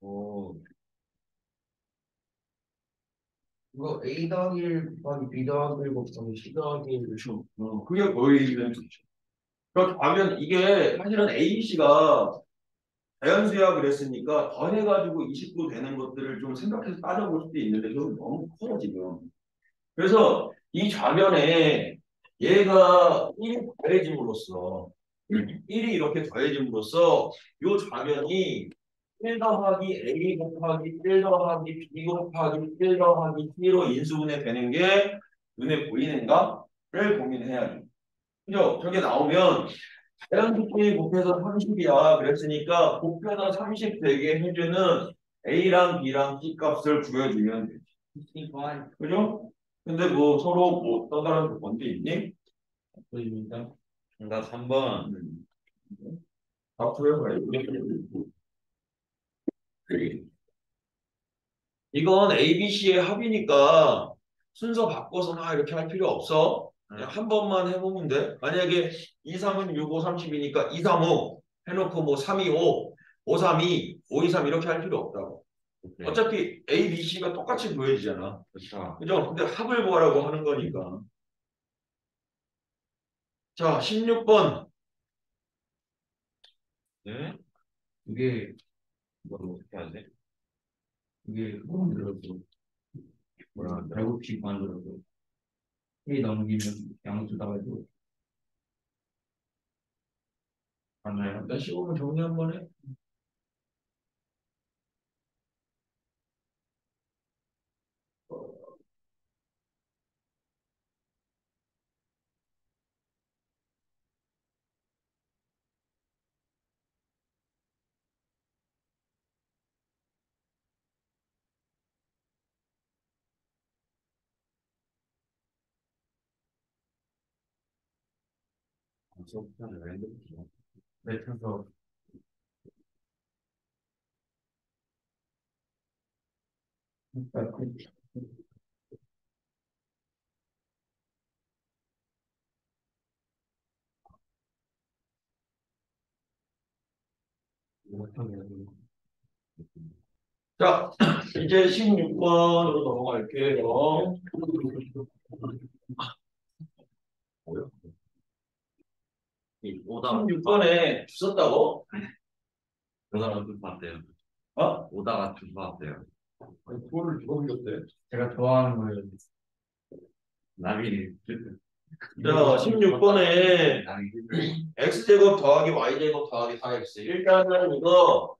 [SPEAKER 3] 오. 이거 A 더하기 1 곱하기 B 더하기 1 곱하기 C 더하기 1.
[SPEAKER 1] 그렇죠. 그게 보이는 거죠. 그렇게 하면 이게 사실은 ABC가 자연수야 그랬으니까 더해가지고 29 되는 것들을 좀 생각해서 따져볼 수도 있는데 그건 너무 커요 지금. 그래서 이 좌변에 얘가 1이 더해짐으로써 1이 이렇게 더해짐으로써 이 좌변이 1 더하기 A 곱하기 1 더하기 B 곱하기 1 더하기 C로 인수분해 되는 게 눈에 보이는가를 고민해야죠. 그죠? 저게 나오면 자연수끼리 곱해서 30이야. 그랬으니까 곱해서 30 되게 해주는 A랑 B랑 C 값을 구해주면 되지. 그죠? 근데 뭐 서로 뭐 어떤 다른 조건도 있니?
[SPEAKER 3] 보입니다.
[SPEAKER 2] 정답 3번.
[SPEAKER 1] 앞으로 해봐요. 이건 A, B, C의 합이니까 순서 바꿔서 막 이렇게 할 필요 없어. 그냥 한 번만 해보면 돼. 만약에 2, 3은 6, 5, 30이니까 2, 3, 5 해놓고 뭐 3, 2, 5, 5, 3, 2, 5, 2, 3 이렇게 할 필요 없다고.
[SPEAKER 2] 오케이.
[SPEAKER 1] 어차피 A, B, C가 똑같이 보여지잖아.
[SPEAKER 2] 그렇죠.
[SPEAKER 1] 그죠? 근데 합을 구하라고 하는 거니까. 자, 16번.
[SPEAKER 2] 네?
[SPEAKER 3] 이게
[SPEAKER 2] 이걸 어떻게 하지?
[SPEAKER 3] 이게 그거 만들어서
[SPEAKER 2] 뭐라
[SPEAKER 3] 배고픽 만들어서 A 넘기면 양수 나가지고 맞나요?
[SPEAKER 1] 일단 15번 정리 한번 해.
[SPEAKER 2] 수업편을 왜 이렇게
[SPEAKER 3] 뱉어서
[SPEAKER 1] 자, 이제 16번으로 넘어갈게요. 뭐요?
[SPEAKER 2] 오다가
[SPEAKER 1] 16번에 주웠다고?
[SPEAKER 2] 오다가 주파대요.
[SPEAKER 1] 어?
[SPEAKER 2] 오다가 주파대요.
[SPEAKER 1] 아니, 그거를 누가 흘렸대?
[SPEAKER 3] 제가 좋아하는 거예요.
[SPEAKER 2] 나비
[SPEAKER 1] 자, 16번에 x제곱 더하기 y제곱 더하기 4x. 일단은 이거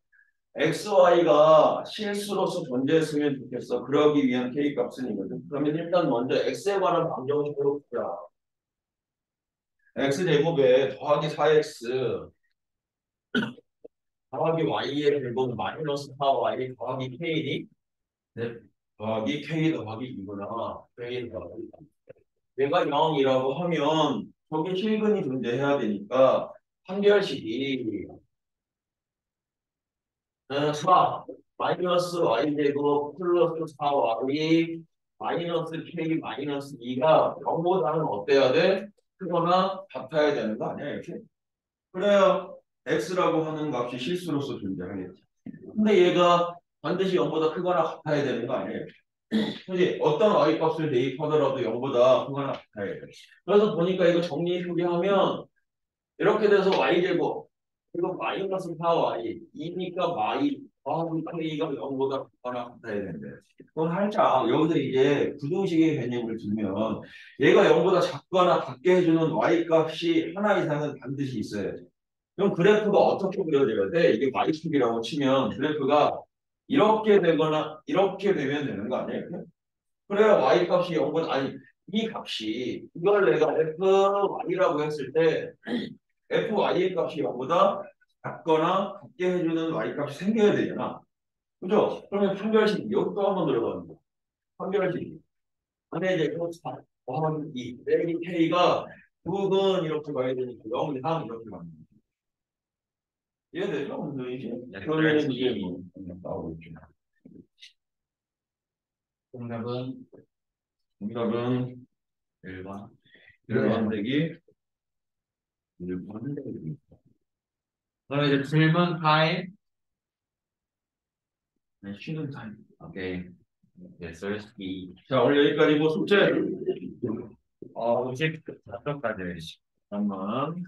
[SPEAKER 1] xy가 실수로서 존재했으면 좋겠어. 그러기 위한 k값은 이거든. 그러면 일단 먼저 x에 관한 방정식으로 보자. x제곱에 더하기 4x 더하기 y의 제곱 마이너스 4y 더하기 k니?
[SPEAKER 3] 네.
[SPEAKER 1] 더하기 k 더하기 2구나. k 더하기 2. 얘가 0이라고 하면 저기 실근이 존재해야 되니까 판별식이 4 마이너스 y제곱 플러스 4y 마이너스 k 마이너스 2가 0보다는 어때야 돼? 크거나 같아야 되는 거 아니야 이렇게? 그래요. x라고 하는 값이 실수로서 존재하겠지. 근데 얘가 반드시 0보다 크거나 같아야 되는 거 아니에요? 그지? 어떤 y 값을 대입하더라도 0보다 크거나 같아야 돼. 그래서 보니까 이거 정리 수리하면 이렇게 돼서 y제곱 이거 마이너스 4y 2니까 y 더하기 k가 0보다 크거나 같아야 되는데 그럼 살짝 여기서 이제 부등식의 개념을 두면 얘가 0보다 작거나 같게 해주는 y 값이 하나 이상은 반드시 있어야지. 그럼 그래프가 어떻게 그려져야 돼? 이게 y축이라고 치면 그래프가 이렇게 되거나 이렇게 되면 되는 거 아니에요? 그래야 y 값이 0보다 아니 이 값이 이걸 내가 fy라고 했을 때 fy의 값이 0보다 작거나 같게 해주는 y 값이 생겨야 되잖아. 그죠? 그러면 판별식 여기도 한번 들어가는 거야. 판별식. 근데 이제 이 빼기 k가 9은 이렇게 가야 되니까 0, 3 이렇게 가는 거야. 이해되죠? 근데 이제 그러면 이제 뭐 나오고 있죠.
[SPEAKER 3] 정답은
[SPEAKER 1] 정답은
[SPEAKER 2] 1번.
[SPEAKER 1] 1번 되기
[SPEAKER 2] 1번.
[SPEAKER 3] 그럼 이제 질문 타임.
[SPEAKER 1] 쉬는 타임.
[SPEAKER 2] 오케이. Yes, sir.
[SPEAKER 1] 자, 오늘 여기까지 뭐 숙제.
[SPEAKER 2] 54쪽까지.
[SPEAKER 1] 잠깐만.